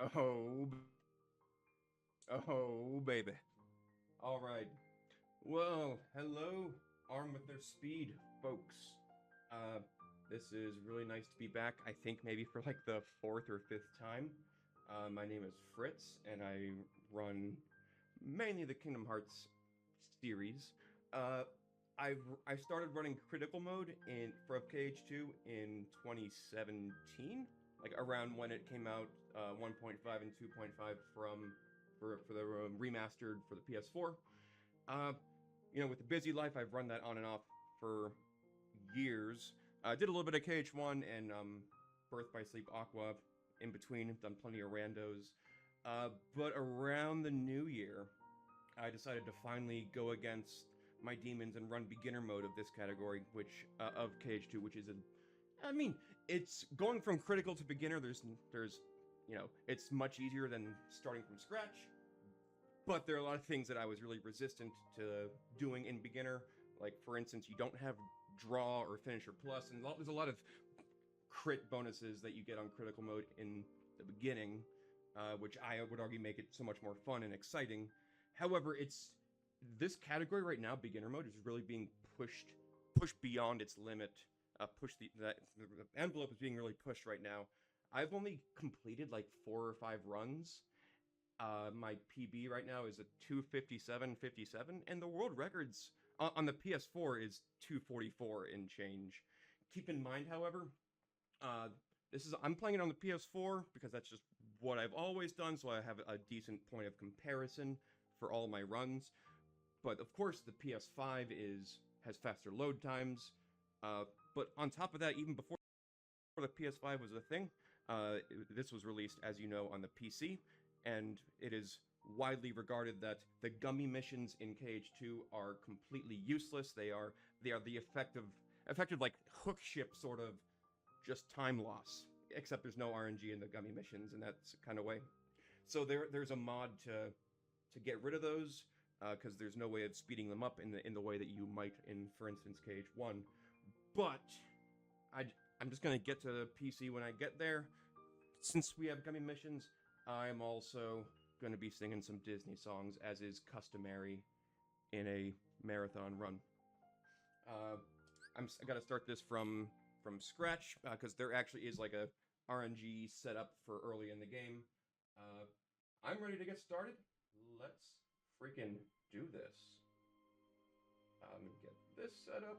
Oh, oh, baby. All right. Well, hello, Arm with their speed, folks. Uh, this is really nice to be back. I think maybe for like the fourth or fifth time. My name is Fritz, and I run mainly the Kingdom Hearts series. Uh, I started running critical mode in for KH2 in 2017, like around when it came out, 1.5 and 2.5 for the remastered for the PS4. Uh, with the busy life, I've run that on and off for years. I did a little bit of KH1 and Birth by Sleep Aqua in between. Done plenty of randos. But around the new year, I decided to finally go against my demons and run beginner mode of this category, which of KH2, which is I mean, it's going from critical to beginner. It's much easier than starting from scratch. But there are a lot of things that I was really resistant to doing in beginner. Like, for instance, you don't have draw or finisher plus, and there's a lot of crit bonuses that you get on critical mode in the beginning, which I would argue make it so much more fun and exciting. However, it's this category right now, beginner mode, is really being pushed beyond its limit. The envelope is being really pushed right now. I've only completed like 4 or 5 runs. My PB right now is a 257.57, and the world records on the PS4 is 244 and change. Keep in mind, however, I'm playing it on the PS4 because that's just what I've always done, so I have a decent point of comparison for all my runs. But of course, the PS5 has faster load times. But on top of that, even before the PS5 was a thing, this was released, as you know, on the PC, and it is widely regarded that the gummy missions in KH2 are completely useless. They are the effective like hook ship sort of just time loss, except there's no RNG in the gummy missions in that kind of way. So there's a mod to get rid of those because there's no way of speeding them up in the way that you might in, for instance, KH1. But I'm just gonna get to PC when I get there. Since we have gummy missions, I'm also going to be singing some Disney songs, as is customary in a marathon run. I got to start this from scratch because there actually is like a RNG setup for early in the game. I'm ready to get started. Let's freaking do this. Get this set up.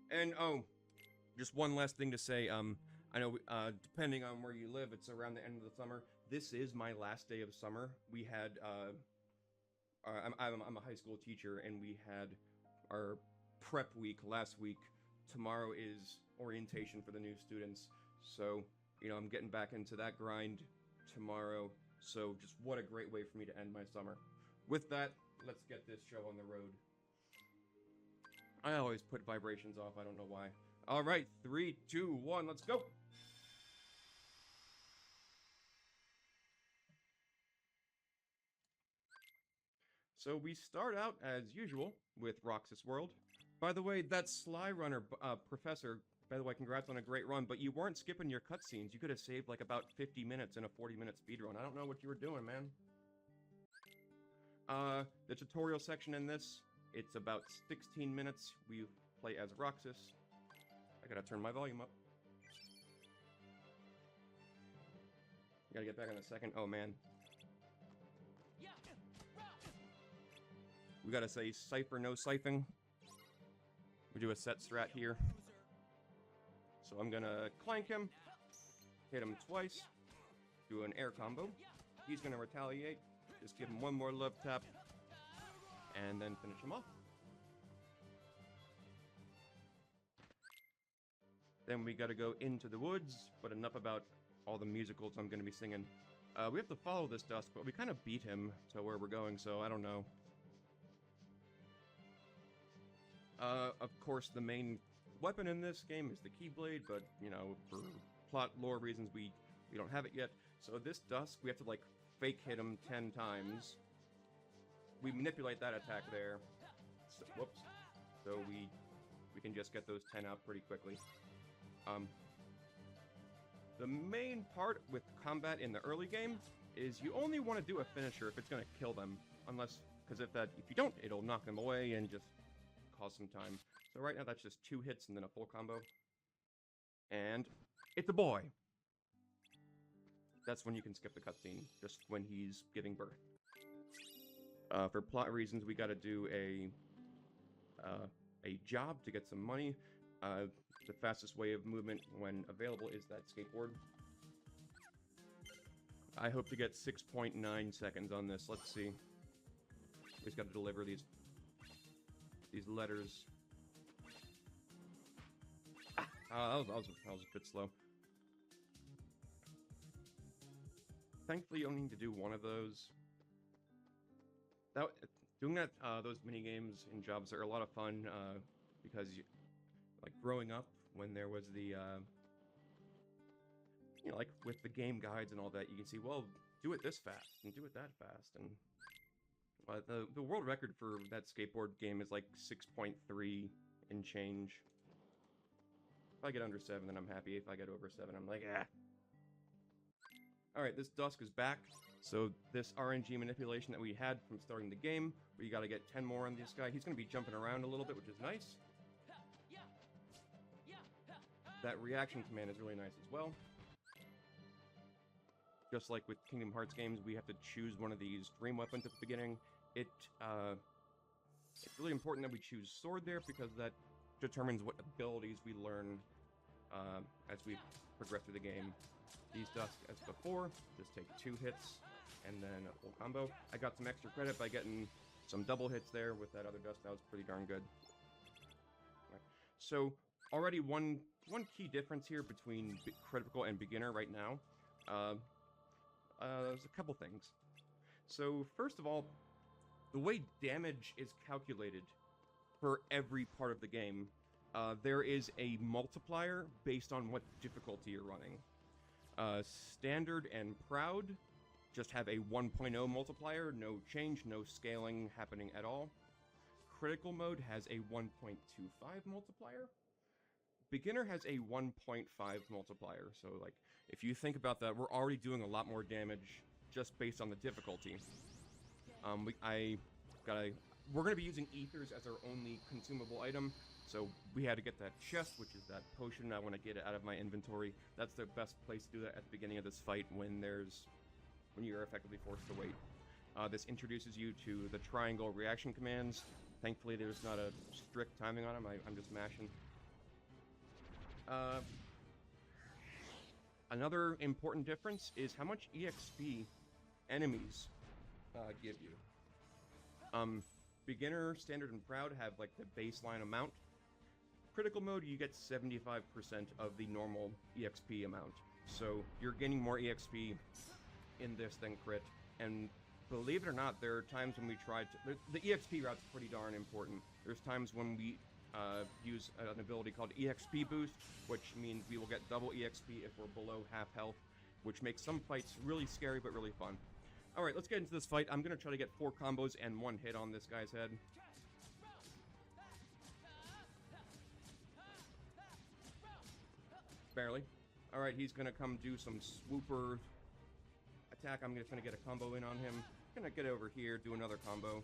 And just one last thing to say. I know depending on where you live, it's around the end of the summer. This is my last day of summer. We had I'm a high school teacher, and we had our prep week last week. Tomorrow is orientation for the new students, so I'm getting back into that grind tomorrow. So just what a great way for me to end my summer. With that, let's get this show on the road. I always put vibrations off, I don't know why. All right, 3, 2, 1, let's go! So we start out, as usual, with Roxas World. By the way, that Sly Runner professor, by the way, congrats on a great run, but you weren't skipping your cutscenes. You could have saved like about 50 minutes in a 40-minute speedrun. I don't know what you were doing, man. The tutorial section in this, it's about 16 minutes. We play as Roxas. I gotta turn my volume up. Gotta get back in a second. Oh, man. We gotta say Cypher, no siphoning. We do a set strat here. So I'm gonna clank him, hit him twice, do an air combo. He's gonna retaliate. Just give him one more love tap, and then finish him off. Then we gotta go into the woods, but enough about all the musicals I'm gonna be singing. We have to follow this Dusk, but we kind of beat him to where we're going, so I don't know. Of course, the main weapon in this game is the Keyblade, but, for plot lore reasons, we don't have it yet. So this Dusk, we have to, like, fake hit him 10 times. We manipulate that attack there. So, whoops. So we we can just get those 10 out pretty quickly. The main part with combat in the early game is you only want to do a finisher if it's going to kill them, unless, because if you don't, it'll knock them away and just cause some time. So right now that's just 2 hits and then a full combo. And it's a boy. That's when you can skip the cutscene, just when he's giving birth. For plot reasons, we got to do a job to get some money. The fastest way of movement when available is that skateboard. I hope to get 6.9 seconds on this. Let's see. We just got to deliver these letters. That was a bit slow. Thankfully, you only need to do one of those. Doing those mini games and jobs are a lot of fun because, like growing up when there was the, like with the game guides and all that, you can see, well, do it this fast and do it that fast, and the world record for that skateboard game is like 6.3 and change. If I get under 7, then I'm happy. If I get over 7, I'm like, ah. Alright, this Dusk is back. So this RNG manipulation that we had from starting the game, where you gotta get 10 more on this guy, he's gonna be jumping around a little bit, which is nice. That reaction command is really nice as well. Just like with Kingdom Hearts games, we have to choose one of these dream weapons at the beginning. It's really important that we choose sword there, because that determines what abilities we learn as we progress through the game. These Dusk, as before, just take 2 hits and then a full combo. I got some extra credit by getting some double hits there with that other Dusk. That was pretty darn good. Right. So already one key difference here between critical and beginner right now. There's a couple things. So first of all, the way damage is calculated for every part of the game, there is a multiplier based on what difficulty you're running. Standard and Proud just have a 1.0 multiplier, no change, no scaling happening at all. Critical mode has a 1.25 multiplier. Beginner has a 1.5 multiplier, so like, if you think about that, we're already doing a lot more damage just based on the difficulty. We're going to be using ethers as our only consumable item, so we had to get that chest, which is that potion. I want to get it out of my inventory. That's the best place to do that at the beginning of this fight when you're effectively forced to wait. This introduces you to the triangle reaction commands. Thankfully, there's not a strict timing on them. I'm just mashing. Another important difference is how much EXP enemies give you. Beginner, Standard, and Proud have like the baseline amount. Critical mode, you get 75% of the normal EXP amount. So you're gaining more EXP in this than crit. And believe it or not, there are times when we tried to... The EXP route's pretty darn important. There's times when we use an ability called EXP Boost, which means we will get double EXP if we're below half health, which makes some fights really scary but really fun. Alright, let's get into this fight. I'm going to try to get 4 combos and 1 hit on this guy's head. Barely. Alright, he's going to come do some swooper attack. I'm just going to get a combo in on him. I'm going to get over here, do another combo.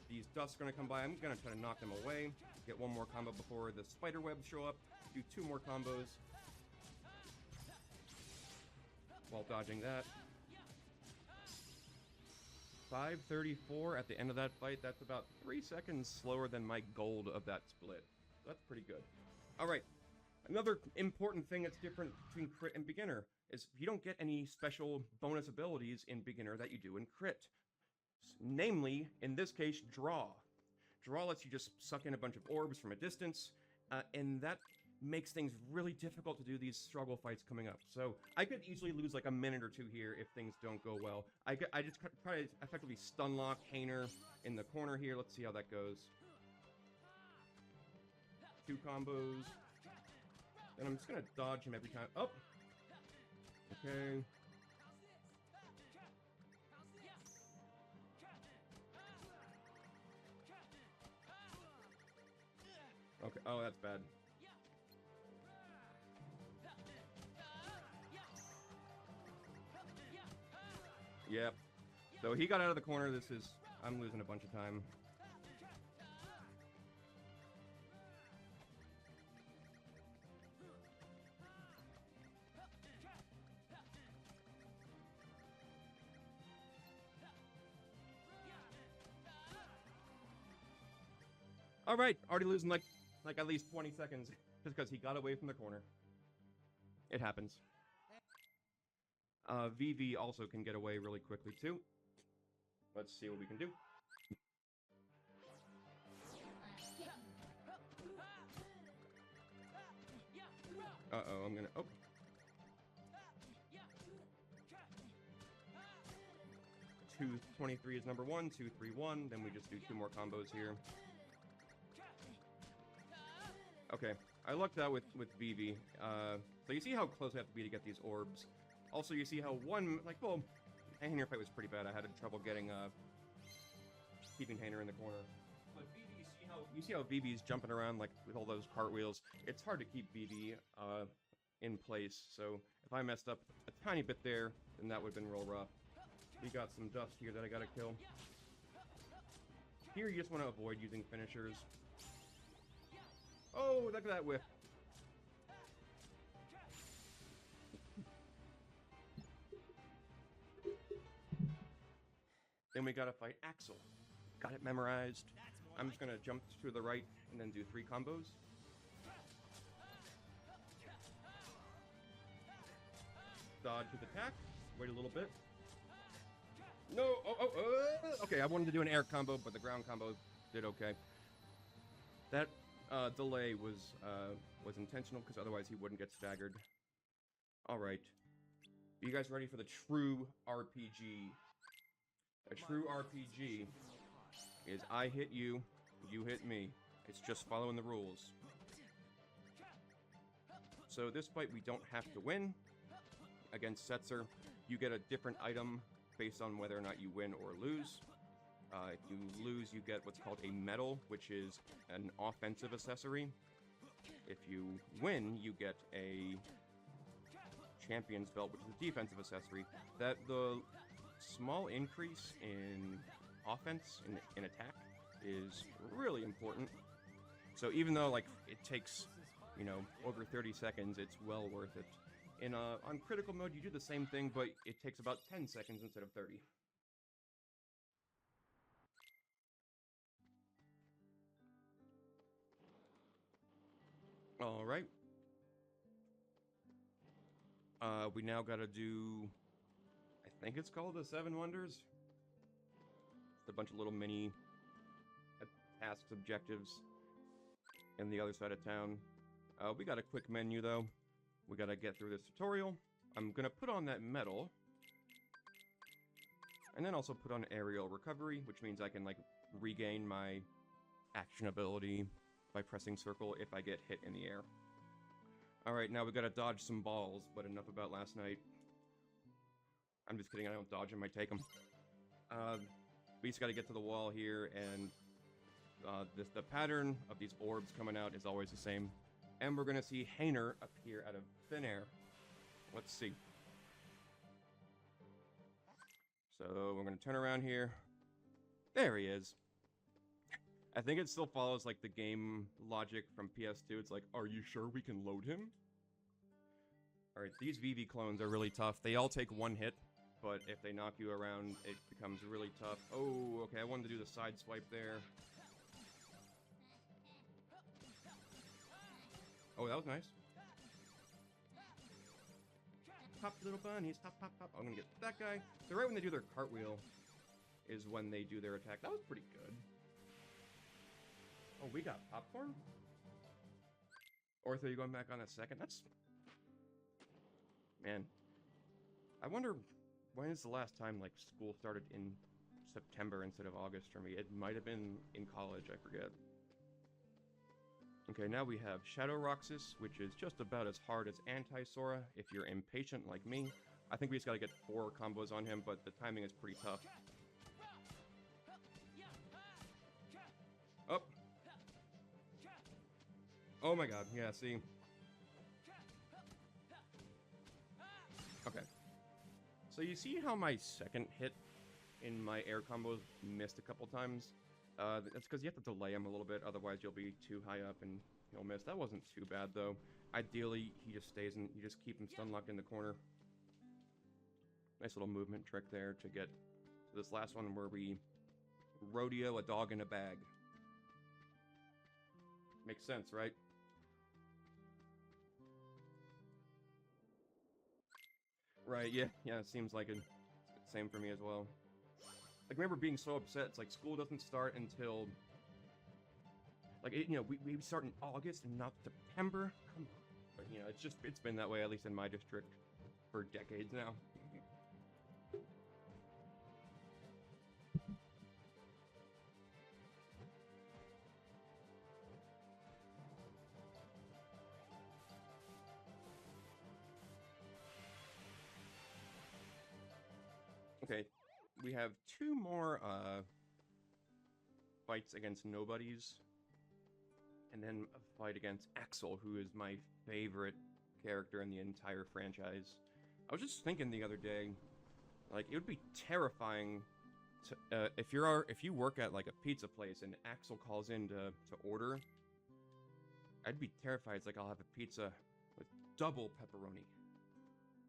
These Dusks are going to come by. I'm going to try to knock them away. Get 1 more combo before the spider webs show up. Do 2 more combos while dodging that. 534 at the end of that fight. That's about 3 seconds slower than my gold of that split. That's pretty good. Alright, another important thing that's different between crit and beginner is you don't get any special bonus abilities in beginner that you do in crit. Namely, in this case, draw. Draw lets you just suck in a bunch of orbs from a distance, and that makes things really difficult to do these struggle fights coming up. So I could easily lose like a minute or 2 here if things don't go well. I just try to effectively stun lock Hainer in the corner here. Let's see how that goes. 2 combos. And I'm just gonna dodge him every time. Oh! Okay. Okay. Oh, that's bad. Yep. So he got out of the corner. I'm losing a bunch of time. All right, already losing like at least 20 seconds just because he got away from the corner. It happens. VV also can get away really quickly too. Let's see what we can do. Uh-oh, I'm gonna... Oh. Two 23 is number 1, 2, 3, 1. Then we just do 2 more combos here. Okay, I lucked out with VV. So you see how close I have to be to get these orbs. Also, you see how well, Hainer fight was pretty bad. I had trouble getting, keeping Hainer in the corner. But VV, you see how VV's jumping around, like, with all those cartwheels. It's hard to keep VV, in place. So if I messed up a tiny bit there, then that would have been real rough. We got some dust here that I gotta kill. Here, you just want to avoid using finishers. Oh, look at that whiff. Then we gotta fight Axel. Got it memorized. I'm just gonna jump to the right and then do 3 combos. Dodge with attack. Wait a little bit. No! Okay, I wanted to do an air combo, but the ground combo did okay. That delay was intentional, because otherwise he wouldn't get staggered. Alright. Are you guys ready for the true RPG? A true RPG is I hit you, you hit me. It's just following the rules. So this fight we don't have to win. Against Setzer, you get a different item based on whether or not you win or lose. If you lose, you get what's called a medal, which is an offensive accessory. If you win, you get a champion's belt, which is a defensive accessory. That the small increase in offense, in attack, is really important. So even though, like, it takes, you know, over 30 seconds, it's well worth it. On critical mode, you do the same thing, but it takes about 10 seconds instead of 30. Alright. We now gotta do... I think it's called the 7 Wonders. It's a bunch of little mini tasks, objectives in the other side of town. We got a quick menu, though. We gotta get through this tutorial. I'm gonna put on that medal. And then also put on aerial recovery, which means I can, like, regain my action ability by pressing circle if I get hit in the air. Alright, now we gotta dodge some balls, but enough about last night. I'm just kidding, I don't dodge them, I take them. We just gotta get to the wall here, and the pattern of these orbs coming out is always the same. And we're gonna see Hainer appear out of thin air. Let's see. So we're gonna turn around here. There he is. I think it still follows like the game logic from PS2. It's like, are you sure we can load him? Alright, these VV clones are really tough. They all take 1 hit, but if they knock you around, it becomes really tough. Oh, okay, I wanted to do the side swipe there. Oh, that was nice. Pop, little bunnies, pop, pop, pop. I'm gonna get that guy. So right when they do their cartwheel is when they do their attack. That was pretty good. Oh, we got popcorn? Ortho, you going back on a second? That's... Man. I wonder when is the last time, like, school started in September instead of August for me. It might have been in college, I forget. Okay, now we have Shadow Roxas, which is just about as hard as Anti-Sora if you're impatient like me. I think we just gotta get 4 combos on him, but the timing is pretty tough. Oh! Oh my god, yeah, see. Okay. So you see how my second hit in my air combos missed a couple times? That's because you have to delay him a little bit, otherwise you'll be too high up and he'll miss. That wasn't too bad, though. Ideally, he just stays in, you just keep him stun locked in the corner. Nice little movement trick there to get to this last one where we rodeo a dog in a bag. Makes sense, right? Right, yeah, it seems like it. Same for me as well. Like, I remember being so upset, it's like, school doesn't start until... Like, we start in August and not September? Come on. But, it's been that way, at least in my district, for decades now. Okay, we have 2 more, fights against nobodies. And then a fight against Axel, who is my favorite character in the entire franchise. I was just thinking the other day, like, it would be terrifying to, if you work at, like, a pizza place and Axel calls in to order, I'd be terrified. It's like, I'll have a pizza with double pepperoni.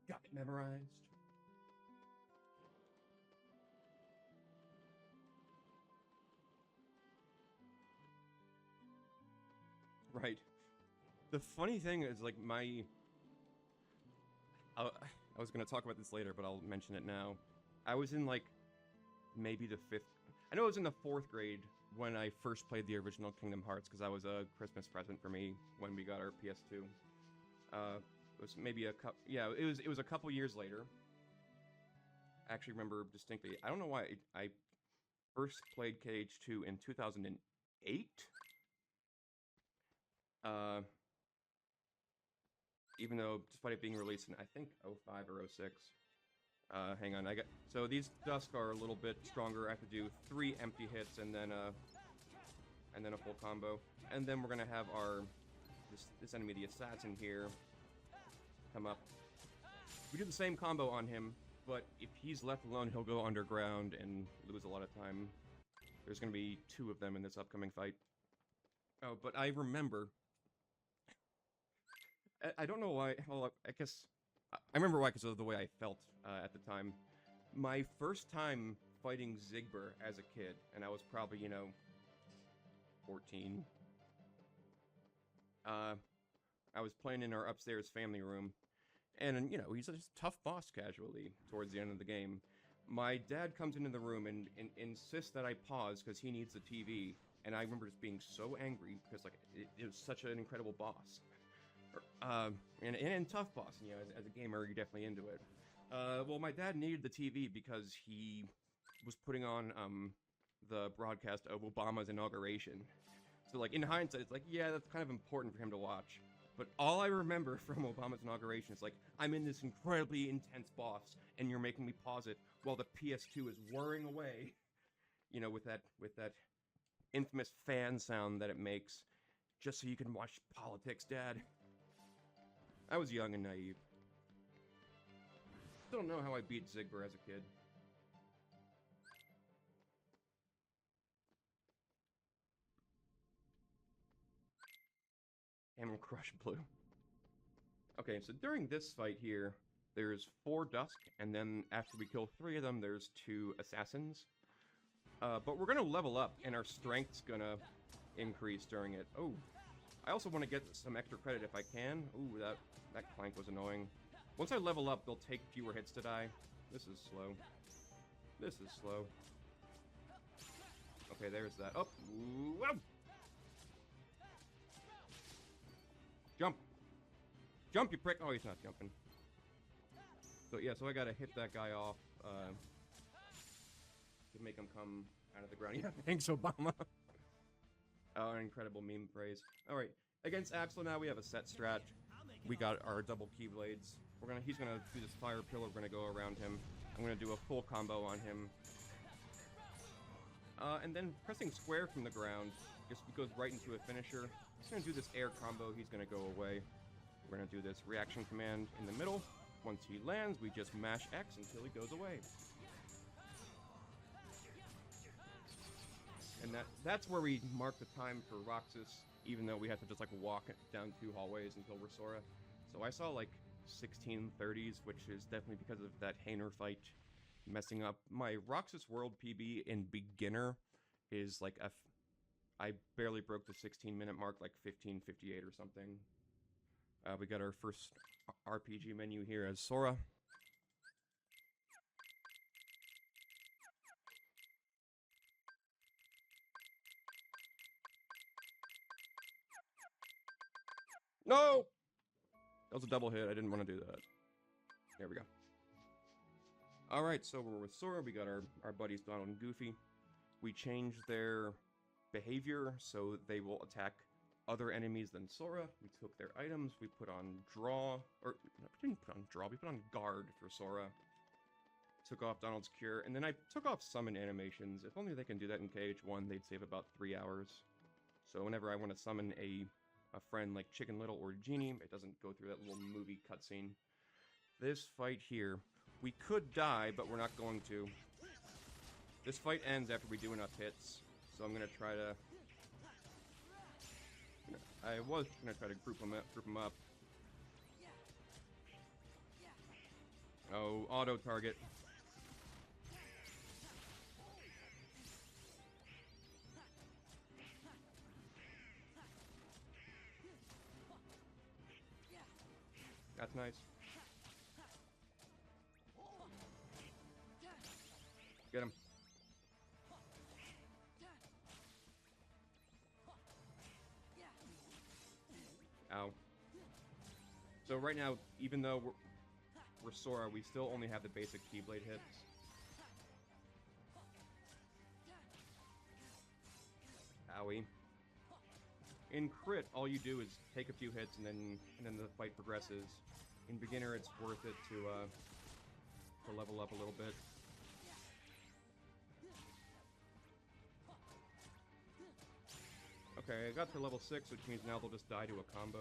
Got it memorized. Right. The funny thing is, like, I was gonna talk about this later, but I'll mention it now. I was in, like, maybe the 5th... I know I was in the 4th grade when I first played the original Kingdom Hearts, because that was a Christmas present for me when we got our PS2. It was maybe it was a couple years later. I actually remember distinctly. I don't know why I first played KH2 in 2008. Even though, despite it being released in, I think, 05 or 06. Hang on, so these Dusk are a little bit stronger. I have to do 3 empty hits and then a full combo. And then we're gonna have this enemy, the assassin here, come up. We do the same combo on him, but if he's left alone, he'll go underground and lose a lot of time. There's gonna be 2 of them in this upcoming fight. Oh, but I remember... I don't know why. Well, I guess I remember why, because of the way I felt at the time. My first time fighting Zigbur as a kid, and I was probably 14. I was playing in our upstairs family room, and he's a tough boss casually towards the end of the game. My dad comes into the room and insists that I pause because he needs the TV, and I remember just being so angry because it was such an incredible boss. And tough boss, as a gamer, you're definitely into it. Well, my dad needed the TV because he was putting on, the broadcast of Obama's inauguration. So, like, in hindsight, it's like, yeah, that's kind of important for him to watch. But all I remember from Obama's inauguration is, like, I'm in this incredibly intense boss, and you're making me pause it while the PS2 is whirring away, with that infamous fan sound that it makes, just so you can watch politics, Dad. I was young and naive. Still don't know how I beat Zigbur as a kid. Hammer Crush Blue. Okay, so during this fight here, there's 4 Dusk, and then after we kill 3 of them, there's 2 Assassins. But we're gonna level up, and our strength's gonna increase during it. Oh, I also want to get some extra credit if I can. Ooh, that clank was annoying. Once I level up, they'll take fewer hits to die. This is slow. This is slow. Okay, there's that. Oh, whoa! Jump! Jump, you prick! Oh, he's not jumping. So yeah, so I gotta hit that guy off to make him come out of the ground. Yeah, thanks, Obama. Oh, an incredible meme phrase. Alright, against Axel now we have a set strat. We got our double keyblades. He's gonna do this fire pillar, we're gonna go around him. I'm gonna do a full combo on him. And then pressing square from the ground just goes right into a finisher. He's gonna do this air combo. He's gonna go away. We're gonna do this reaction command in the middle. Once he lands, we just mash X until he goes away. And that's where we mark the time for Roxas, even though we have to just like walk down 2 hallways until we're Sora. So I saw like 16:30s, which is definitely because of that Hainer fight messing up. My Roxas World PB in beginner is like I barely broke the 16-minute mark, like 15:58 or something. We got our first RPG menu here as Sora. No! That was a double hit. I didn't want to do that. There we go. Alright, so we're with Sora. We got our buddies Donald and Goofy. We changed their behavior so they will attack other enemies than Sora. We took their items. We put on draw. Or, no, we didn't put on draw. We put on guard for Sora. Took off Donald's cure. And then I took off summon animations. If only they can do that in KH1, they'd save about 3 hours. So whenever I want to summon a friend like Chicken Little or Genie, it doesn't go through that little movie cutscene. This fight here, we could die, but we're not going to. This fight ends after we do enough hits, so I'm gonna try to. I was gonna try to group them up. Oh, auto target. That's nice. Get him. Ow. So right now, even though we're Sora, we still only have the basic Keyblade hits. Owie. In crit, all you do is take a few hits and then the fight progresses. In beginner, it's worth it to level up a little bit. Okay, I got to level 6, which means now they'll just die to a combo.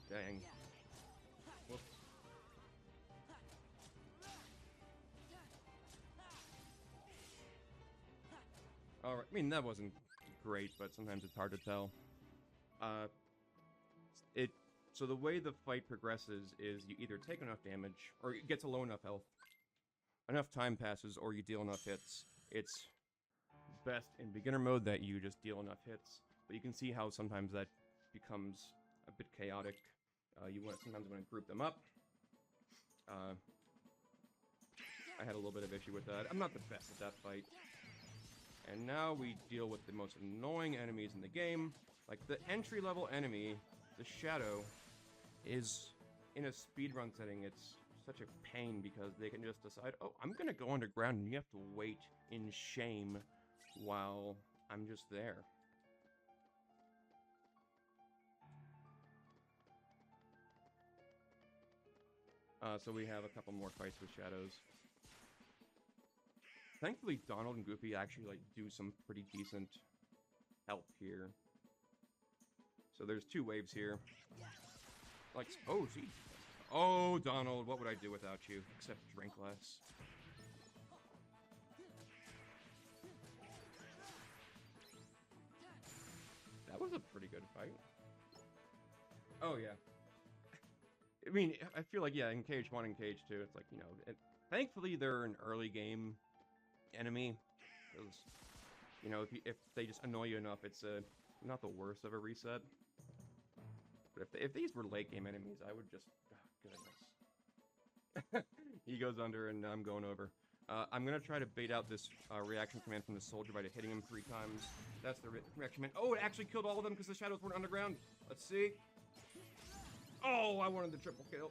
Dang. Whoops. Alright, I mean, that wasn't great, but sometimes it's hard to tell. So the way the fight progresses is you either take enough damage, or it gets a low enough health, enough time passes, or you deal enough hits. It's best in beginner mode that you just deal enough hits, but you can see how sometimes that becomes a bit chaotic. You sometimes want to group them up. I had a little bit of issue with that. I'm not the best at that fight. And now we deal with the most annoying enemies in the game. Like the entry-level enemy, the Shadow, is in a speedrun setting. It's such a pain because they can just decide, oh, I'm gonna go underground, and you have to wait in shame while I'm just there. So we have a couple more fights with Shadows. Thankfully, Donald and Goofy actually like do some pretty decent help here. So there's 2 waves here. Like, oh, see. Oh, Donald, what would I do without you? Except drink less. That was a pretty good fight. Oh, yeah. I mean, I feel like, yeah, in KH1 and KH2, it's like, you know, thankfully they're an early game enemy. Because, you know, if they just annoy you enough, it's not the worst of a reset. But if these were late game enemies, I would just... Oh, goodness. He goes under and I'm going over. I'm going to try to bait out this reaction command from the soldier by hitting him 3 times. That's the reaction command. Oh, it actually killed all of them because the shadows weren't underground. Let's see. Oh, I wanted the triple kill.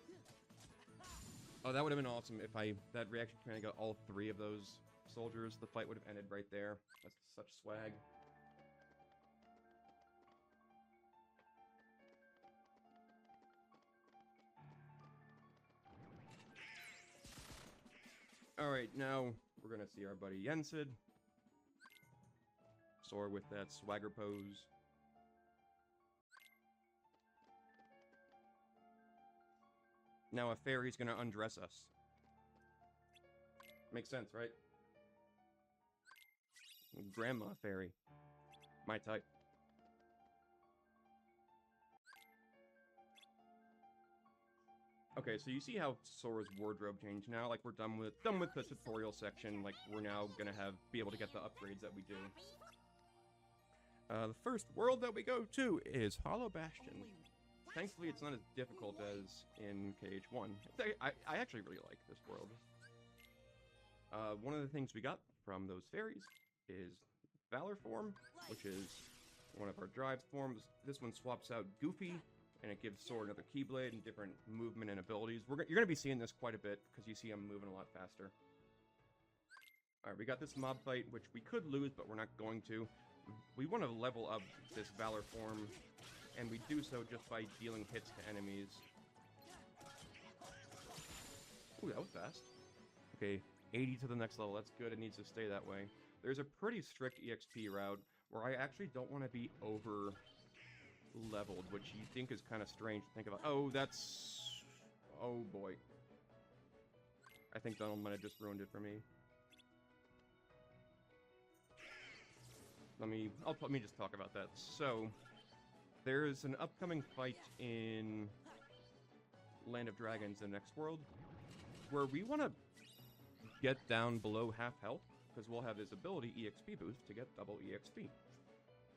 Oh, that would have been awesome if that reaction command got all 3 of those soldiers. The fight would have ended right there. That's such swag. Alright, now we're gonna see our buddy Yensid. Soar with that swagger pose. Now a fairy's gonna undress us. Makes sense, right? Grandma fairy. My type. Okay, so you see how Sora's wardrobe changed now? Like, we're done with the tutorial section. Like, we're now gonna be able to get the upgrades that we do. The first world that we go to is Hollow Bastion. Thankfully, it's not as difficult as in KH1. I actually really like this world. One of the things we got from those fairies is Valor form, which is one of our drive forms. This one swaps out Goofy, and it gives Sora another Keyblade and different movement and abilities. You're going to be seeing this quite a bit, because you see him moving a lot faster. Alright, we got this mob fight, which we could lose, but we're not going to. We want to level up this Valor form, and we do so just by dealing hits to enemies. Ooh, that was fast. Okay, 80 to the next level. That's good. It needs to stay that way. There's a pretty strict EXP route where I actually don't want to be over leveled, which you think is kind of strange to think about. Oh, that's... Oh, boy. I think Donald might have just ruined it for me. Let me just talk about that. So, there's an upcoming fight in Land of Dragons, the next world, where we want to get down below half health, because we'll have this ability EXP boost to get double EXP.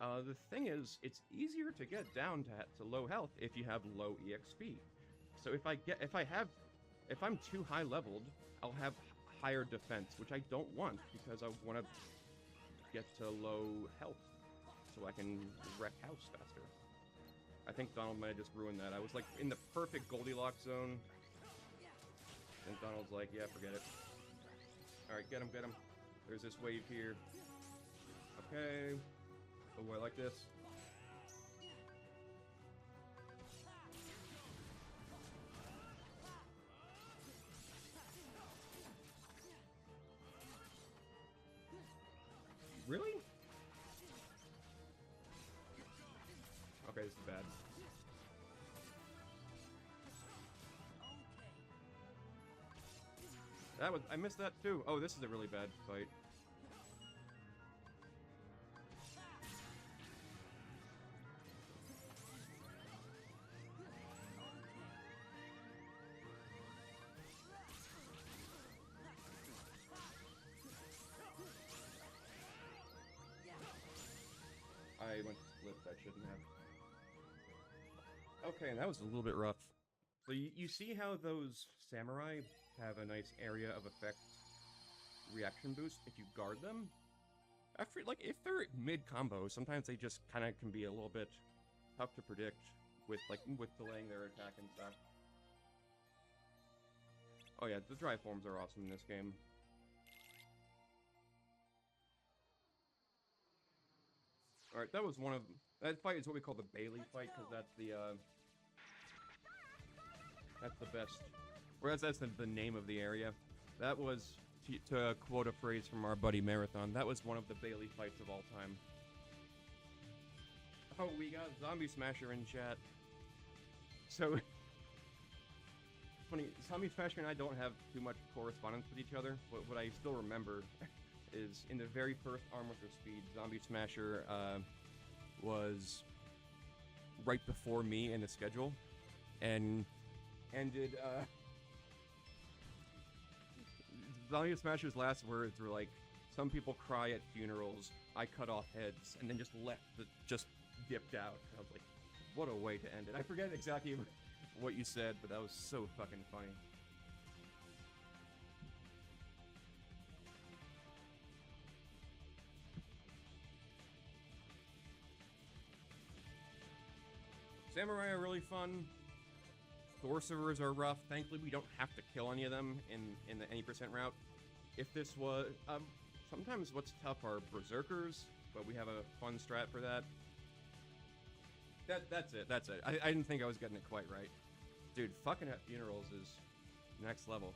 The thing is, it's easier to get down to low health if you have low EXP. So if I'm too high leveled, I'll have higher defense, which I don't want, because I want to get to low health so I can wreck house faster. I think Donald might have just ruined that. I was like in the perfect Goldilocks zone, and Donald's like, yeah, forget it. Alright, get him, get him. There's this wave here. Okay. Oh, I like this. Really? Okay, this is bad. I missed that too. Oh, this is a really bad fight. I went to flip, I shouldn't have. Okay, that was a little bit rough. So you see how those samurai have a nice area of effect reaction boost if you guard them? After, like, if they're mid-combo, sometimes they just kind of can be a little bit tough to predict with delaying their attack and stuff. Oh yeah, the dry forms are awesome in this game. Alright, that was one of... That fight is what we call the Bailey fight, because that's the best... Or that's the name of the area. That was, to quote a phrase from our buddy Marathon, that was one of the Bailey fights of all time. Oh, we got Zombie Smasher in chat. So... Funny, Zombie Smasher and I don't have too much correspondence with each other, but what I still remember... is in the very first Arm with Speed, Zombie Smasher was right before me in the schedule, and ended. Zombie Smasher's last words were like, "Some people cry at funerals. I cut off heads," and then just dipped out. And I was like, "What a way to end it!" I forget exactly what you said, but that was so fucking funny. Samurai are really fun. Sorcerers are rough. Thankfully, we don't have to kill any of them in the any % route. If this was... sometimes what's tough are Berserkers, but we have a fun strat for that. That's it. I didn't think I was getting it quite right. Dude, fucking at funerals is next level.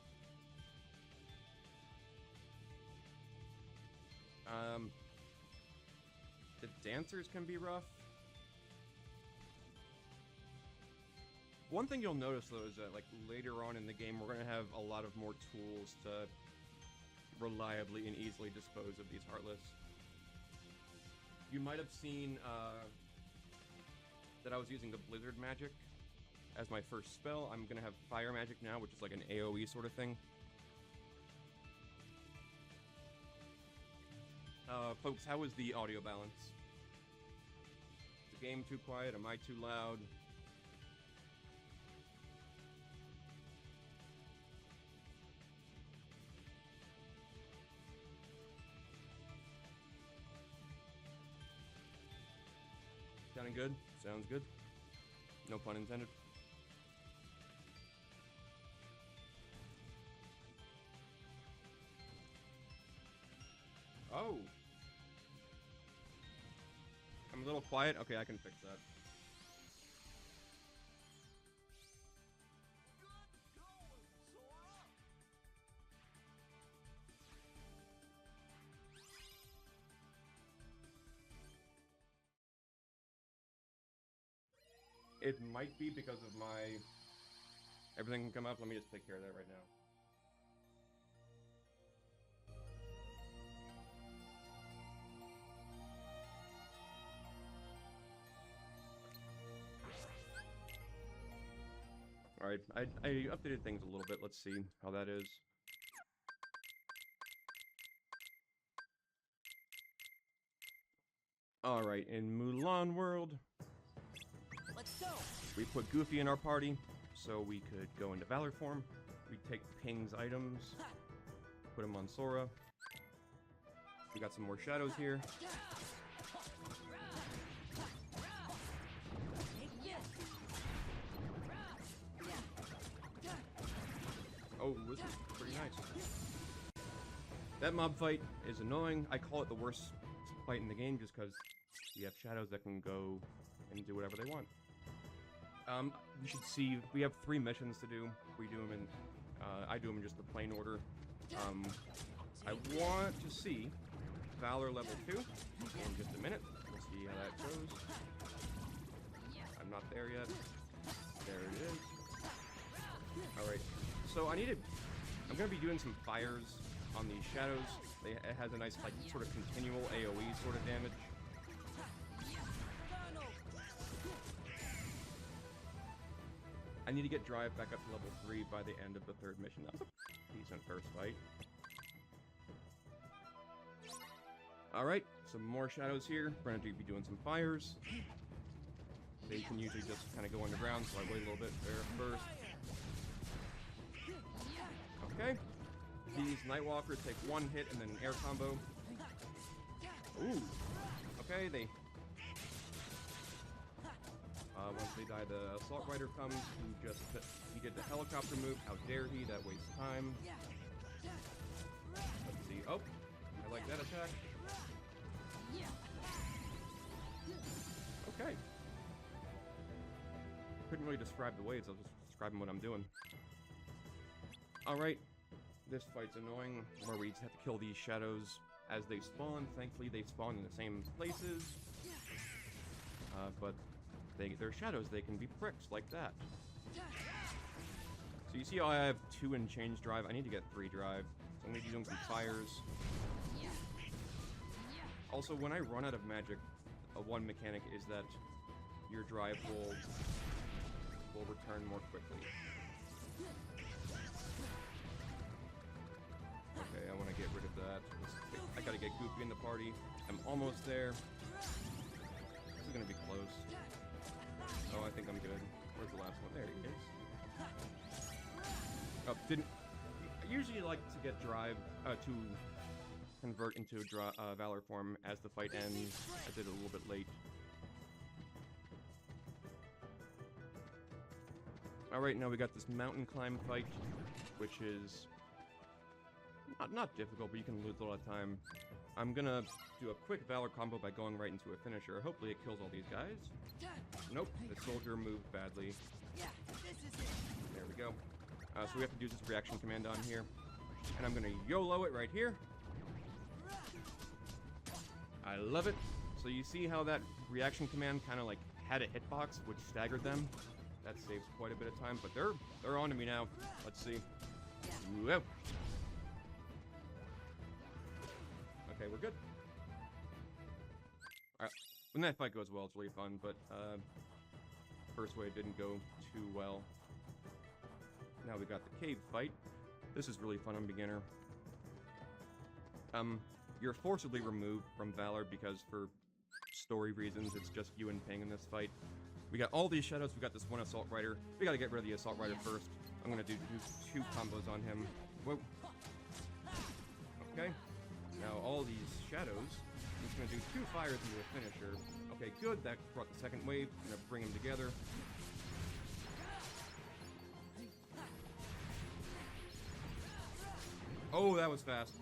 The dancers can be rough. One thing you'll notice, though, is that, like, later on in the game, we're going to have a lot of more tools to reliably and easily dispose of these Heartless. You might have seen, that I was using the Blizzard magic as my first spell. I'm going to have Fire magic now, which is like an AoE sort of thing. Folks, how is the audio balance? Is the game too quiet? Am I too loud? Sounding good? Sounds good. No pun intended. Oh! I'm a little quiet? Okay, I can fix that. It might be because of my... Everything can come up. Let me just take care of that right now. Alright, I updated things a little bit. Let's see how that is. Alright, in Mulan World, let's go. We put Goofy in our party, so we could go into Valor form. We take Ping's items, put him on Sora. We got some more shadows here. Oh, this is pretty nice. That mob fight is annoying. I call it the worst fight in the game just because you have shadows that can go and do whatever they want. You should see, we have 3 missions to do. We do them in, I do them in just the plain order. I want to see Valor level 2 in just a minute. We'll see how that goes. I'm not there yet. There it is. Alright, so I'm gonna be doing some fires on these shadows. It has a nice, like, sort of continual AoE sort of damage. I need to get Drive back up to level 3 by the end of the 3rd mission. That was a decent first fight. Alright, some more shadows here. We're going to be doing some fires. They can usually just kind of go underground, so I wait a little bit there first. Okay. These Nightwalkers take 1 hit and then an air combo. Ooh. Okay, they... once they die, the Assault Rider comes, he did the helicopter move. How dare he? That wastes time. Let's see. Oh, I like that attack. Okay. Couldn't really describe the waves, I was just describing what I'm doing. Alright, this fight's annoying, where we just have to kill these shadows as they spawn. Thankfully, they spawn in the same places. But they're shadows, they can be pricks like that. So you see how I have 2 and change drive? I need to get 3 drive. So I'm going to be doing some fires. Also, when I run out of magic, one mechanic is that your drive will return more quickly. Okay, I want to get rid of that. I gotta get Goofy in the party. I'm almost there. This is gonna be close. Oh, I think I'm good. Where's the last one? There he is. Oh, I usually like to get drive, to convert into Valor form as the fight ends. I did it a little bit late. Alright, now we got this mountain climb fight, which is not difficult, but you can lose a lot of time. I'm gonna do a quick Valor combo by going right into a finisher. Hopefully it kills all these guys. Nope, the soldier moved badly. There we go. So we have to do this reaction command on here. And I'm gonna YOLO it right here. I love it. So you see how that reaction command kind of like had a hitbox, which staggered them? That saves quite a bit of time, but they're on to me now. Let's see. Whoa. Okay, we're good. Alright, when that fight goes well, it's really fun, but first wave didn't go too well. Now we got the cave fight. This is really fun on beginner. You're forcibly removed from Valor because for story reasons, it's just you and Ping in this fight. We got all these shadows, we got this one Assault Rider. We gotta get rid of the Assault Rider first. I'm gonna do two combos on him. Whoa. Okay. Now all these shadows, I'm just gonna do 2 fires into a finisher. Okay, good, that brought the second wave. I'm gonna bring them together. Oh, that was fast.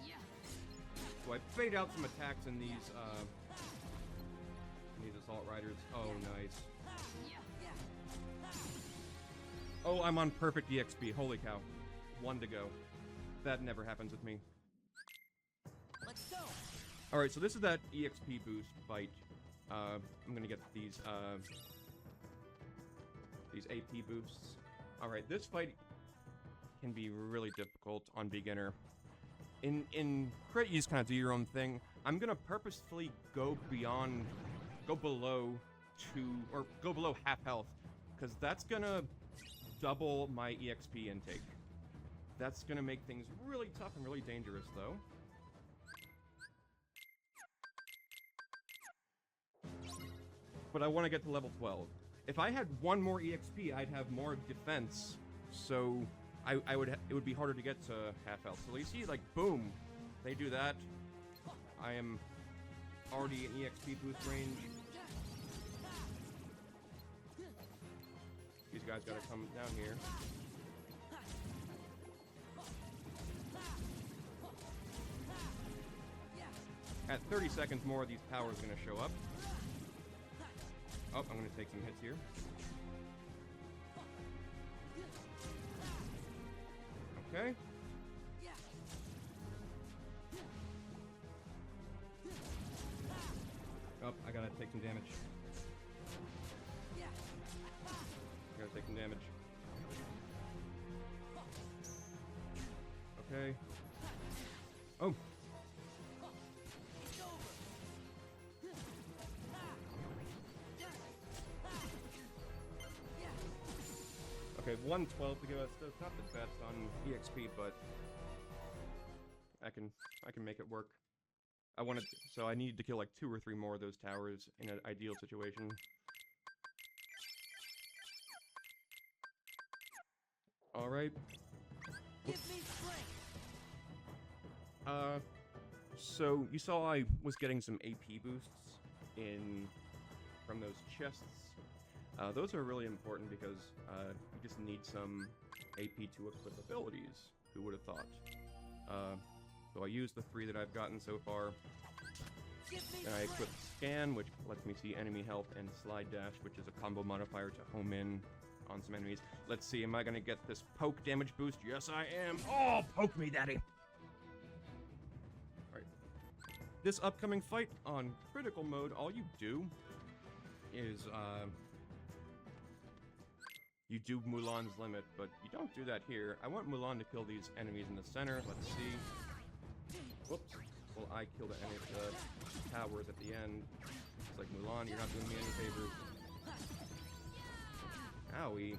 So I fade out some attacks in these Assault Riders. Oh, nice. Oh, I'm on perfect EXP. Holy cow. 1 to go. That never happens with me. Let's go. Alright, so this is that EXP boost fight. I'm gonna get these AP boosts. Alright, this fight can be really difficult on beginner. In crit, you just kind of do your own thing. I'm gonna purposefully go below half health, because that's gonna double my EXP intake. That's gonna make things really tough and really dangerous, though. But I want to get to level 12. If I had 1 more EXP, I'd have more defense, so it would be harder to get to half health. So you see, like, boom, they do that. I am already in EXP boost range. These guys gotta come down here. At 30 seconds more, these powers gonna show up. Oh, I'm gonna take some hits here. Okay. Oh, I gotta take some damage. Gotta take some damage. Okay. Oh. Okay, 112 to go. It's not the best on EXP, but I can make it work. So I needed to kill like 2 or 3 more of those towers in an ideal situation. All right. Give me strength. So you saw I was getting some AP boosts from those chests. Those are really important because you just need some AP to equip abilities. Who would have thought? So I used the 3 that I've gotten so far. And I equipped Scan, which lets me see enemy health, and Slide Dash, which is a combo modifier to home in on some enemies. Let's see, am I gonna get this poke damage boost? Yes, I am. Oh, poke me, daddy! Alright. This upcoming fight on critical mode, all you do is, you do Mulan's limit, but you don't do that here. I want Mulan to kill these enemies in the center. Let's see. Whoops. Well, I killed the towers at the end. It's like, Mulan, you're not doing me any favors. Owie.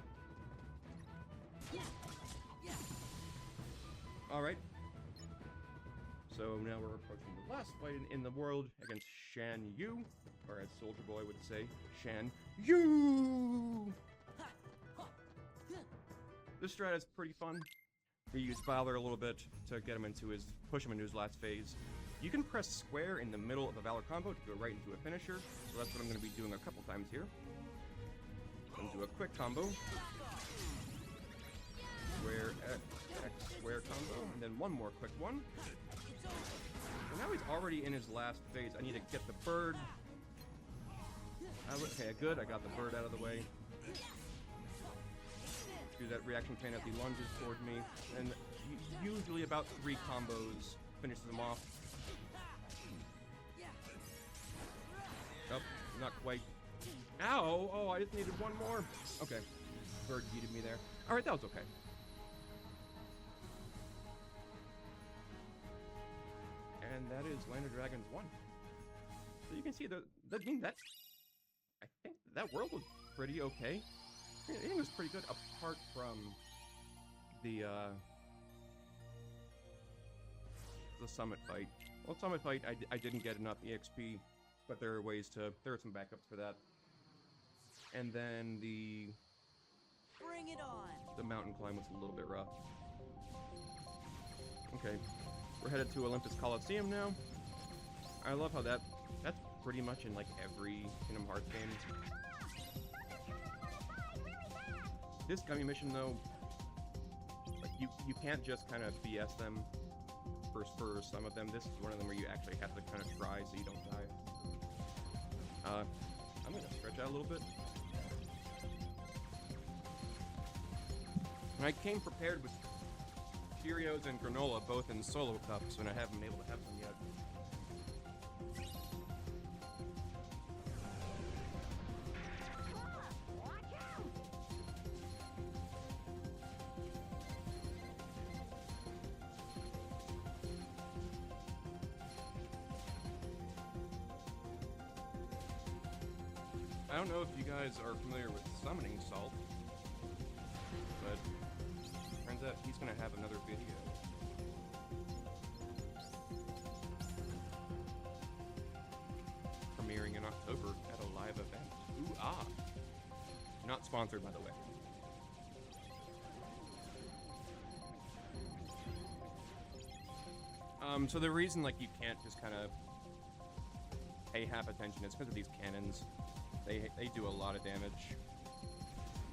Alright. So now we're approaching the last fight in the world against Shan Yu, or as Soldier Boy would say, Shan Yu! This strat is pretty fun. We use Valor a little bit to get him push him into his last phase. You can press square in the middle of a Valor combo to go right into a finisher, so that's what I'm going to be doing a couple times here. I'm going to do a quick combo. Square, X, square combo, and then one more quick one. So now he's already in his last phase. I need to get the bird. Okay, good. I got the bird out of the way. Do that reaction chain as he lunges toward me, and usually about 3 combos finishes him off. Oh, I just needed one more. Okay. Bird yeeted me there. Alright, that was okay. And that is Land of Dragons 1. So you can see I mean, that's... I think that world was pretty okay. I think it was pretty good, apart from the summit fight. Well, summit fight, I didn't get enough EXP, but there are some backups for that. And then Bring it on. the mountain climb was a little bit rough. Okay, we're headed to Olympus Coliseum now. I love how that's pretty much in like every Kingdom Hearts game. This gummy mission though, like you can't just kind of BS them for some of them. This is one of them where you actually have to kind of try so you don't die. I'm gonna stretch out a little bit. And I came prepared with Cheerios and granola, both in solo cups, and I haven't been able to have them yet. I don't know if you guys are familiar with summoning salt, but turns out he's gonna have another video. Premiering in October at a live event. Ooh, ah. Not sponsored, by the way. So the reason, like, you can't just kind of pay half attention is because of these cannons. They do a lot of damage.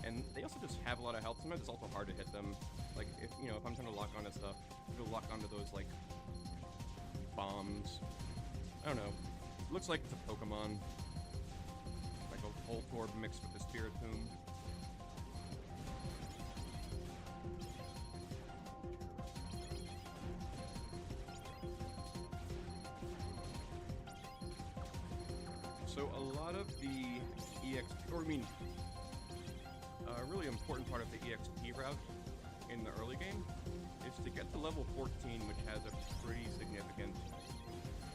And they also just have a lot of health. Sometimes it's also hard to hit them. Like, if I'm trying to lock onto stuff, it'll lock onto those, like, bombs. I don't know. It looks like it's a Pokemon. Like a Voltorb mixed with the Spiritomb. So a lot of the a really important part of the EXP route in the early game is to get to level 14, which has a pretty significant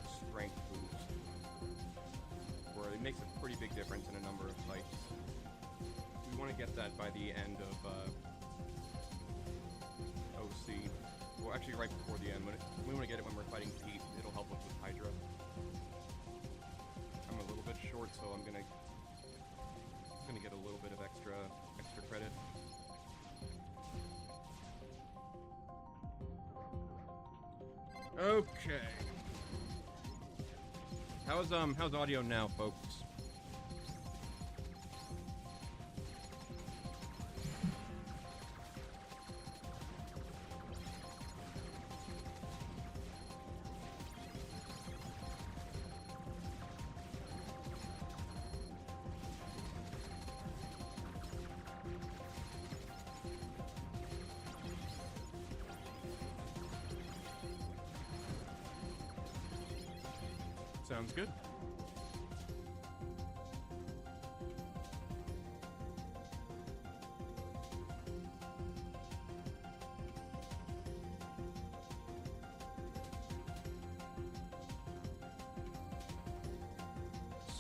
strength boost, where it makes a pretty big difference in a number of fights. We want to get that by the end of OC. Well, actually right before the end. We want to get it when we're fighting Pete. It'll help us with Hydra. I'm a little bit short, so I'm gonna get a little bit of extra credit. Okay. How's audio now, folks? Sounds good.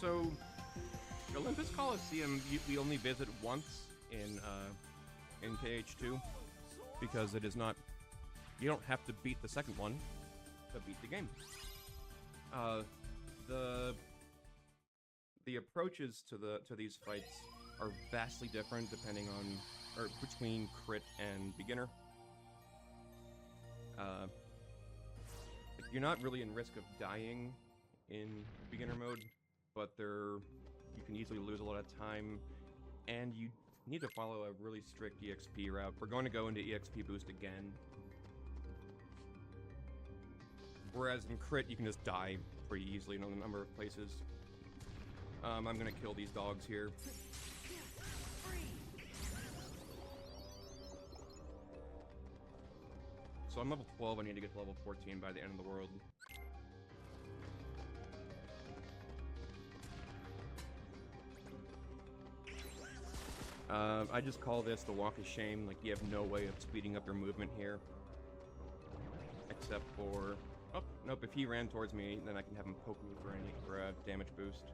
So, Olympus Coliseum, we only visit once in KH2, because it is not. You don't have to beat the second one to beat the game. The approaches to these fights are vastly different depending on, or between crit and beginner. You're not really in risk of dying in beginner mode, but you can easily lose a lot of time, and you need to follow a really strict EXP route. We're going to go into EXP boost again. Whereas in crit, you can just die pretty easily in a number of places. I'm gonna kill these dogs here. So I'm level 12, I need to get to level 14 by the end of the world. I just call this the walk of shame. Like, you have no way of speeding up your movement here. Except for... Oh, nope, if he ran towards me, then I can have him poke me for a damage boost.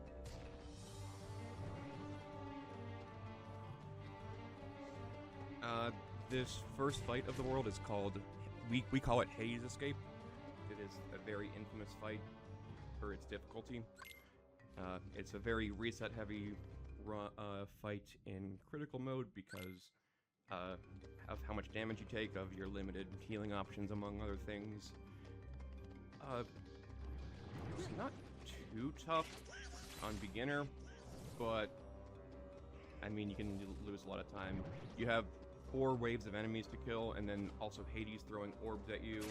This first fight of the world is called... We call it Hades Escape. It is a very infamous fight for its difficulty. It's a very reset-heavy fight in critical mode because of how much damage you take, of your limited healing options, among other things. It's not too tough on beginner, but I mean, you can lose a lot of time. You have 4 waves of enemies to kill, and then also Hades throwing orbs at you,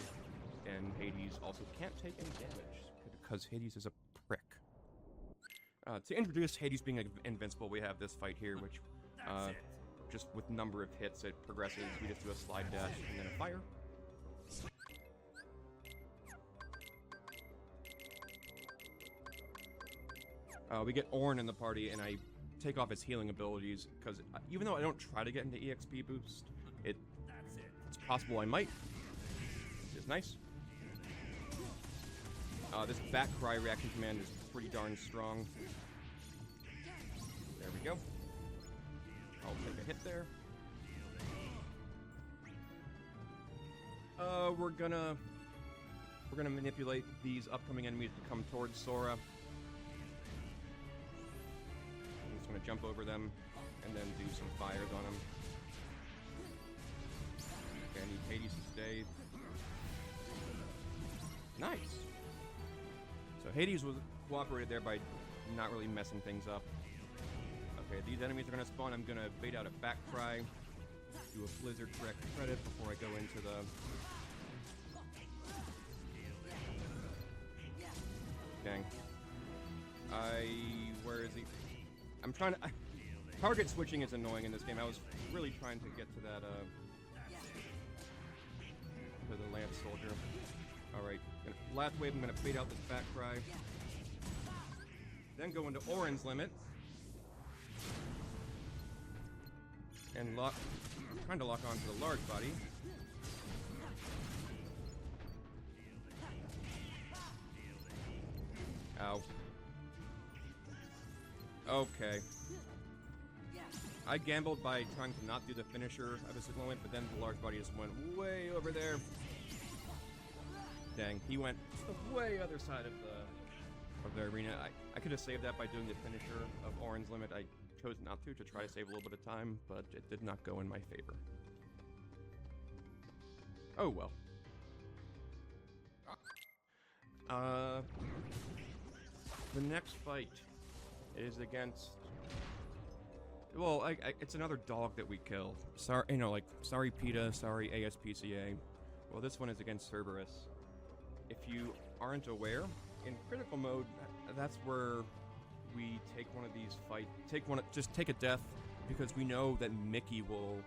and Hades also can't take any damage because Hades is a prick. To introduce Hades being invincible, we have this fight here, which just with number of hits it progresses. We just do a slide dash and then a fire. We get Ornn in the party, and I take off his healing abilities, because even though I don't try to get into EXP boost, it's possible I might, which is nice. This back cry reaction command is pretty darn strong. There we go. I'll take a hit there. We're gonna manipulate these upcoming enemies to come towards Sora. I'm just gonna jump over them and then do some fires on them. Okay, I need Hades to stay. Nice. So Hades was cooperated there by not really messing things up. Okay, these enemies are gonna spawn. I'm gonna bait out a back cry, do a blizzard correct credit before I go into the... Dang. Where is he? I'm trying to... Target switching is annoying in this game. I was really trying to get to that, to the Lance Soldier. Alright, last wave, I'm gonna bait out this back cry. Then go into Ornn's limit. And lock... I'm trying to lock onto the large body. Ow. Okay. I gambled by trying to not do the finisher of his signal, but then the large body just went way over there. Dang, he went to the way other side of the arena. I could have saved that by doing the finisher of Ornn's limit. I chose not to try to save a little bit of time, but it did not go in my favor. Oh well. The next fight is against... Well, it's another dog that we kill. Sorry, you know, like, sorry PETA, sorry ASPCA. Well, this one is against Cerberus. If you aren't aware, in critical mode, that's where we take one of these just take a death, because we know that Mickey will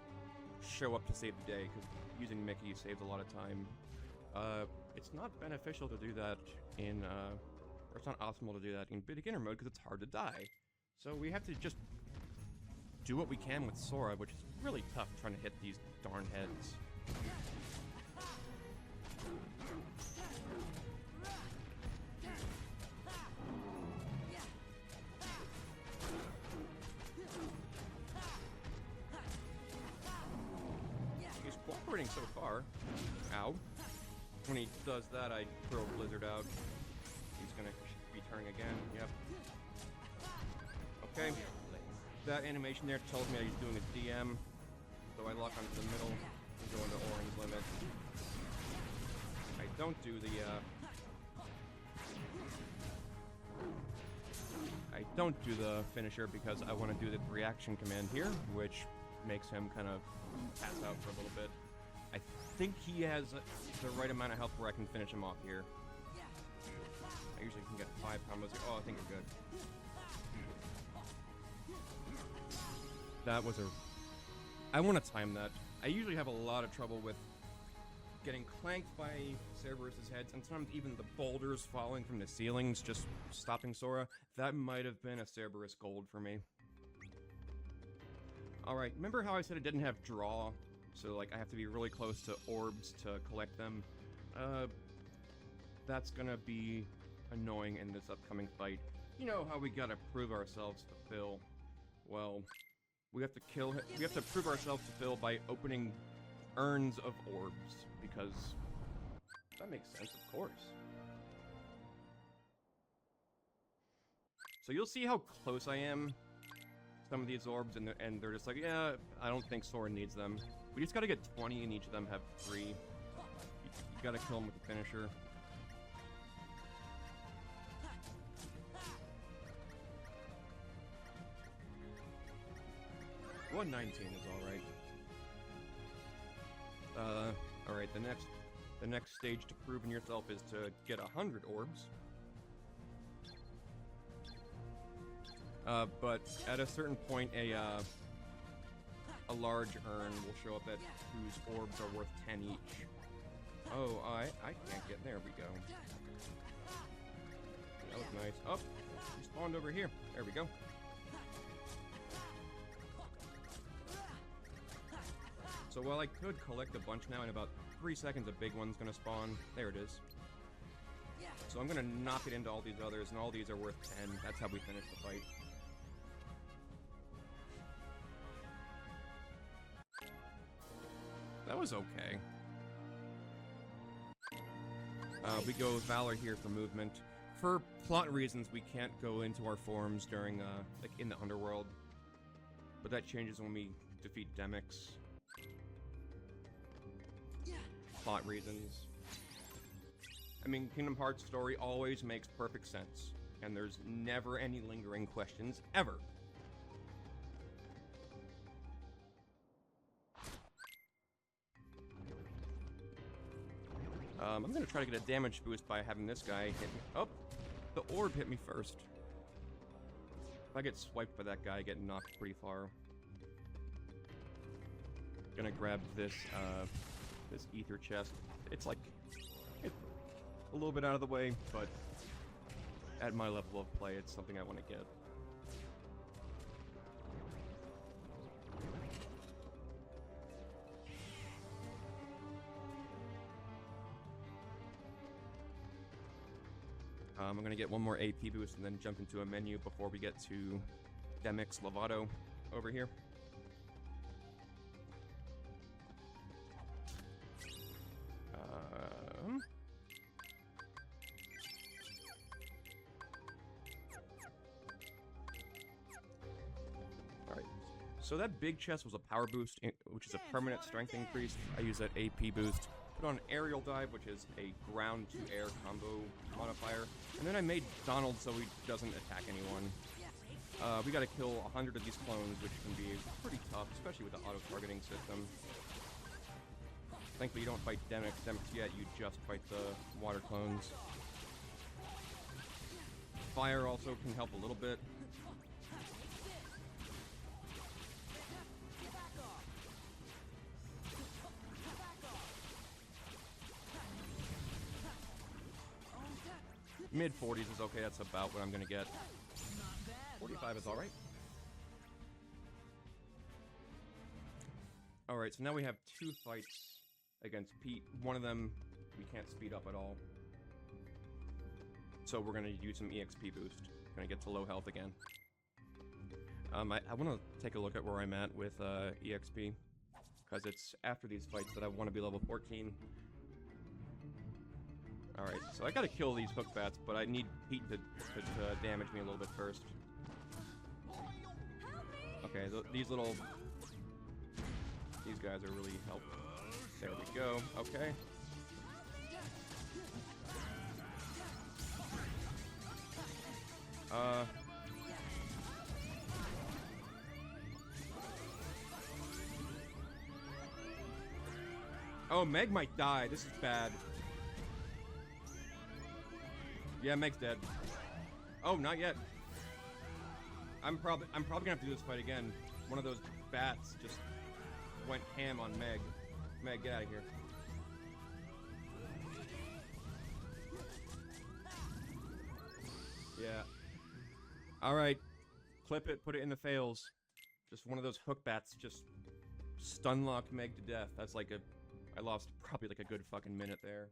show up to save the day, because using Mickey saves a lot of time. It's not beneficial to do that in, or it's not optimal to do that in beginner mode, because it's hard to die. So we have to just do what we can with Sora, which is really tough trying to hit these darn heads. He's cooperating so far. Ow. When he does that, I throw Blizzard out. He's gonna be turning again. Yep. Okay. That animation there tells me that he's doing a DM. So I lock onto the middle and go into Ornn's limit. I don't do the finisher because I want to do the reaction command here, which makes him kind of pass out for a little bit. I think he has the right amount of health where I can finish him off here. I usually can get 5 combos here. Oh, I think we're good. That was a... I want to time that. I usually have a lot of trouble with getting clanked by Cerberus' heads, and sometimes even the boulders falling from the ceilings, just stopping Sora. That might have been a Cerberus gold for me. Alright, remember how I said it didn't have draw? So, like, I have to be really close to orbs to collect them? That's gonna be annoying in this upcoming fight. You know how we gotta prove ourselves to Phil. Well, we have to prove ourselves to Phil by opening urns of orbs, because that makes sense, of course. So you'll see how close I am to some of these orbs, and they're just like, yeah, I don't think Sora needs them. We just gotta get 20 and each of them have 3. You gotta kill them with the finisher. $119 is alright. Alright, the next stage to proving yourself is to get 100 orbs. But at a certain point, a large urn will show up whose orbs are worth 10 each. Oh, I can't get there. We go. That was nice. Oh, he spawned over here. There we go. So while I could collect a bunch now, in about 3 seconds a big one's gonna spawn. There it is. So I'm gonna knock it into all these others, and all these are worth 10. That's how we finish the fight. That was okay. We go with Valor here for movement. For plot reasons, we can't go into our forms during, like, in the underworld. But that changes when we defeat Demyx. Plot reasons. I mean, Kingdom Hearts story always makes perfect sense. And there's never any lingering questions, ever. I'm gonna try to get a damage boost by having this guy hit me. Oh! The orb hit me first. If I get swiped by that guy, I get knocked pretty far. Gonna grab this, this ether chest. It's like... it's a little bit out of the way, but... at my level of play, it's something I want to get. I'm gonna get one more AP boost and then jump into a menu before we get to Demyx Lovato over here. Alright, so that big chest was a power boost, which is a permanent strength increase. I use that AP boost. Put on aerial dive, which is a ground to air combo modifier, and then I made Donald so he doesn't attack anyone. We gotta kill 100 of these clones, which can be pretty tough, especially with the auto-targeting system. Thankfully you don't fight Demyx yet, you just fight the water clones. Fire also can help a little bit. Mid-40s is okay, that's about what I'm gonna get. 45 is alright. Alright, so now we have 2 fights against Pete. One of them, we can't speed up at all. So we're gonna use some EXP boost. Gonna get to low health again. I wanna take a look at where I'm at with EXP. Because it's after these fights that I want to be level 14. Alright, so I gotta kill these hook bats, but I need Pete to damage me a little bit first. Okay, these guys are really helpful. There we go, okay. Oh, Meg might die, this is bad. Yeah, Meg's dead. Oh, not yet. I'm probably gonna have to do this fight again. One of those bats just went ham on Meg. Meg, get out of here. Yeah. Alright. Clip it, put it in the fails. Just one of those hook bats just stun locked Meg to death. That's like a... I lost probably like a good fucking minute there.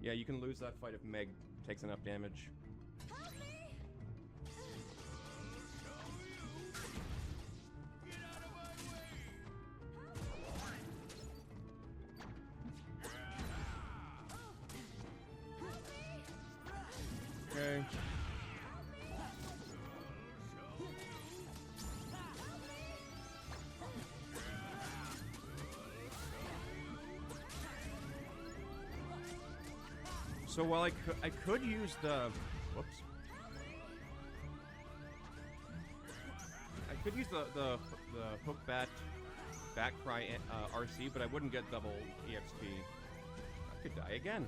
Yeah, you can lose that fight if Meg takes enough damage. Okay. So while I could use the... Whoops. I could use the hook bat cry RC, but I wouldn't get double EXP. I could die again.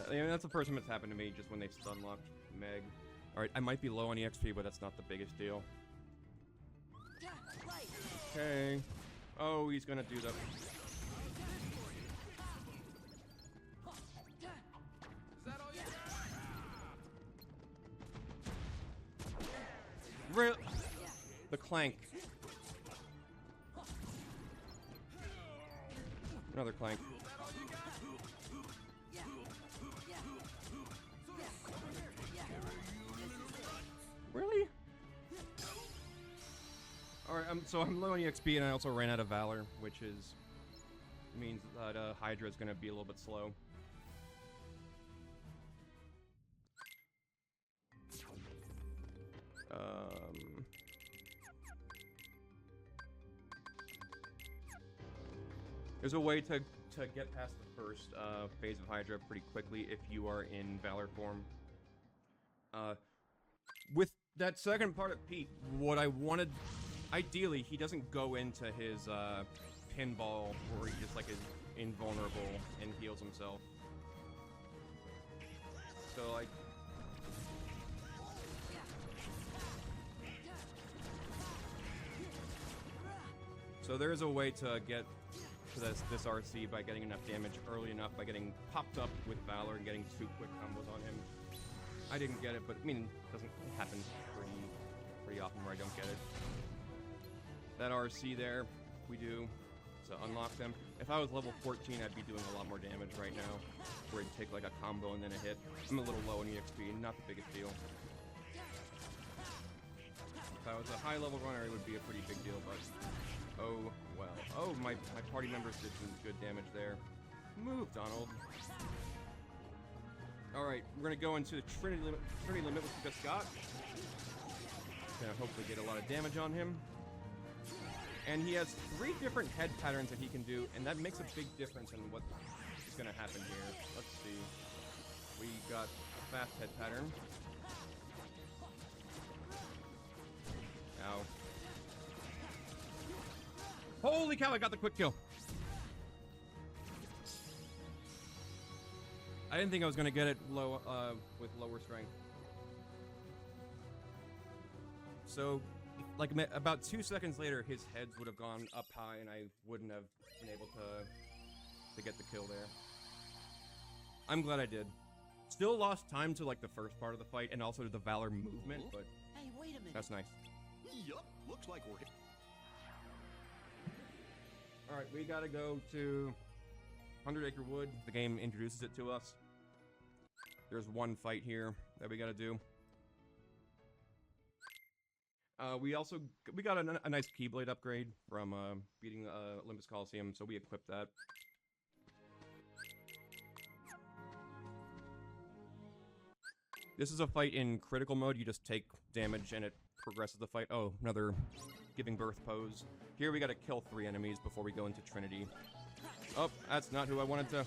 I mean, that's the first time it's happened to me, just when they stun locked Meg. Alright, I might be low on EXP, but that's not the biggest deal. Okay. Oh, he's gonna do that. Real. The clank. Another clank. Really? Alright, so I'm low on EXP, and I also ran out of Valor, which means that Hydra is going to be a little bit slow. There's a way to get past the first phase of Hydra pretty quickly if you are in Valor form. With that second part of Pete, what I wanted... Ideally, he doesn't go into his pinball where he just like is invulnerable and heals himself. So like... So there is a way to get to this RC by getting enough damage early enough, by getting popped up with Valor and getting 2 quick combos on him. I didn't get it, but I mean, it doesn't happen pretty often where I don't get it. That RC there, we do to unlock them. If I was level 14, I'd be doing a lot more damage right now, where it'd take like a combo and then a hit. I'm a little low in EXP, not the biggest deal. If I was a high level runner, it would be a pretty big deal, but oh well. Oh, my party members did some good damage there. Move, Donald. Alright, we're gonna go into the Trinity limit with Scott. Gonna hopefully get a lot of damage on him. And he has 3 different head patterns that he can do, and that makes a big difference in what is gonna happen here. Let's see. We got a fast head pattern. Ow. Holy cow, I got the quick kill. I didn't think I was gonna get it low with lower strength. So, like about 2 seconds later, his heads would have gone up high, and I wouldn't have been able to get the kill there. I'm glad I did. Still lost time to like the first part of the fight, and also to the Valor movement, but Hey, wait a minute. that's nice. Yup, looks like we're... Alright, we gotta go to 100 Acre Wood. The game introduces it to us. There's one fight here that we gotta do. We got a nice Keyblade upgrade from beating Olympus Coliseum, so we equipped that. This is a fight in critical mode. You just take damage and it progresses the fight. Oh, another giving birth pose. Here we gotta kill 3 enemies before we go into Trinity. Oh, that's not who I wanted to...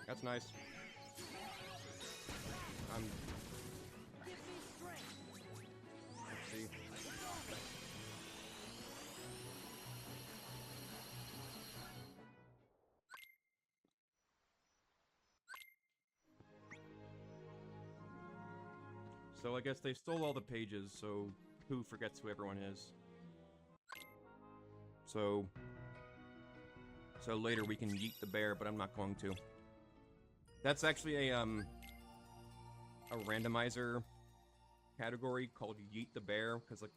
That's nice. Let's see. So I guess they stole all the pages, so who forgets who everyone is. So later we can yeet the bear, but I'm not going to. That's actually a randomizer category called Yeet the Bear, because like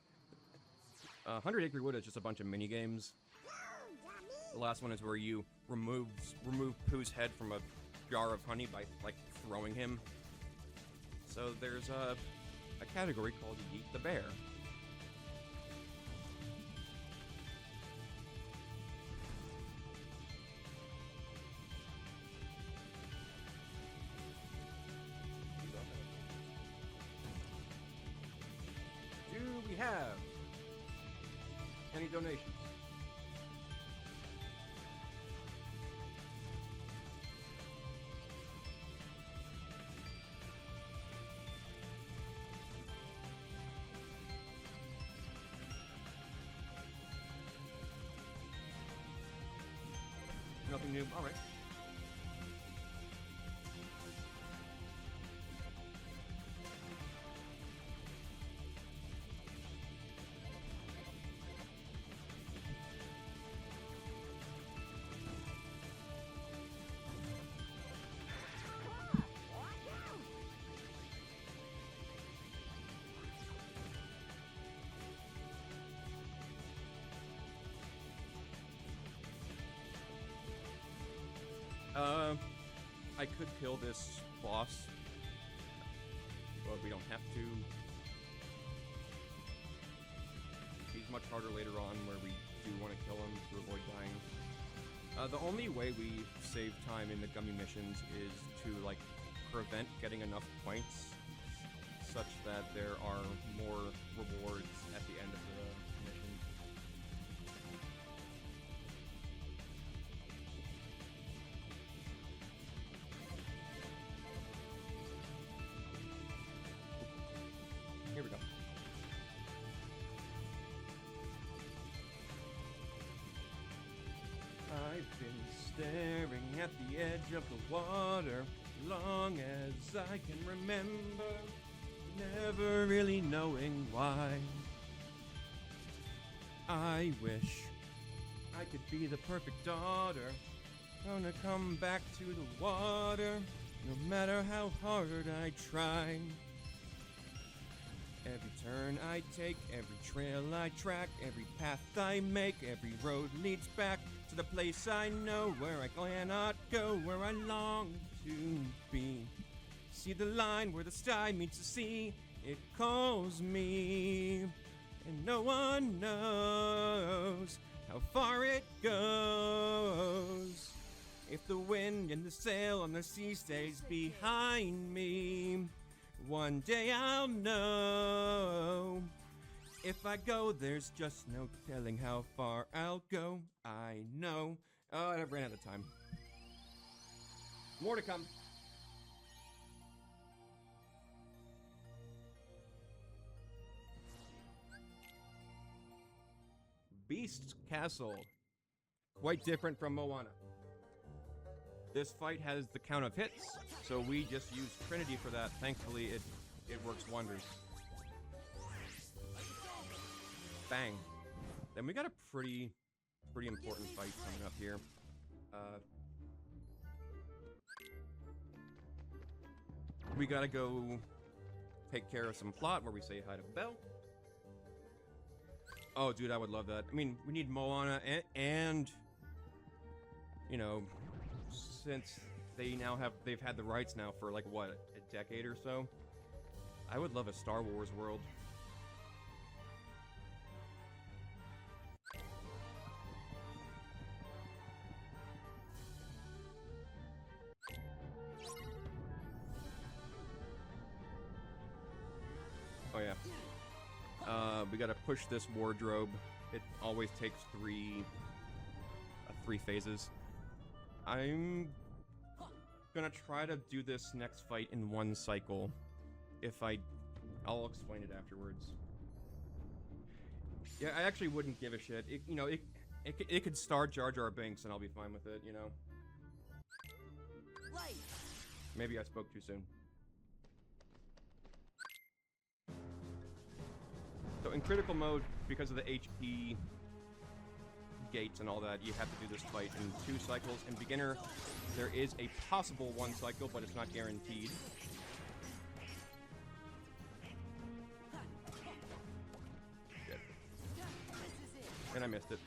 100 Acre Wood is just a bunch of mini games. The last one is where you remove Pooh's head from a jar of honey by like throwing him. So there's a category called Yeet the Bear. Do we have any donations? Nothing new. All right. I could kill this boss, but we don't have to. He's much harder later on where we do want to kill him to avoid dying. The only way we save time in the gummy missions is to, like, prevent getting enough points such that there are more rewards at the end of the mission. Here we go. I've been staring at the edge of the water long as I can remember, never really knowing why. I wish I could be the perfect daughter, gonna come back to the water, no matter how hard I try. Every turn I take, every trail I track, every path I make, every road leads back to the place I know, where I cannot go, where I long to be. See the line where the sky meets the sea, it calls me, and no one knows how far it goes. If the wind and the sail on the sea stays behind me, one day I'll know. If I go, there's just no telling how far I'll go. I know. Oh, I ran out of time. More to come. Beast's Castle. Quite different from Moana. This fight has the count of hits, so we just use Trinity for that. Thankfully, it works wonders. Bang. Then we got a pretty important fight coming up here. We gotta go take care of some plot where we say hi to Belle. Oh, dude, I would love that. I mean, we need Moana and you know, since they've had the rights now for like what, a decade or so. I would love a Star Wars world. Oh yeah. We gotta push this wardrobe. It always takes three phases. I'm gonna try to do this next fight in one cycle. I'll explain it afterwards. Yeah, I actually wouldn't give a shit. It could star Jar Jar Binks and I'll be fine with it, you know? Light. Maybe I spoke too soon. in critical mode, because of the HP gates and all that, you have to do this fight in 2 cycles. In beginner, there is a possible 1 cycle, but it's not guaranteed. Shit. And I missed it.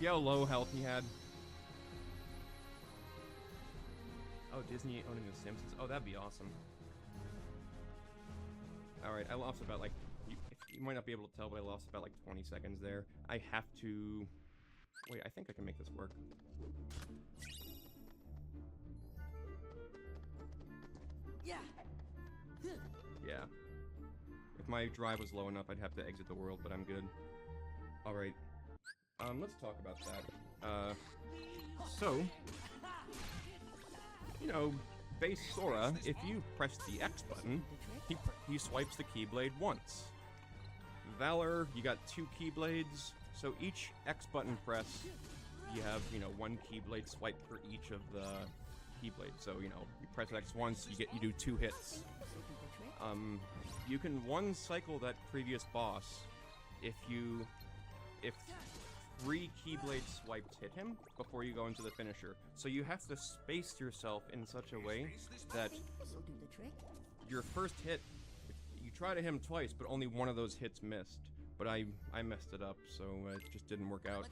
See how low health he had? Oh, Disney owning The Simpsons. Oh, that'd be awesome. Alright, I lost about like... You might not be able to tell, but I lost about like 20 seconds there. I have to... Wait, I think I can make this work. Yeah. Yeah. If my drive was low enough, I'd have to exit the world, but I'm good. Alright. Let's talk about that. So... You know, base Sora, if you press the X button, he swipes the Keyblade once. Valor, you got 2 Keyblades, so each X button press, you have, you know, 1 Keyblade swipe for each of the Keyblades. So, you know, you press X once, you do 2 hits. You can 1 cycle that previous boss if 3 Keyblade swipes hit him before you go into the finisher. So you have to space yourself in such a way that your first hit, you try to hit him twice, but only 1 of those hits missed. But I messed it up, so it just didn't work out.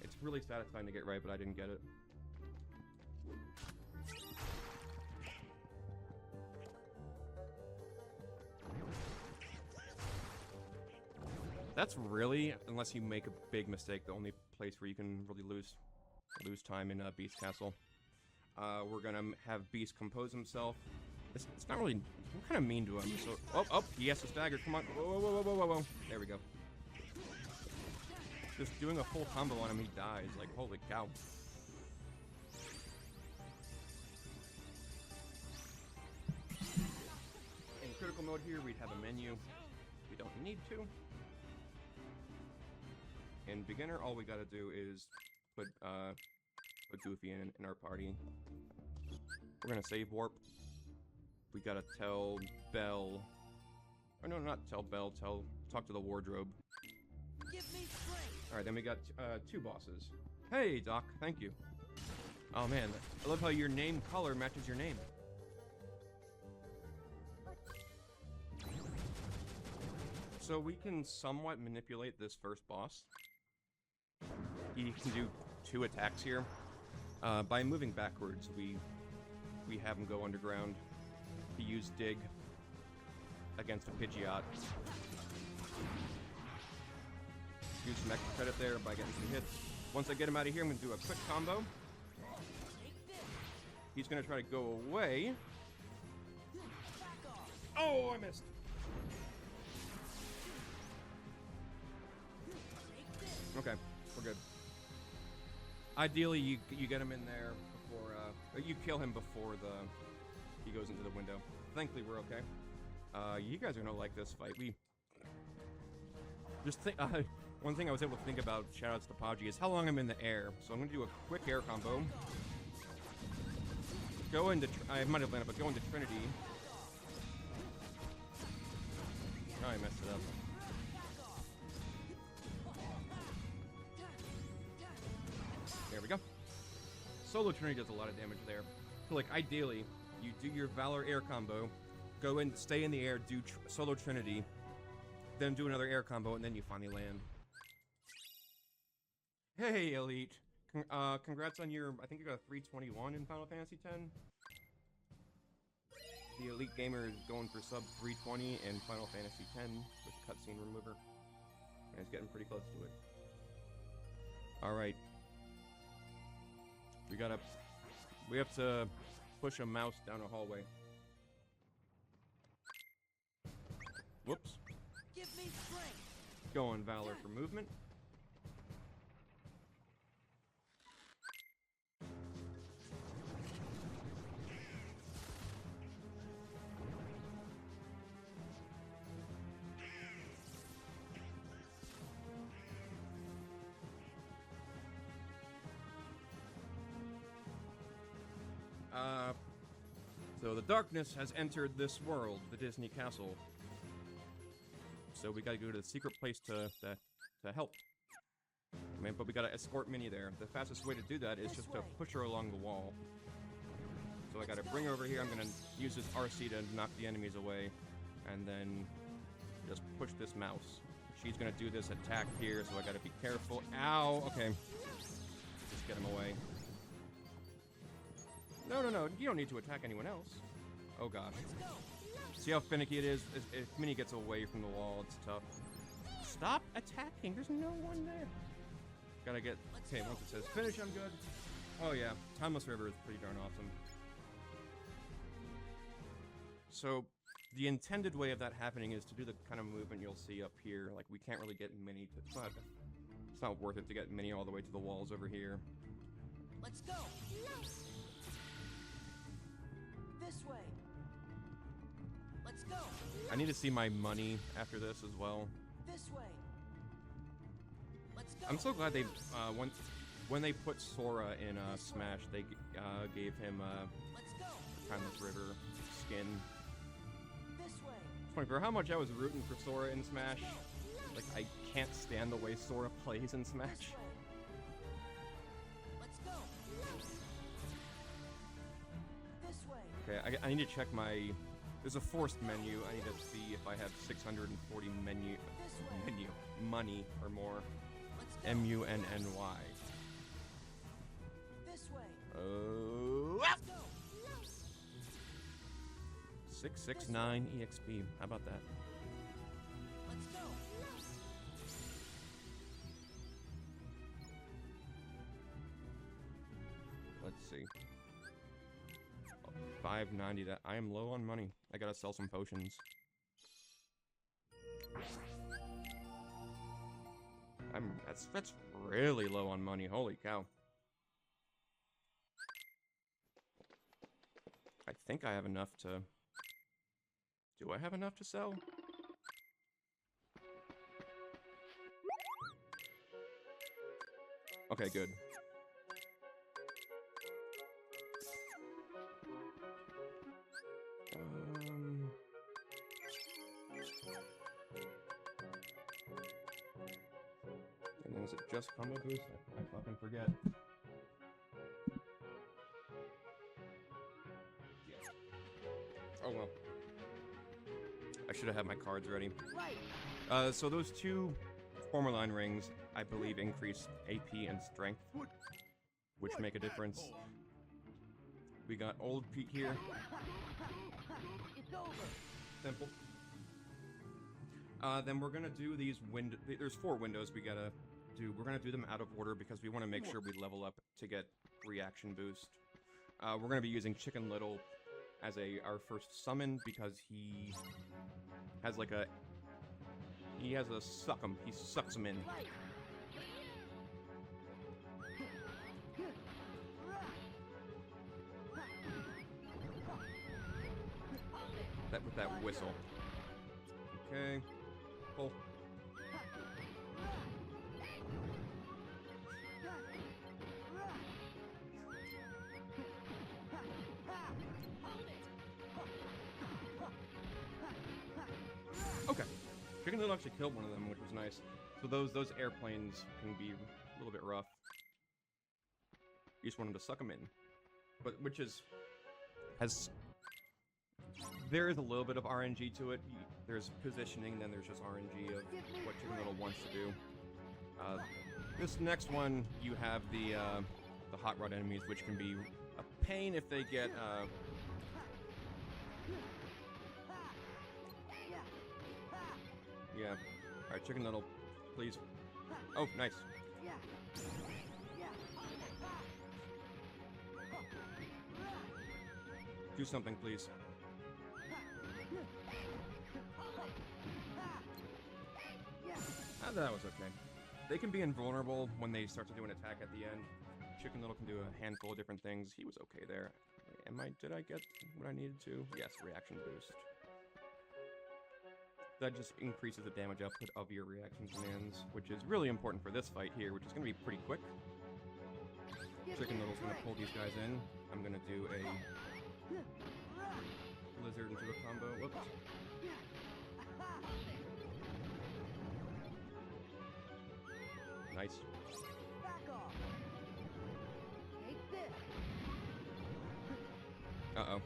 It's really satisfying to get right, but I didn't get it. That's really, unless you make a big mistake, the only place where you can really lose time in Beast Castle. We're gonna have Beast compose himself. It's not really... We're kind of mean to him, so... Oh, he has to stagger, come on. Whoa. There we go. Just doing a full combo on him, he dies. Like, holy cow. In critical mode here, we'd have a menu. We don't need to. In beginner, all we gotta do is put Goofy in our party. We're gonna save warp. We gotta tell Belle... Oh no, not tell Belle, talk to the wardrobe. Alright, then we got 2 bosses. Hey, Doc, thank you. Oh man, I love how your name color matches your name. So we can somewhat manipulate this first boss. He can do 2 attacks here. By moving backwards, we have him go underground. He used Dig against a Pidgeot. Use some extra credit there by getting some hits. Once I get him out of here, I'm going to do a quick combo. He's going to try to go away. Oh, I missed. Okay, we're good. Ideally, you get him in there before, you kill him before he goes into the window. Thankfully, we're okay. You guys are gonna like this fight. One thing I was able to think about, shoutouts to Podgy, is how long I'm in the air. So I'm gonna do a quick air combo. Go into, I might have landed, but go into Trinity. Oh, I messed it up. There we go. Solo Trinity does a lot of damage there. So, like, ideally, you do your Valor air combo, go in, stay in the air, do Solo Trinity, then do another air combo, and then you finally land. Hey, Elite. Congrats on your, I think you got a 321 in Final Fantasy X. The Elite Gamer is going for sub 320 in Final Fantasy X with the cutscene remover. And it's getting pretty close to it. Alright. We have to push a mouse down a hallway. Whoops. Give me strength. Go on Valor for movement. So the darkness has entered this world, the Disney castle. So we gotta go to the secret place to help. I mean, but we gotta escort Minnie there. The fastest way to do that is just to push her along the wall. So I gotta bring her over here. I'm gonna use this RC to knock the enemies away. And then just push this mouse. She's gonna do this attack here, so I gotta be careful. Ow! Okay. Just get him away. No, no, no. You don't need to attack anyone else. Oh gosh. See how finicky it is? If Minnie gets away from the wall, it's tough. Stop attacking! There's no one there. Gotta get... Okay, once it says finish, I'm good. Oh yeah, Timeless River is pretty darn awesome. So, the intended way of that happening is to do the kind of movement you'll see up here. Like, we can't really get Minnie to... It's not worth it to get Minnie all the way to the walls over here. Let's go. This way. Let's go. I need to see my money after this as well. This way. Let's go. I'm so glad they, when they put Sora in Smash, they gave him Let's go. Timeless River skin. This way. It's funny, for how much I was rooting for Sora in Smash, like, I can't stand the way Sora plays in Smash. This way. Let's go. This way. Okay, I need to check my... There's a forced menu. I need to see if I have 640 money or more. M-U-N-N-Y. This way. Oh... Let's go. 669 EXP. How about that? Let's go. Let's see. 590. That I am low on money. I gotta sell some potions. That's really low on money. Holy cow. I think I have enough to... Do I have enough to sell? Okay, good. And then is it just combo boost? I fucking forget. Yes. Oh well. I should have had my cards ready. Right. So those two former line rings, I believe, increase AP and strength, which make a difference. We got Old Pete here. It's over. Simple. Then we're gonna do these there's 4 windows we gotta do. We're gonna do them out of order because we want to make sure we level up to get reaction boost. We're gonna be using Chicken Little as our first summon because he has like a... He has a suck 'em. He sucks them in. That with that whistle. Okay. Pull. Okay. Chicken Little actually killed one of them, which was nice. So those airplanes can be a little bit rough. You just want them to suck them in. But which is... There is a little bit of RNG to it. There's positioning, then there's just RNG of what Chicken Little wants to do. This next one, you have the Hot Rod enemies, which can be a pain if they get... Yeah. Alright, Chicken Little, please. Oh, nice. Do something, please. That was okay. They can be invulnerable when they start to do an attack at the end. Chicken Little can do a handful of different things. He was okay there. Did I get what I needed to? Yes, reaction boost. That just increases the damage output of your reaction commands, which is really important for this fight here, which is going to be pretty quick. Chicken Little's going to pull these guys in. I'm going to do a Nice. Back off. Take this. Uh-oh.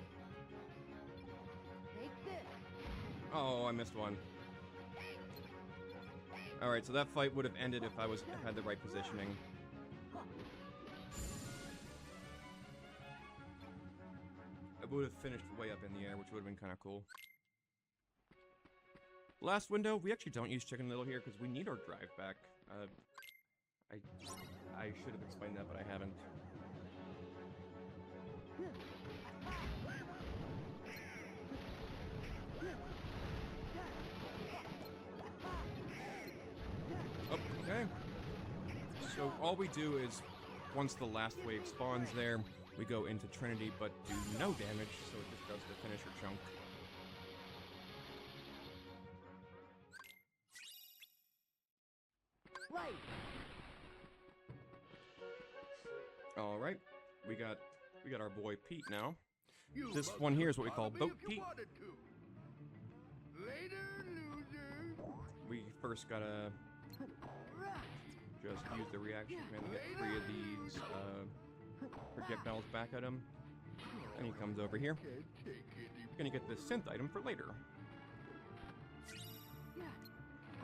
Take this. Oh, I missed one. Alright, so that fight would have ended if I had the right positioning. I would have finished way up in the air, which would have been kind of cool. Last window, we actually don't use Chicken Little here because we need our drive back. I should have explained that, but I haven't. Oh, okay. So all we do is, once the last wave spawns there, we go into Trinity, but do no damage, so it just goes to finisher chunk. Right. All right, we got our boy Pete now. You This must one here have is what we call followed me Boat if you Pete. wanted to. Later, loser. We first gotta just use the reaction command to get 3 of these projectiles back at him. And he comes over here. Can't take it. Gonna get this synth item for later.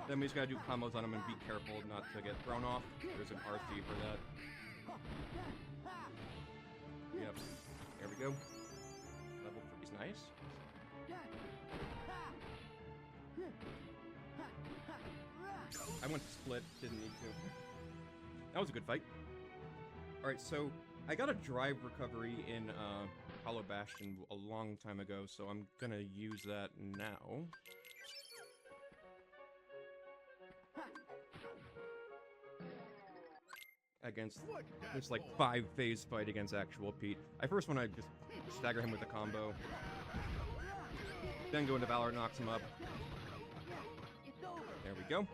Then we just gotta do combos on him and be careful not to get thrown off. There's an RC for that. Yep. There we go. Level 3 is nice. I went to split, didn't need to. That was a good fight. Alright, so I got a drive recovery in Hollow Bastion a long time ago, so I'm gonna use that now. Against this like 5-phase fight against actual Pete. I first want to just stagger him with a combo, then go into Valor, knocks him up. There we go.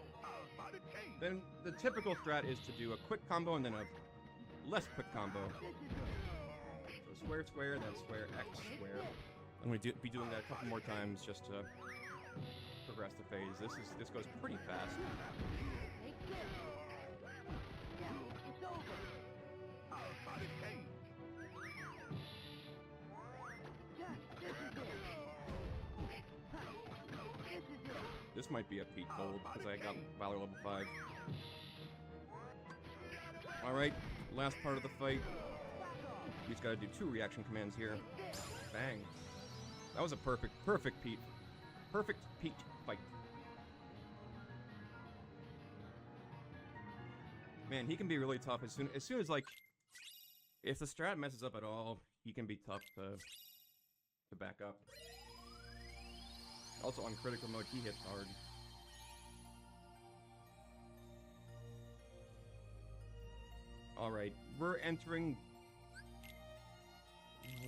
Then the typical strat is to do a quick combo and then a less quick combo. So square, square, then square, X, square. I'm going to be doing that a couple more times just to progress the phase. This goes pretty fast. This might be a Pete Gold, because I got Valor level 5. Alright, last part of the fight. We just gotta do 2 reaction commands here. Bang. That was a perfect Pete. Perfect Pete fight. Man, he can be really tough as soon as like, if the strat messes up at all, he can be tough to back up. Also, on critical mode, he hits hard. Alright, we're entering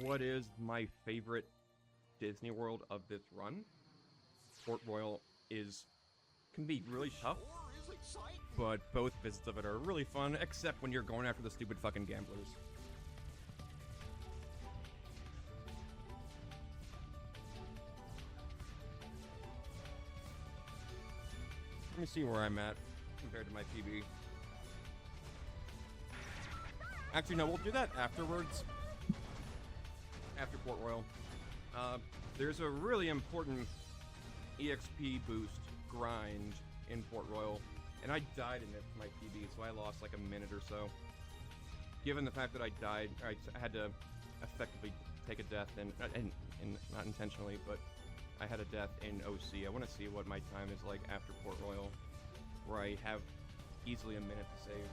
what is my favorite Disney World of this run. Port Royal can be really tough, but both visits of it are really fun, except when you're going after the stupid fucking gamblers. Let me see where I'm at compared to my PB. Actually, no, we'll do that afterwards. After Port Royal. There's a really important EXP boost grind in Port Royal, and I died in it for my PB, so I lost like a minute or so. Given the fact that I died, I had to effectively take a death, and not intentionally, but I had a death in OC. I want to see what my time is like after Port Royal, where I have easily a minute to save.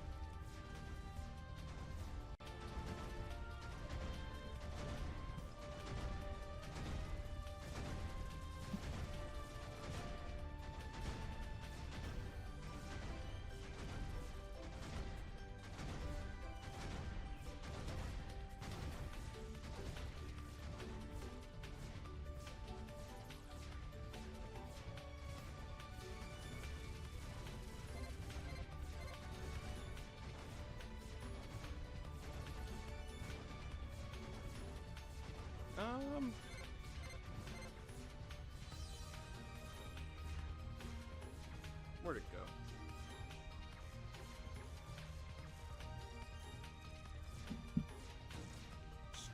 Where'd it go?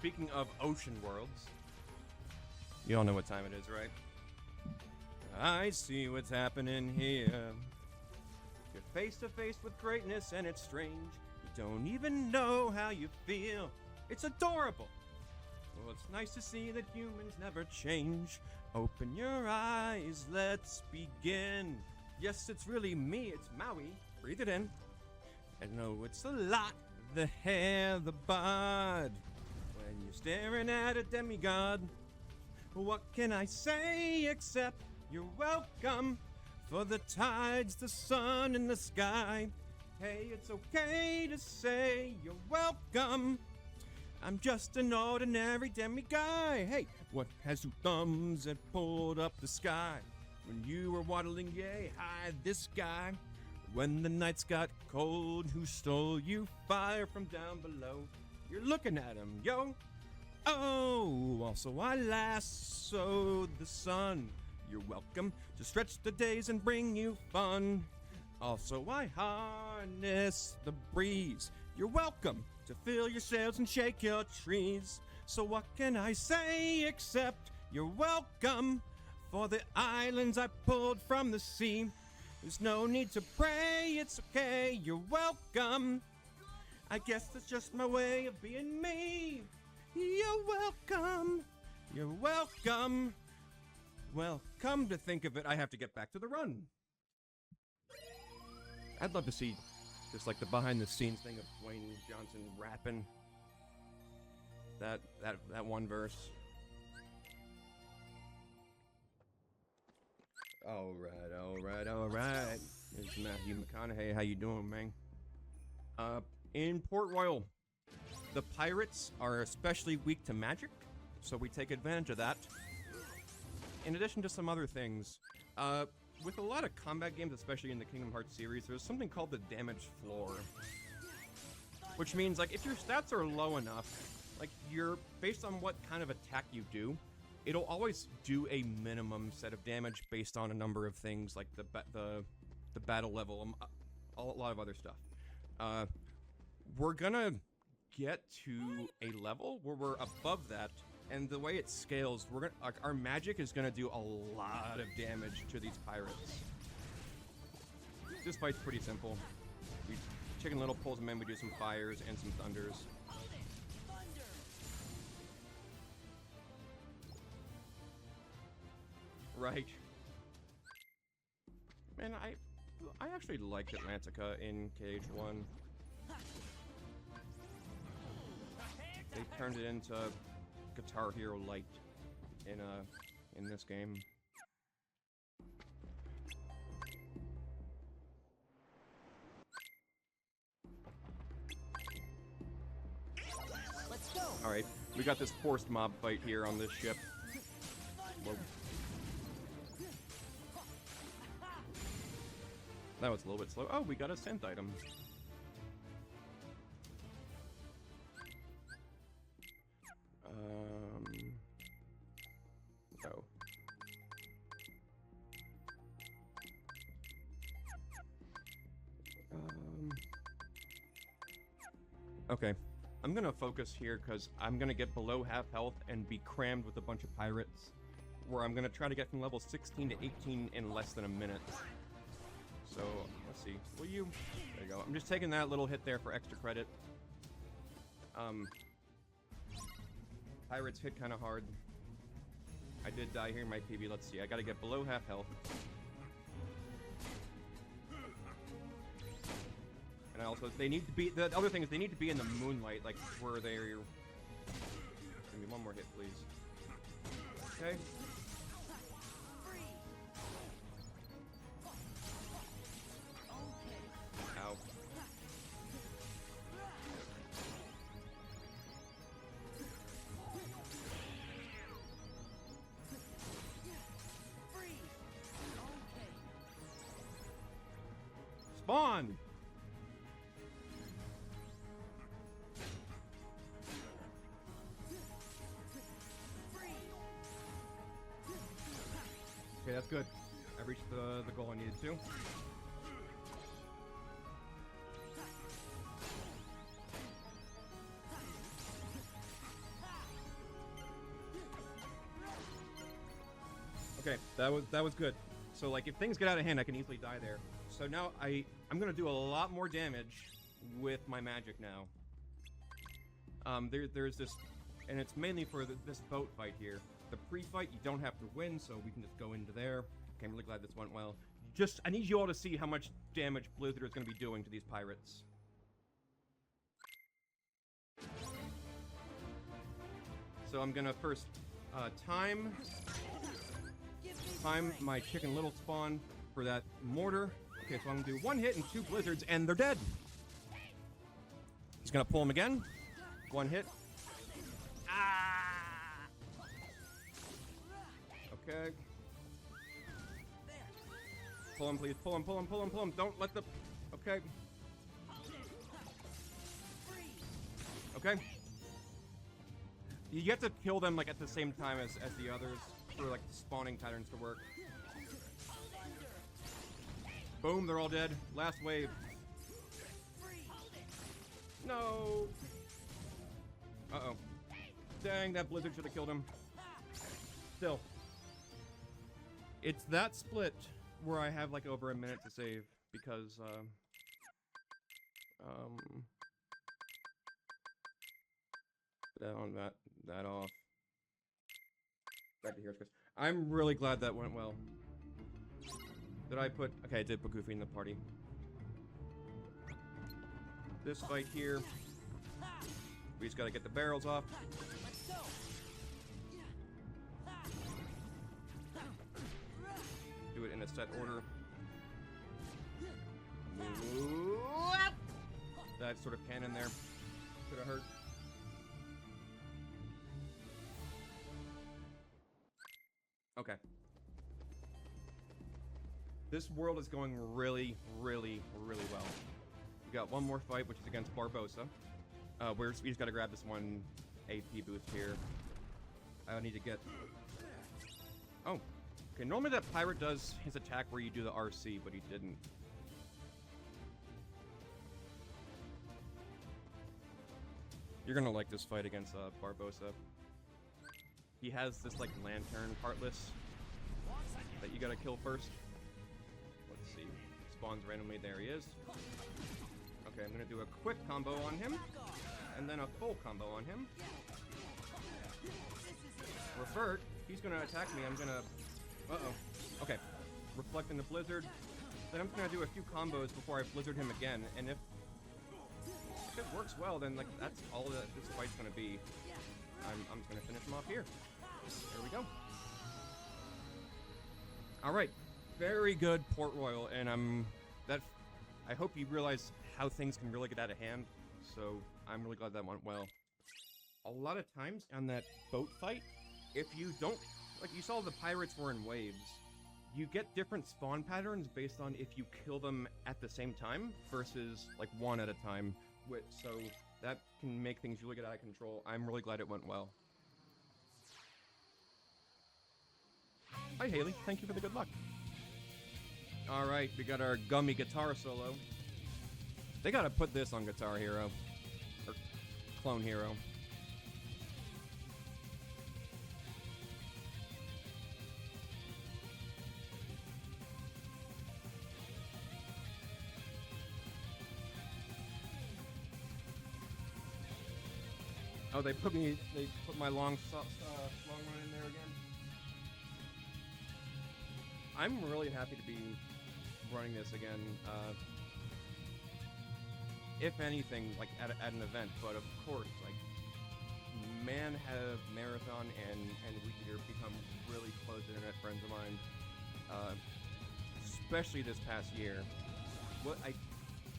speaking of ocean worlds, you all know what time it is, right? I see what's happening here. You're face to face with greatness and it's strange. You don't even know how you feel. It's adorable. Well, it's nice to see that humans never change. Open your eyes, let's begin. Yes, it's really me, it's Maui. Breathe it in. I know it's a lot, the hair, the bod. When you're staring at a demigod, what can I say except you're welcome for the tides, the sun, and the sky. Hey, it's okay to say you're welcome. I'm just an ordinary demiguy. Hey, what has two thumbs that pulled up the sky? When you were waddling yay high, this guy. When the nights got cold, who stole you fire from down below? You're looking at him, yo. Oh, also I lassoed the sun. You're welcome to stretch the days and bring you fun. Also I harness the breeze. You're welcome to fill your sails and shake your trees. So what can I say except you're welcome for the islands I pulled from the sea. There's no need to pray, it's okay, you're welcome. I guess that's just my way of being me. You're welcome. You're welcome. Well, come to think of it, I have to get back to the run. I'd love to see just like the behind-the-scenes thing of Dwayne Johnson rapping that one verse. All right. There's Matthew McConaughey. How you doing, man? In Port Royal, the pirates are especially weak to magic, so we take advantage of that. In addition to some other things, with a lot of combat games, especially in the Kingdom Hearts series, there's something called the damage floor. Which means, like, if your stats are low enough, like, you're based on what kind of attack you do, it'll always do a minimum set of damage based on a number of things, like the battle level, a lot of other stuff. We're gonna get to a level where we're above that, and the way it scales, we're gonna our magic is gonna do a lot of damage to these pirates. This fight's pretty simple. We chicken little pulls them in, we do some fires and some thunders. Right. Man, I actually liked Atlantica in KH1. They turned it into Guitar Hero Light in this game. Let's go. All right, we got this forced mob fight here on this ship. Whoa. That was a little bit slow. Oh, we got a synth item. No. Okay. I'm gonna focus here because I'm gonna get below half health and be crammed with a bunch of pirates. Where I'm gonna try to get from level 16 to 18 in less than a minute. So, let's see. Will you? There you go. I'm just taking that little hit there for extra credit. Pirates hit kind of hard. I did die here in my PB. Let's see. I gotta get below half health. And I also, they need to be, the other thing is they need to be in the moonlight, like where they're... Give me one more hit, please. Okay. Ow. Spawn! Okay, that's good. I reached the goal I needed to. Okay, that was good. So like if things get out of hand, I can easily die there. So now I'm gonna do a lot more damage with my magic now. There's this, and it's mainly for this boat fight here. The pre-fight you don't have to win, so we can just go into there. Okay, I'm really glad this went well. Just I need you all to see how much damage Blizzard is gonna be doing to these pirates. So I'm gonna first time my Chicken Little spawn for that mortar. Okay, so I'm gonna do 1 hit and 2 blizzards, and they're dead. He's gonna pull him again. 1 hit. Ah! Okay. Pull him, please. Pull him, pull him, pull him, pull him. Don't let the... Okay. Okay. You get to kill them, like, at the same time as the others for, like, spawning patterns to work. Boom, they're all dead. Last wave. No! Uh-oh. Dang, that blizzard should have killed him. Still. It's that split where I have, like, over a minute to save, because, that on, that off. Back to here's Chris. I'm really glad that went well. Did I put... Okay, I did put Goofy in the party. This fight here. We just gotta get the barrels off. Do it in a set order. That sort of cannon there could have hurt. Okay. This world is going really, really, really well. We got one more fight, which is against Barbosa. We just gotta grab this one AP boost here. I need to get... Oh. Okay, normally that pirate does his attack where you do the RC, but he didn't. You're gonna like this fight against Barbosa. He has this, like, lantern heartless that you gotta kill first. Let's see. Spawns randomly. There he is. Okay, I'm gonna do a quick combo on him, and then a full combo on him. Revert. He's gonna attack me. I'm gonna... Uh-oh. Okay. Reflecting the blizzard. Then I'm gonna do a few combos before I blizzard him again, and if it works well, then, like, that's all that this fight's gonna be. I'm just gonna finish him off here. There we go. Alright. Very good Port Royal, and I hope you realize how things can really get out of hand, so I'm really glad that went well. A lot of times on that boat fight, if you don't... Like, you saw the pirates were in waves. You get different spawn patterns based on if you kill them at the same time versus, like, one at a time. So that can make things really get out of control. I'm really glad it went well. Hi, Haley. Thank you for the good luck. Alright, we got our gummy guitar solo. They gotta put this on Guitar Hero. Or Clone Hero. Oh, they put my long run in there again. I'm really happy to be running this again. If anything, like at an event, but of course, like, man, have Marathon and Weekeater become really close internet friends of mine. Especially this past year.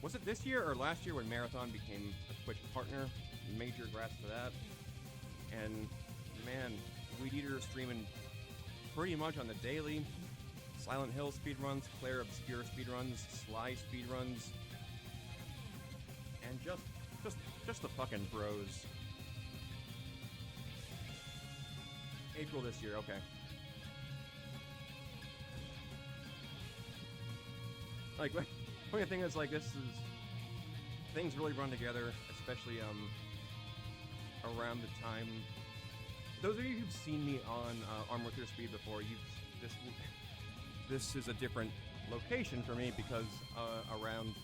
Was it this year or last year when Marathon became a Twitch partner? Major congrats to that. And man, Weekeater streaming pretty much on the daily. Silent Hill speedruns, Claire obscure speedruns, Sly speedruns, and just the fucking bros. April this year, okay. Like, funny thing is, like, things really run together, especially around the time those of you who've seen me on Arm with Your Speed before, this is a different location for me because around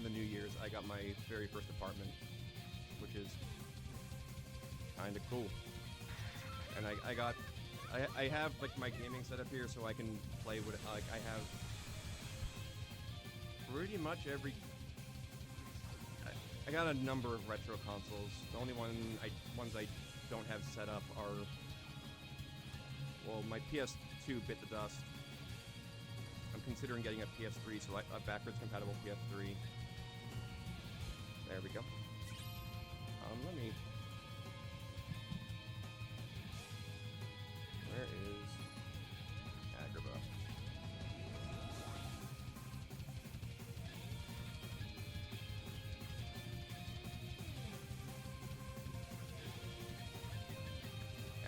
the New Year's I got my very first apartment, which is kind of cool. And I have like my gaming setup here, so I can play with like I have pretty much every. I got a number of retro consoles. The only ones I don't have set up are, well, my PS2 bit the dust. I'm considering getting a PS3, so a backwards compatible PS3. There we go. Let me. Where is Agrabah?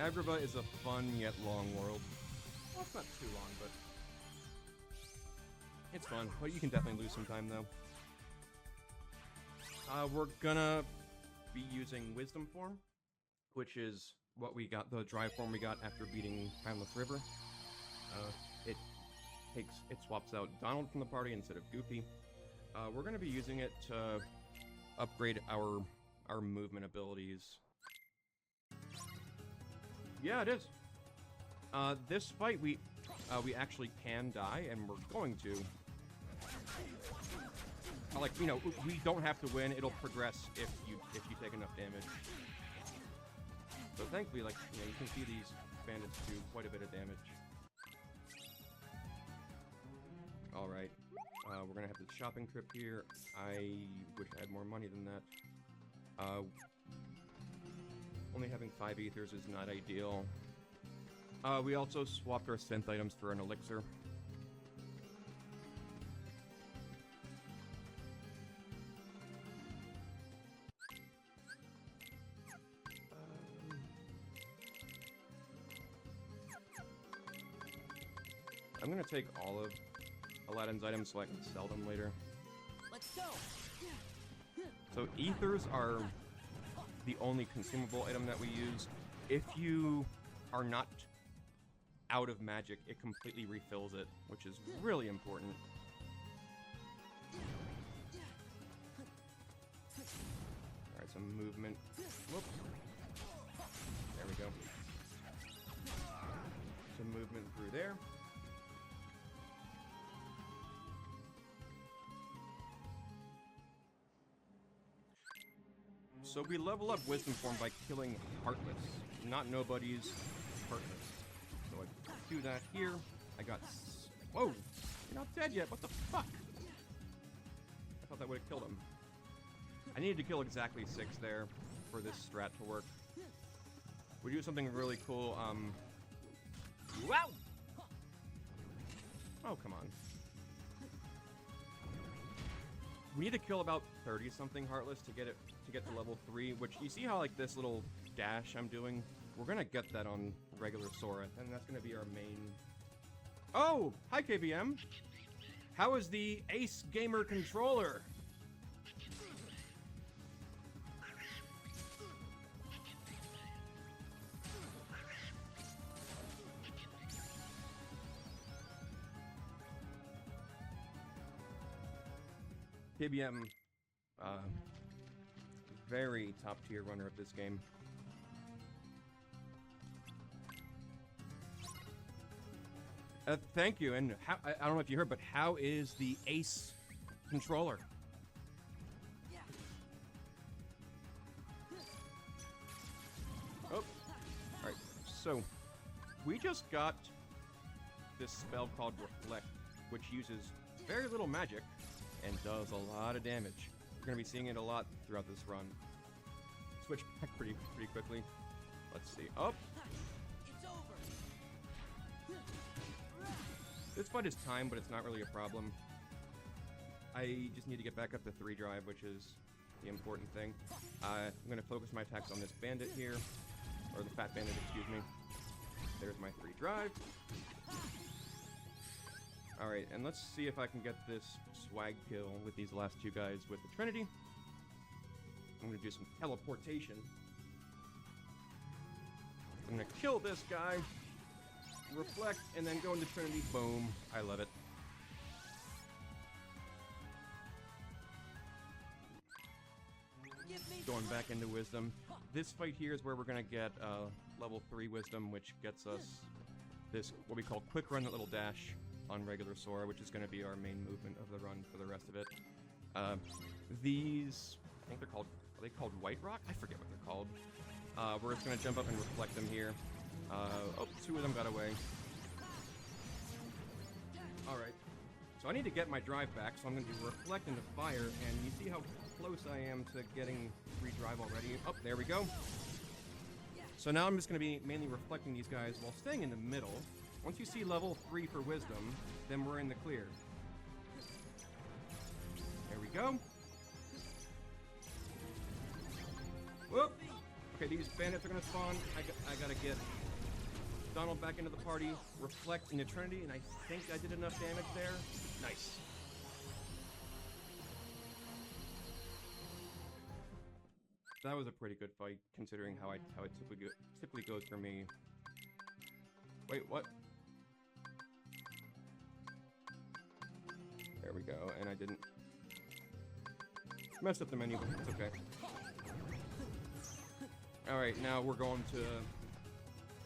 Agrabah is a fun yet long world. Well, it's not too long, but it's fun. But you can definitely lose some time, though. We're gonna be using Wisdom Form, which is what we got, the drive form we got after beating Timeless River. It swaps out Donald from the party instead of Goofy. We're gonna be using it to upgrade our movement abilities. Yeah, it is. This fight we actually can die, and we're going to. Like, you know, we don't have to win. It'll progress if you take enough damage. So thankfully, like, you know, you can see these bandits do quite a bit of damage. All right, we're gonna have the shopping trip here. I wish I had more money than that. Only having 5 ethers is not ideal. We also swapped our synth items for an elixir. I'm gonna take all of Aladdin's items so I can sell them later. Let's go. So ethers are the only consumable item that we use. If you are not out of magic, it completely refills it, which is really important. Alright, some movement. Whoop. There we go. Some movement through there. So we level up Wisdom Form by killing Heartless, not Nobodies, Heartless. So I do that here. I got... Whoa! You're not dead yet, what the fuck? I thought that would have killed him. I needed to kill exactly 6 there for this strat to work. We do something really cool, Wow! Oh, come on. We need to kill about 30-something Heartless to get to level 3, which you see how, like, this little dash I'm doing? We're gonna get that on regular Sora, and that's gonna be our main... Oh! Hi, KBM! How is the Ace Gamer controller? KBM, very top tier runner of this game. Thank you, and how, I don't know if you heard, but how is the Ace controller? Oh, alright, so we just got this spell called Reflect, which uses very little magic and does a lot of damage. You're gonna be seeing it a lot throughout this run. Switch back pretty quickly. Let's see. Oh! It's over. This fight is timed, but it's not really a problem. I just need to get back up to 3 drive, which is the important thing. I'm gonna focus my attacks on this bandit here. Or the fat bandit, excuse me. There's my 3 drive. Alright, and let's see if I can get this swag kill with these last 2 guys with the Trinity. I'm gonna do some teleportation. I'm gonna kill this guy, reflect, and then go into Trinity. Boom. I love it. Give me Going back into Wisdom. This fight here is where we're gonna get level 3 Wisdom, which gets us this, what we call Quick Run, that little dash on regular Sora, which is gonna be our main movement of the run for the rest of it. These, I think they're called, are they called White Rock? I forget what they're called. We're just gonna jump up and reflect them here. Oh, 2 of them got away. Alright. So I need to get my drive back, so I'm gonna do reflect into fire, and you see how close I am to getting free drive already. Oh, there we go. So now I'm just gonna be mainly reflecting these guys while staying in the middle. Once you see level 3 for Wisdom, then we're in the clear. There we go. Whoop! Okay, these bandits are gonna spawn. I gotta get Donald back into the party, reflect into Trinity, and I think I did enough damage there. Nice. That was a pretty good fight, considering how it typically goes for me. Wait, what? There we go, and I didn't mess up the menu, but it's okay. Alright, now we're going to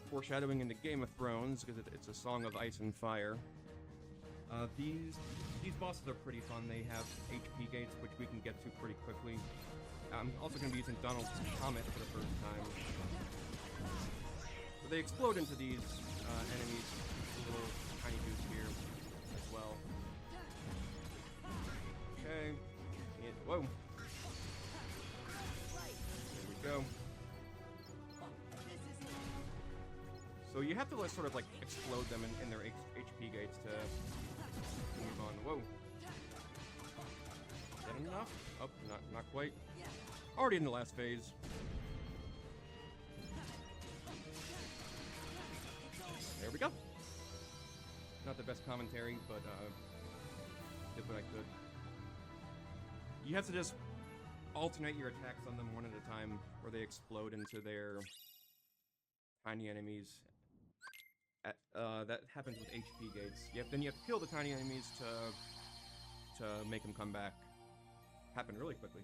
foreshadowing into Game of Thrones, because it's a song of ice and fire. These bosses are pretty fun. They have HP gates, which we can get to pretty quickly. I'm also going to be using Donald's Comet for the first time. So they explode into these enemies, little tiny dudes here as well. Okay. Whoa. There we go. So you have to sort of like explode them in their HP gates to move on. Whoa. Is that enough? Oh, not quite. Already in the last phase. There we go. Not the best commentary, but did what I could. You have to just alternate your attacks on them one at a time, where they explode into their tiny enemies. That happens with HP gates. Then you have to kill the tiny enemies to make them come back. Happen really quickly.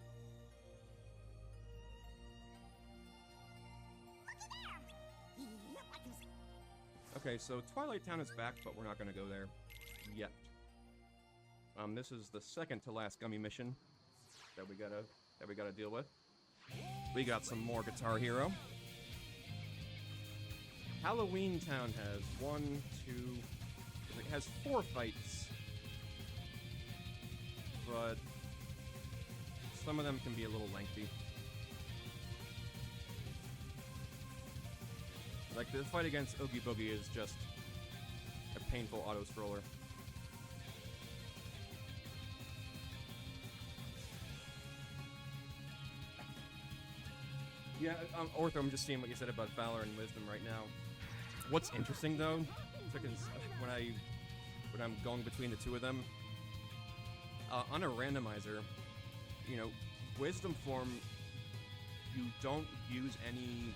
Okay, so Twilight Town is back, but we're not going to go there yet. This is the second to last gummy mission that we gotta deal with. We got some more Guitar Hero. Halloween Town has 1, 2... It has 4 fights. But some of them can be a little lengthy. Like, the fight against Oogie Boogie is just a painful auto-scroller. Yeah, Ortho, I'm just seeing what you said about Valor and Wisdom right now. What's interesting, though, when I'm going between the two of them, on a randomizer, you know, Wisdom form, you don't use any...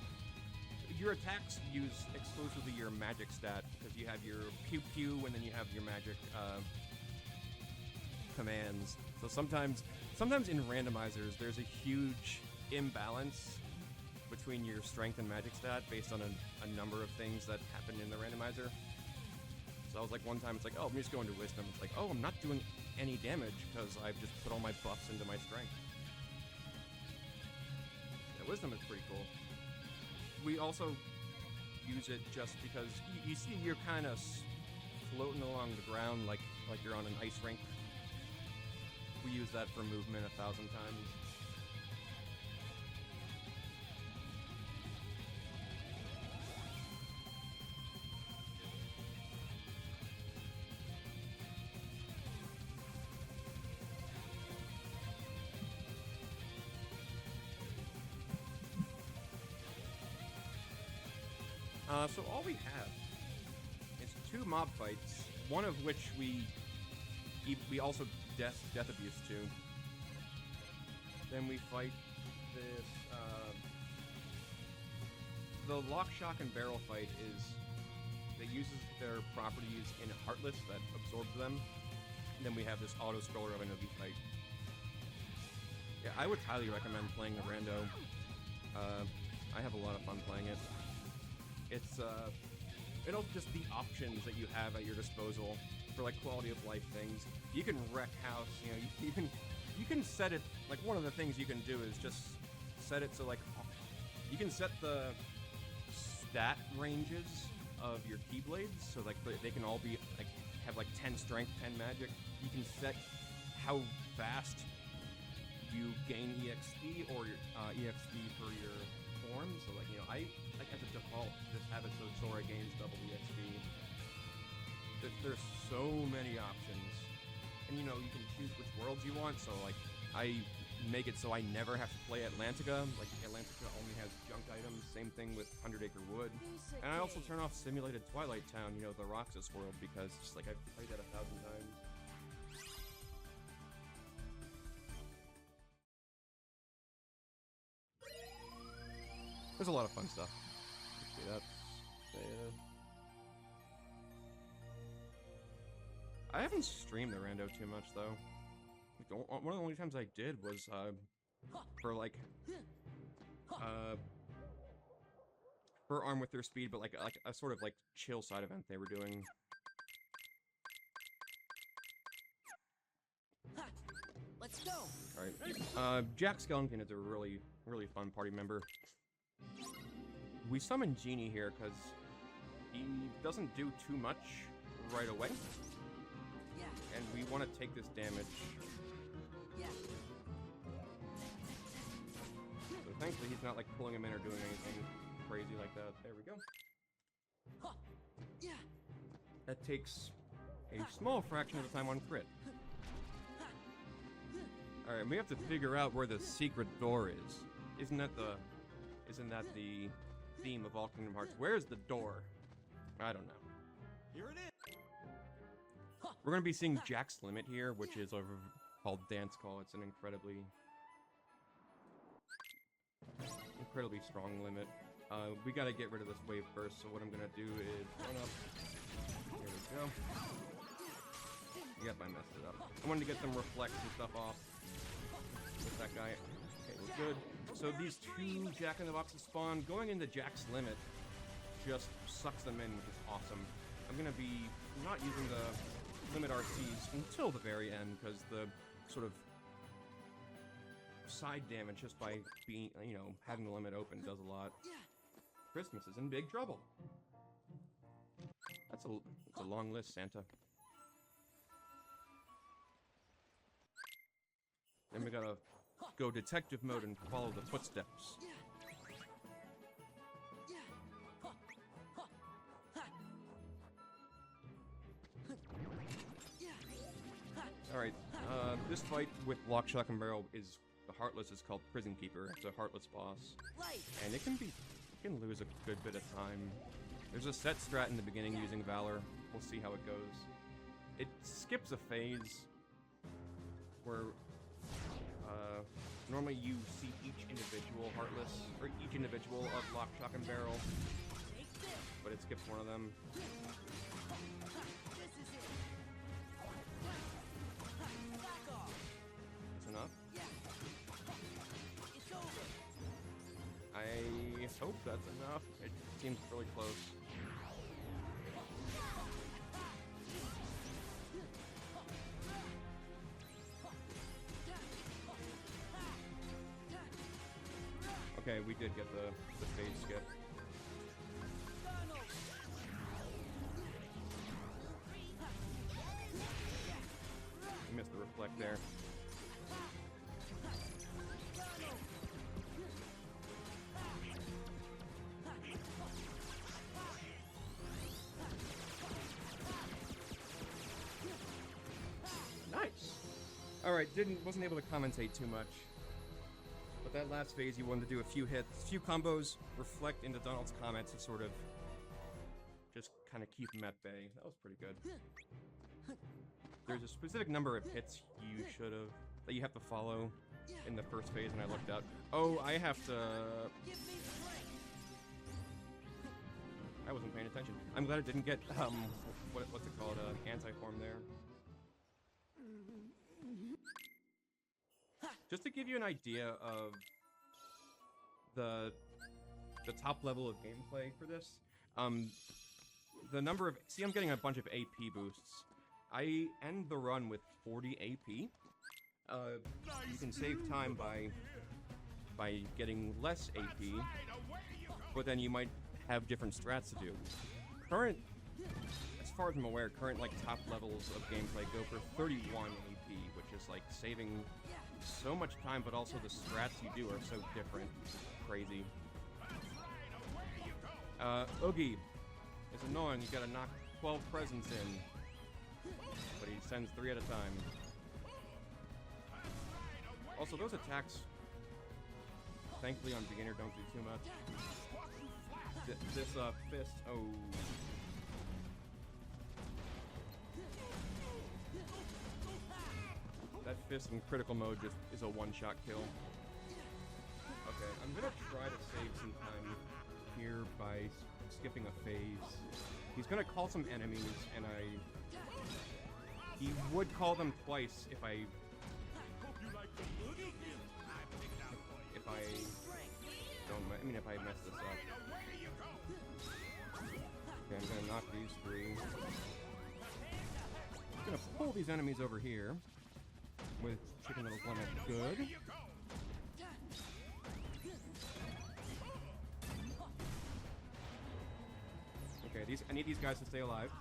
Your attacks use exclusively your magic stat, because you have your pew pew, and then you have your magic commands. So sometimes in randomizers, there's a huge imbalance between your strength and magic stat based on a number of things that happen in the randomizer. So I was like, one time it's like, oh, I'm just going to Wisdom. It's like, oh, I'm not doing any damage because I've just put all my buffs into my strength. Yeah, Wisdom is pretty cool. We also use it just because you see you're kind of floating along the ground like you're on an ice rink. We use that for movement 1,000 times. So all we have is 2 mob fights, one of which we also death abuse to. Then we fight this the lock, shock, and barrel fight is that uses their properties in Heartless that absorbs them. And then we have this auto-scroller of an OB fight. Yeah, I would highly recommend playing the Rando. I have a lot of fun playing it. It's, just the options that you have at your disposal for, like, quality of life things. You can wreck house, you know, you can set it, like, one of the things you can do is just set it so, like, you can set the stat ranges of your Keyblades, so, like, they can all be, like, have, like, 10 strength, 10 magic. You can set how fast you gain EXP or your EXP for your form. So, like, you know, I, like, as a default, just have it so Sora gains double EXP. There's so many options. And, you know, you can choose which worlds you want. So, like, I make it so I never have to play Atlantica. Like, Atlantica only has junk items. Same thing with 100 Acre Wood. And I also turn off Simulated Twilight Town, you know, the Roxas world, because just, like, I've played that 1,000 times. There's a lot of fun stuff. Let's see that. I haven't streamed the Rando too much, though. One of the only times I did was, for, like, for Arm With Their Speed, but, like a sort of, like, chill side event they were doing. Let's go! Alright, Jack Skellington is a really, really fun party member. We summon Genie here because he doesn't do too much right away. Yeah. And we want to take this damage. Yeah. So thankfully he's not like pulling him in or doing anything crazy like that. There we go. Huh. Yeah. That takes a small fraction of the time on crit. Alright, we have to figure out where the secret door is. Isn't that the theme of all Kingdom Hearts? Where's the door? I don't know. Here it is. We're gonna be seeing Jack's Limit here, which is called Dance Call. It's an incredibly strong limit. We gotta get rid of this wave first, so what I'm gonna do is run up. Here we go. Yep, I messed it up. I wanted to get some reflects and stuff off with that guy. Okay, we're good. So these two Jack-in-the-Boxes spawn. Going into Jack's Limit just sucks them in, which is awesome. I'm gonna be not using the limit RCs until the very end, because the sort of side damage just by being, you know, having the limit open does a lot. Christmas is in big trouble. That's a long list, Santa. Then we gotta go detective mode and follow the footsteps. Alright, this fight with Lock, Shock, and Barrel is, the Heartless is called Prison Keeper. It's a Heartless boss. And it can lose a good bit of time. There's a set strat in the beginning using Valor. We'll see how it goes. It skips a phase where, normally you see each individual Heartless, or each individual of Lock, Shock, and Barrel, but it skips one of them. That's enough. I hope that's enough. It seems really close. Okay, we did get the phase skip. We missed the reflect there. Nice. All right, wasn't able to commentate too much. But that last phase, you wanted to do a few hits, a few combos, reflect into Donald's comments to sort of just kind of keep him at bay. That was pretty good. There's a specific number of hits that you have to follow in the first phase, and I looked up. Oh, I have to... I wasn't paying attention. I'm glad it didn't get, what's it called, anti-form there. Just to give you an idea of the top level of gameplay for this, the number of, see, I'm getting a bunch of AP boosts. I end the run with 40 AP. You can save time by getting less AP, but then you might have different strats to do. Current, as far as I'm aware, current like top levels of gameplay go for 31 AP, which is like saving so much time, but also the strats you do are so different. Crazy. Oogie is annoying. You gotta knock 12 presents in, but he sends 3 at a time. Also, those attacks, thankfully on beginner, don't do too much. This fist, oh. That fist in critical mode just is a one-shot kill. Okay, I'm gonna try to save some time here by skipping a phase. He's gonna call some enemies, and he would call them twice if I if I mess this up. Okay, I'm gonna knock these 3. I'm gonna pull these enemies over here with Chicken Little Plummet. Good. Okay, I need these guys to stay alive.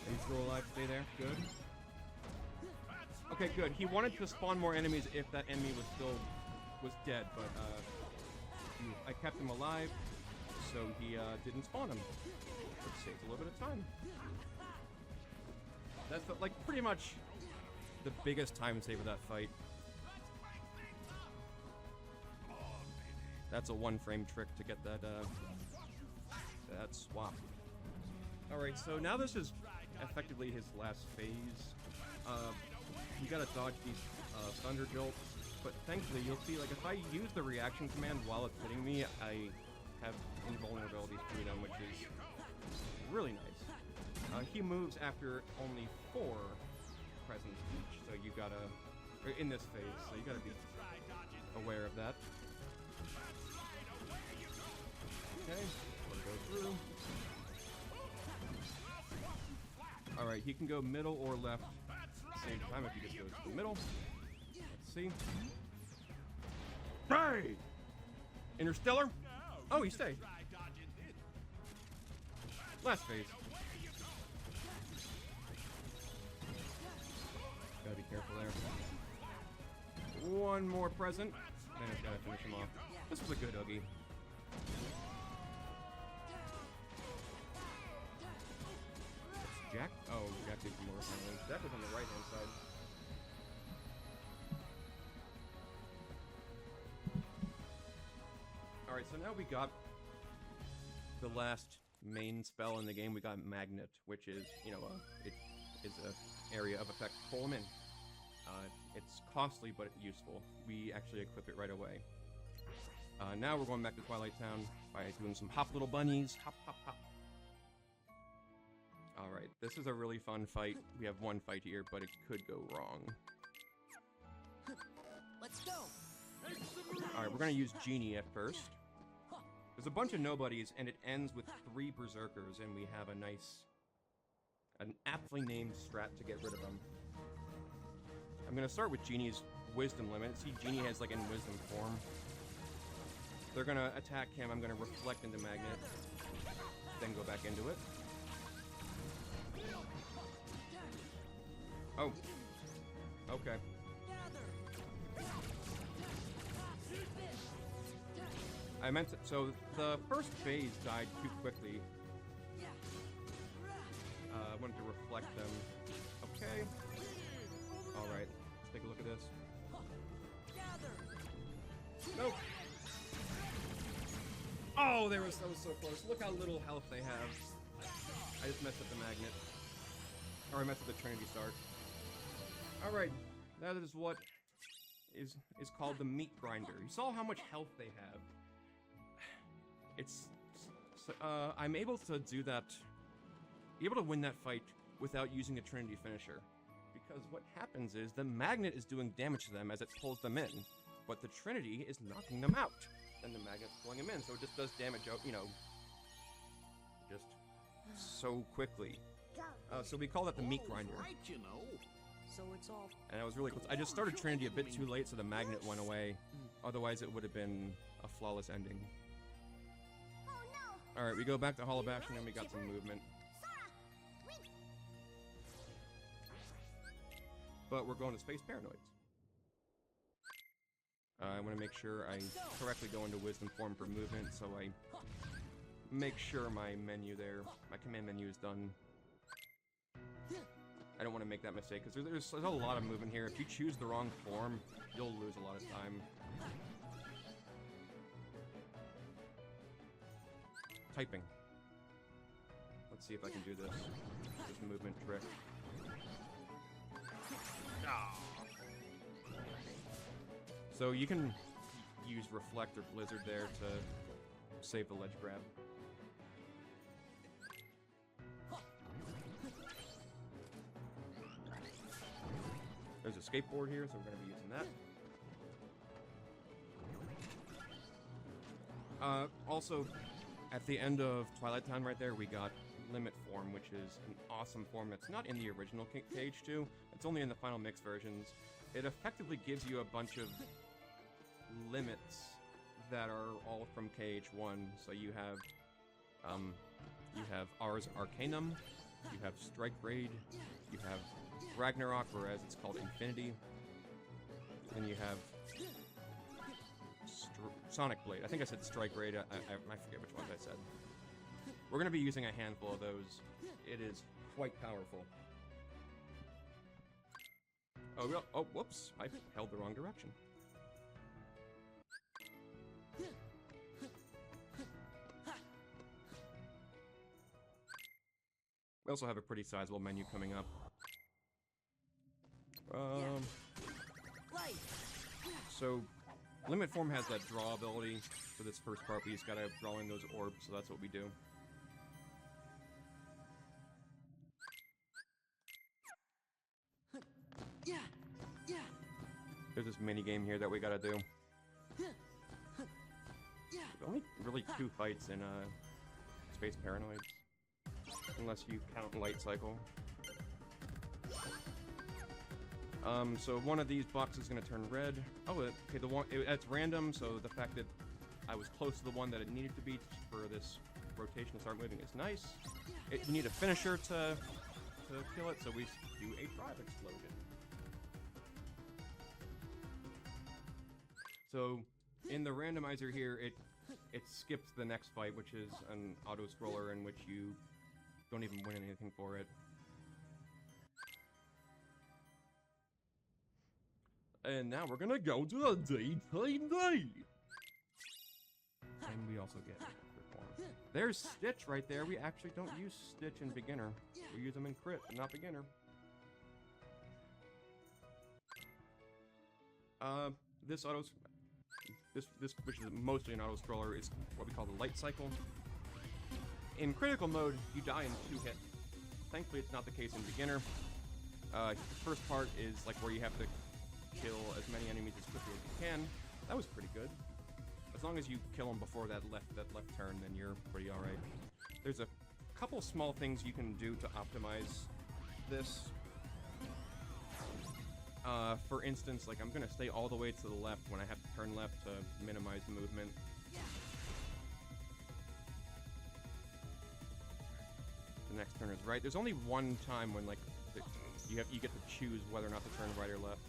Are you still alive? Stay there. Good. Okay, good. He wanted to spawn more enemies if that enemy was dead, but I kept him alive, so he didn't spawn him. Which saves a little bit of time. That's like pretty much the biggest time save of that fight. That's a 1-frame trick to get that that swap. All right, so now this is effectively his last phase. You gotta dodge these thunder jolts, but thankfully you'll see, like, if I use the reaction command while it's hitting me, I have invulnerability through them, which is really nice. He moves after only 4 presents each, so you gotta, or in this phase, so you gotta be aware of that. Okay, we'll go through. Alright, he can go middle or left at the same time if he just goes to the middle. Let's see. Hey! Interstellar? Oh, he stayed. Last phase. Gotta be careful there. One more present, then it's gotta finish him off. This was a good Oogie. Jack? Oh, Jack did more friendly. Jack was on the right-hand side. Alright, so now we got the last main spell in the game. We got Magnet, which is, you know, it is an area of effect. Pull him in. It's costly, but useful. We actually equip it right away. Now we're going back to Twilight Town by doing some hop little bunnies. Hop, hop, hop. Alright, this is a really fun fight. We have one fight here, but it could go wrong. Let's go. Alright, we're gonna use Genie at first. There's a bunch of nobodies, and it ends with 3 berserkers, and we have an aptly named strat to get rid of them. I'm gonna start with Genie's wisdom limit. See, Genie has like in wisdom form. They're gonna attack him. I'm gonna reflect into Magnet, then go back into it. Oh. Okay. I meant to, so the first phase died too quickly. I wanted to reflect them. Okay. Alright, let's take a look at this. Nope. Oh, that was so close. Look how little health they have. I just messed up the Magnet. Or I messed up the Trinity Start. Alright, that is what is called the meat grinder. You saw how much health they have. I'm able to do that, able to win that fight without using a Trinity finisher. Because what happens is the magnet is doing damage to them as it pulls them in, but the Trinity is knocking them out. And the magnet's pulling them in, so it just does damage out, you know, just so quickly. So we call that the meat grinder. Right, you know. So it's all. And I was really close. I just started Trinity a bit too late, so the magnet went away. Otherwise, it would have been a flawless ending. Alright, we go back to Hall of Bastion and we got some movement. But we're going to Space Paranoids. I want to make sure I correctly go into Wisdom form for movement, so I make sure my menu there, my command menu is done. I don't want to make that mistake, because there's a lot of movement here. If you choose the wrong form, you'll lose a lot of time. Typing. Let's see if I can do this. This movement trick. So you can use Reflect or Blizzard there to save the ledge grab. There's a skateboard here, so we're going to be using that. Also, at the end of Twilight Town right there, we got Limit form, which is an awesome form that's not in the original Cage 2. It's only in the final mix versions. It effectively gives you a bunch of limits that are all from Cage 1. So you have Ars Arcanum, you have Strike Raid, you have Ragnarok, whereas it's called Infinity. Then you have Sonic Blade. I think I said Strike Raid. I forget which ones I said. We're going to be using a handful of those. It is quite powerful. Oh, whoops. I held the wrong direction. We also have a pretty sizable menu coming up. So, Limit Form has that draw ability for this first part. We just gotta draw in those orbs, so that's what we do. There's this mini game here that we gotta do. There's only really 2 fights in Space Paranoids, unless you count Light Cycle. So one of these boxes is gonna turn red. Oh, okay, it's random, so the fact that I was close to the one that it needed to be for this rotation to start moving is nice. You need a finisher to kill it, so we do a drive explosion. So in the randomizer here, it skips the next fight, which is an auto-scroller in which you don't even win anything for it. And now we're gonna go to the daytime day! And we also get Reform. There's Stitch right there. We actually don't use Stitch in beginner. We use them in crit, but not beginner. This which is mostly an auto-scroller, is what we call the Light Cycle. In critical mode, you die in 2 hits. Thankfully, it's not the case in beginner. The first part is like where you have to kill as many enemies as quickly as you can. That was pretty good. As long as you kill them before that left turn, then you're pretty alright. There's a couple small things you can do to optimize this. For instance, like I'm gonna stay all the way to the left when I have to turn left to minimize movement. The next turn is right. There's only one time when like you get to choose whether or not to turn right or left.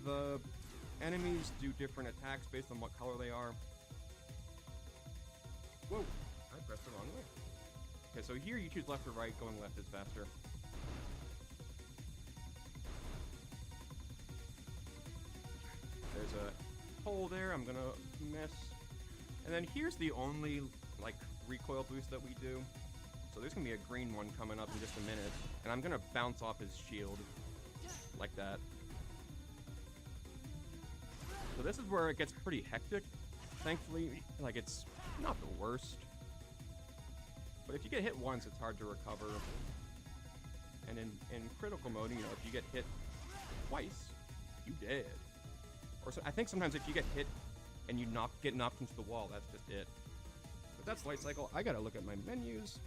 The enemies do different attacks based on what color they are. Whoa! I pressed the wrong way. Okay, so here you choose left or right. Going left is faster. There's a hole there. I'm gonna miss. And then here's the only like recoil boost that we do. So there's gonna be a green one coming up in just a minute, and I'm gonna bounce off his shield. like that. So this is where it gets pretty hectic. Thankfully, like, it's not the worst. But if you get hit once, it's hard to recover. And in critical mode, you know, if you get hit twice, you dead. Or so, I think sometimes if you get hit and you get knocked into the wall, that's just it. But that's light cycle. I gotta look at my menus.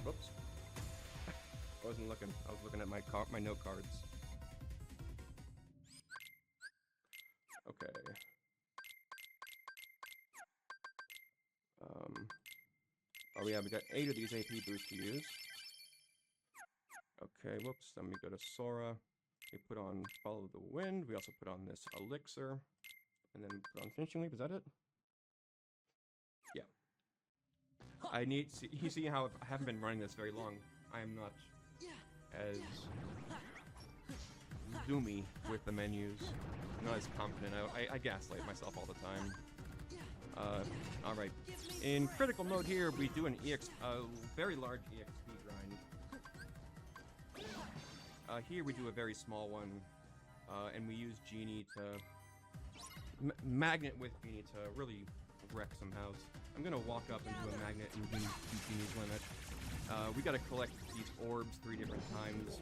Whoops. I wasn't looking. I was looking at my note cards. Okay. Oh yeah, we got 8 of these AP boosts to use. Okay, whoops. Then we go to Sora. We put on Follow the Wind. We also put on this Elixir. And then we put on Finishing Leap. Is that it? Yeah. I need... You see how I haven't been running this very long. I am not as zoomy with the menus. Not as confident. I gaslight myself all the time. Alright. In critical mode here, we do a very large EXP grind. Here we do a very small one, and we use Genie to... Magnet with Genie to really wreck some house. I'm gonna walk up and do a magnet and do Genie's limit. We gotta collect these orbs 3 different times,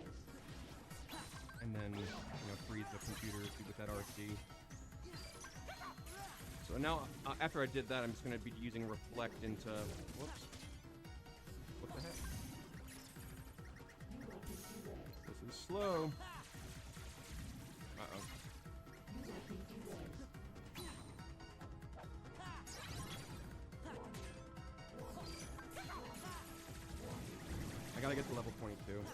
and then, you know, freeze the computer with that RC. So now, after I did that, I'm just going to be using Reflect into... Whoops. What the heck? This is slow. Uh-oh. I gotta get to level 22.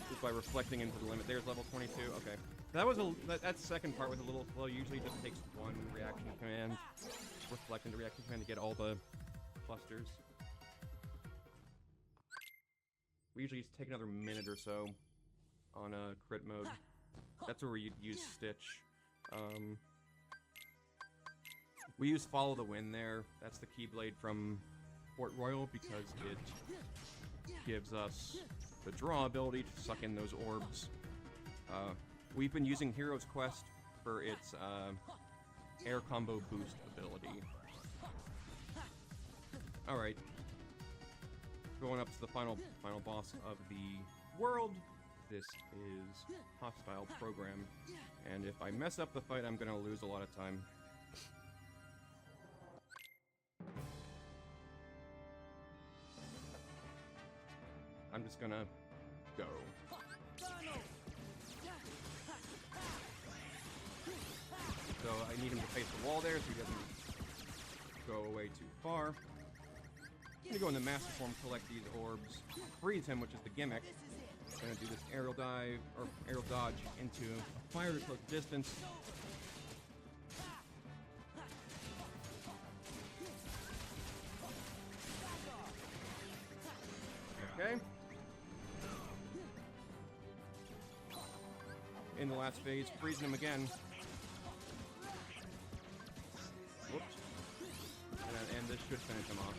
Just by reflecting into the limit. There's level 22. Okay. That was that second part was a little slow. Usually it just takes 1 reaction command. Reflect into reaction command to get all the clusters. We usually take another minute or so on crit mode. That's where we use Stitch. We use Follow the Wind there. That's the Keyblade from Port Royal because it gives us the draw ability to suck in those orbs. We've been using Hero's Quest for its air combo boost ability. Alright. Going up to the final boss of the world. This is Hostile Program. And if I mess up the fight, I'm gonna lose a lot of time. I'm just gonna go. So I need him to face the wall there so he doesn't go away too far. I'm gonna go in the Master Form, collect these orbs, freeze him, which is the gimmick. I'm gonna do this aerial dive, or aerial dodge into a fire to close distance. Okay. In the last phase, freezing him again. Whoops. And this should finish him off.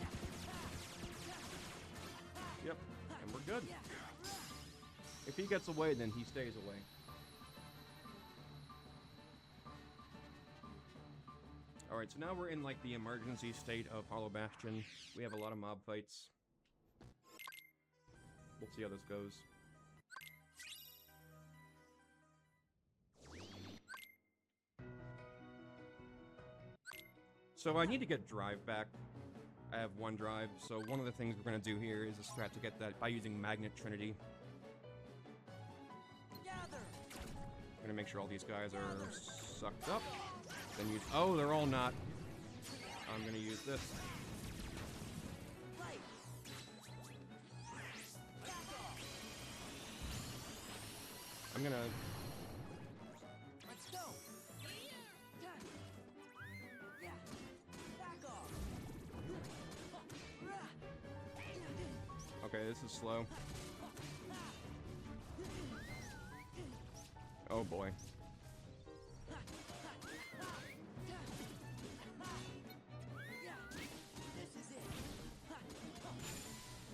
Yep, and we're good. If he gets away, then he stays away. Alright, so now we're in, like, the emergency state of Hollow Bastion. We have a lot of mob fights. We'll see how this goes. So I need to get drive back. I have 1 drive, so one of the things we're going to do here is a strat to get that by using Magnet Trinity. I'm going to make sure all these guys are sucked up. Then use... Oh, they're all not. I'm going to use this. I'm going to... Okay, this is slow. Oh boy.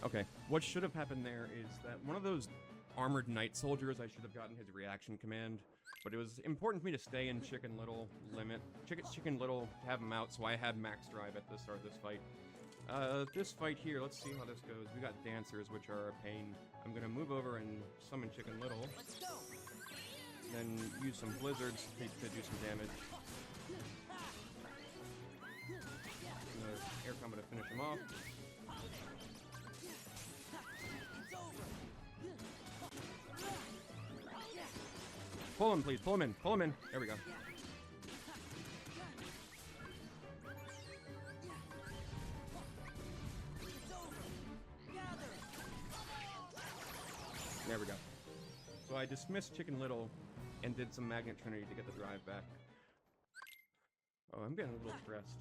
Okay, what should have happened there is that one of those armored knight soldiers, I should have gotten his reaction command, but it was important for me to stay in Chicken Little limit. Chicken Little to have him out, so I had max drive at the start of this fight. This fight here, let's see how this goes. We got dancers, which are a pain. I'm gonna move over and summon Chicken Little. Let's go. Then use some blizzards to do some damage. Air combo to finish him off. Pull him, please. Pull him in. Pull him in. There we go. There we go. So I dismissed Chicken Little and did some Magnet Trinity to get the drive back. Oh, I'm getting a little stressed.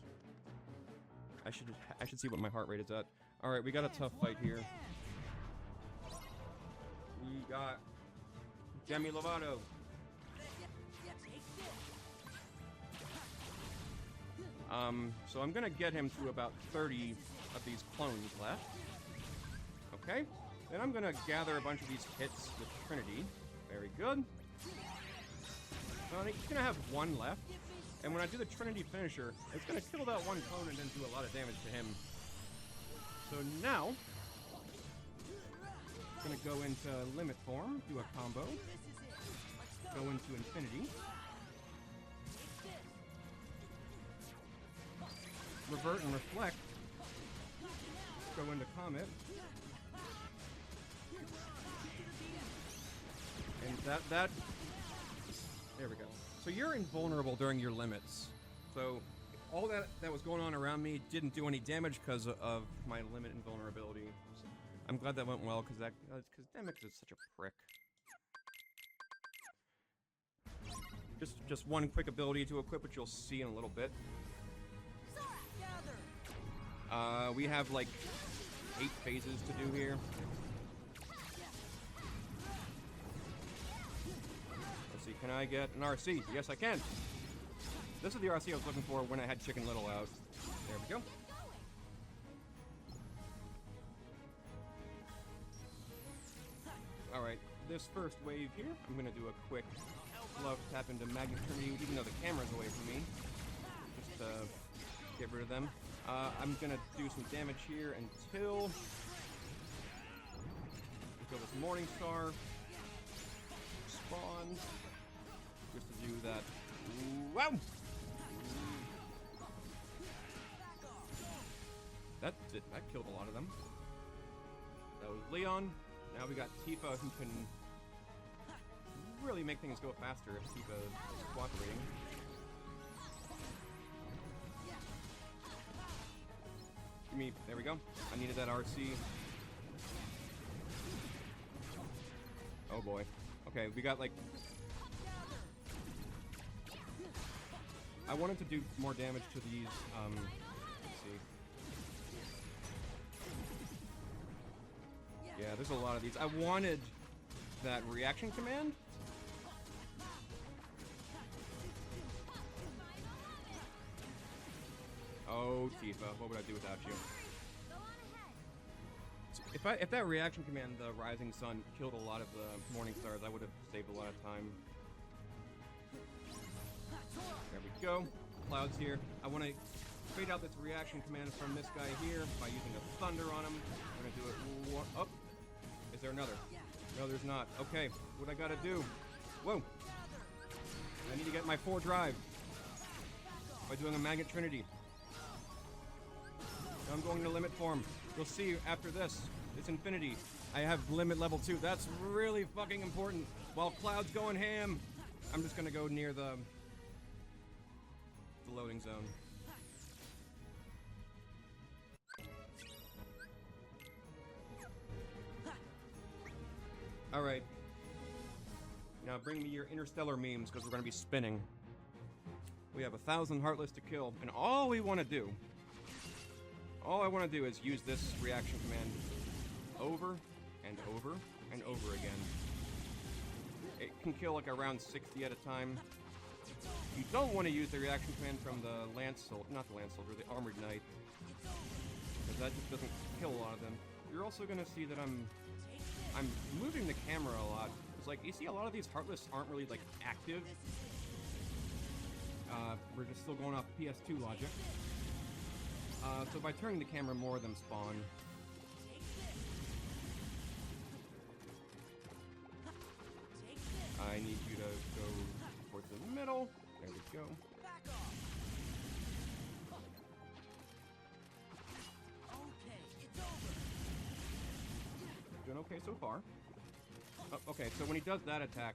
I should see what my heart rate is at. All right, we got a tough fight here. We got Demi Lovato. So I'm gonna get him to about 30 of these clones left. Okay. Then I'm gonna gather a bunch of these hits with Trinity. Very good. So he's gonna have one left. And when I do the Trinity finisher, it's gonna kill that one clone and then do a lot of damage to him. So now, I'm gonna go into limit form, do a combo, go into infinity, revert and reflect, go into comet, and that, there we go. So you're invulnerable during your limits. So all that was going on around me didn't do any damage because of my limit invulnerability. So I'm glad that went well because Demix is such a prick. Just one quick ability to equip, which you'll see in a little bit. We have like 8 phases to do here. Let's see, can I get an RC? Yes, I can. This is the RC I was looking for when I had Chicken Little out. There we go. Alright, this first wave here, I'm going to do a quick love tap into Magnet Trinity, even though the camera's away from me. Just to get rid of them. I'm going to do some damage here until this Morning Star spawns. Just to do that. Wow! That killed a lot of them. That was Leon. Now we got Tifa, who can really make things go faster if Tifa is cooperating. Give me, there we go. I needed that RC. Oh boy. Okay, we got like... I wanted to do more damage to these, let's see. Yeah, there's a lot of these. I wanted that reaction command. Oh, Tifa, what would I do without you? If that reaction command, the Rising Sun, killed a lot of the Morning Stars, I would have saved a lot of time. There we go. Cloud's here. I want to fade out this reaction command from this guy here by using a Thunder on him. I'm going to do it. Oh, is there another? No, there's not. Okay, what I got to do? Whoa. I need to get my 4 drive by doing a Magnet Trinity. Now I'm going to limit form. You'll see after this. It's infinity. I have limit level 2. That's really fucking important. While Cloud's going ham, I'm just gonna go near the loading zone. Alright. Now bring me your interstellar memes, because we're gonna be spinning. We have 1,000 Heartless to kill, and all I want to do is use this reaction command over and over and over again. It can kill like around 60 at a time. You don't want to use the reaction command from the Lance Soldier, not the Lance Soldier, the Armored Knight, because that just doesn't kill a lot of them. you're also gonna see that I'm moving the camera a lot. It's like, you see a lot of these Heartless aren't really, like, active. We're just still going off PS2 logic. So by turning the camera, more of them spawn. I need you to go towards the middle. There we go. Doing okay so far. Oh, okay, so when he does that attack,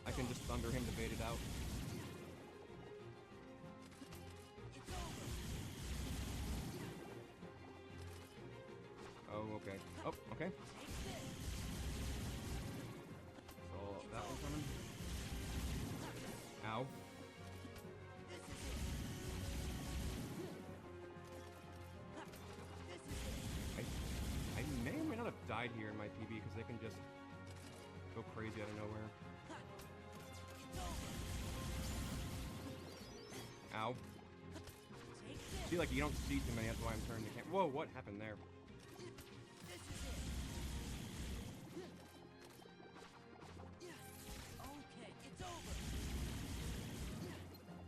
I can just thunder him to bait it out. Oh, okay. Oh, okay. So that one coming. Ow. I may or may not have died here in my PB because they can just go crazy out of nowhere. Ow. See, like, you don't see too many, that's why I'm turning the camera. Whoa, what happened there?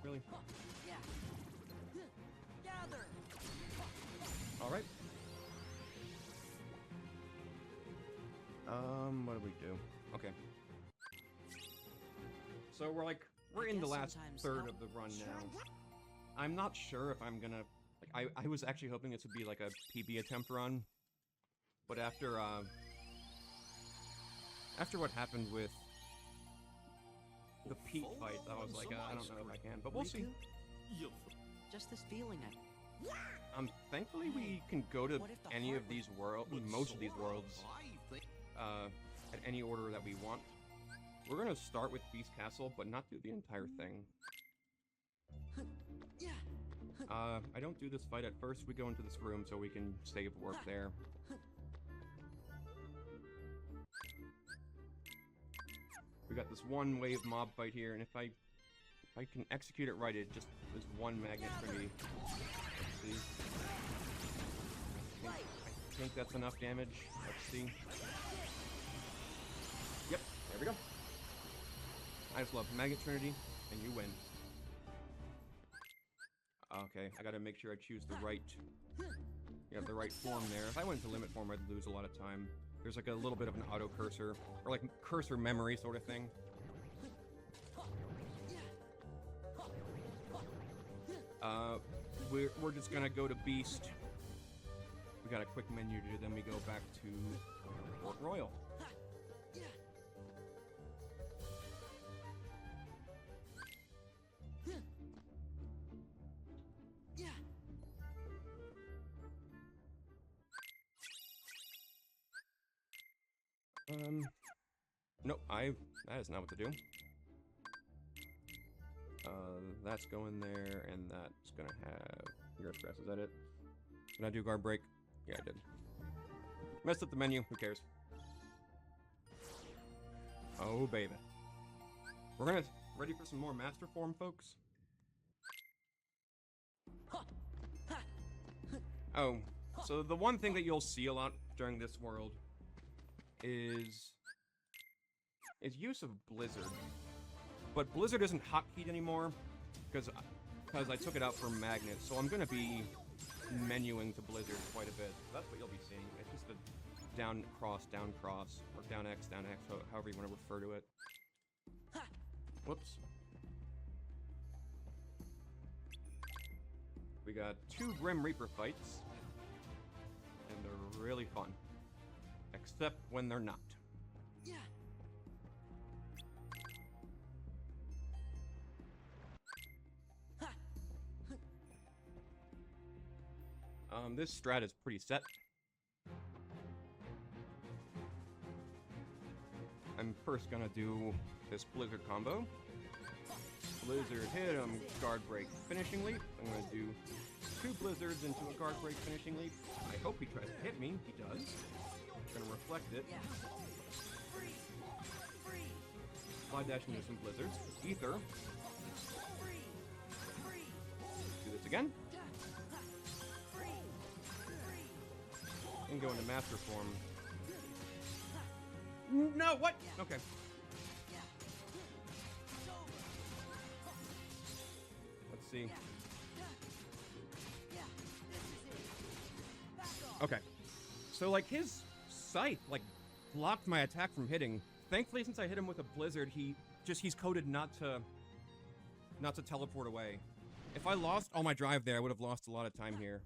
Really? Alright. What do we do? Okay. So we're in the last third of the run now. I'm not sure if I'm gonna, like, I was actually hoping this would be like a PB attempt run, but after what happened with the Pete fight, I was like, I don't know if I can, but we'll see. Just this feeling Thankfully we can go to any of these worlds, most of these worlds, at any order that we want. We're gonna start with Beast Castle, but not do the entire thing. I don't do this fight at first. We go into this room so we can save work there. We got this one wave mob fight here, and if I can execute it right, it just is one magnet for me. Let's see. I think that's enough damage. Let's see. Yep, there we go. I just love Magnet Trinity, and you win. Okay, I gotta make sure I choose the right, the right form there. If I went to limit form, I'd lose a lot of time. There's like a little bit of an auto cursor, or like cursor memory sort of thing. We're just gonna go to Beast. We got a quick menu to do, then we go back to Port Royal. Nope, that is not what to do. That's going there, and that's gonna have your stress. Is that it? Did I do guard break? Yeah, I did. Messed up the menu. Who cares? Oh, baby. We're gonna ready for some more master form, folks. Oh, so the one thing that you'll see a lot during this world is use of Blizzard. But Blizzard isn't hotkeyed anymore because I took it out for Magnet, so I'm gonna be menuing to Blizzard quite a bit. That's what you'll be seeing. It's just a down cross, or down X, however you want to refer to it. Whoops. We got 2 Grim Reaper fights, and they're really fun. Except when they're not. This strat is pretty set. I'm first gonna do this Blizzard combo. Blizzard hit him, guard break, finishing leap. I'm gonna do 2 Blizzards into a guard break, finishing leap. I hope he tries to hit me. He does. I'm gonna reflect it. Slide dash into some Blizzards. Ether. Do this again. and go into master form. No, what? Okay. Let's see. Okay. So, like, his scythe, like, blocked my attack from hitting. Thankfully, since I hit him with a blizzard, he's coded not to teleport away. If I lost all my drive there, I would have lost a lot of time here.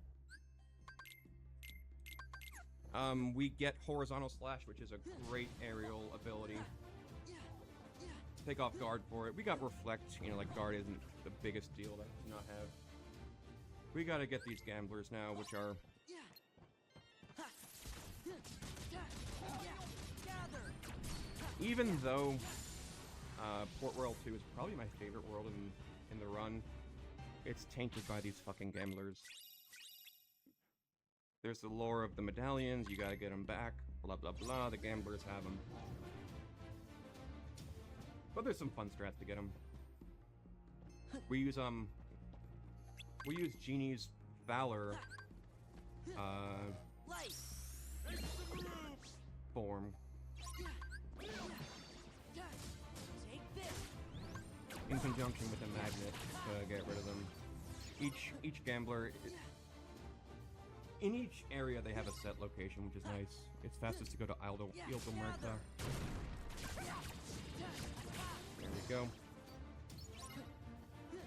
We get horizontal slash, which is a great aerial ability. Take off guard for it. We got reflect, you know, like guard isn't the biggest deal to not have. We gotta get these gamblers now, which are... Even though Port Royal 2 is probably my favorite world in the run, it's tainted by these fucking gamblers. There's the lore of the medallions, you gotta get them back, blah blah blah, the gamblers have them. But there's some fun strats to get them. We use Genie's Valor form in conjunction with a magnet to get rid of them. Each gambler, in each area they have a set location, which is nice. It's fastest to go to Ildomerta. There we go.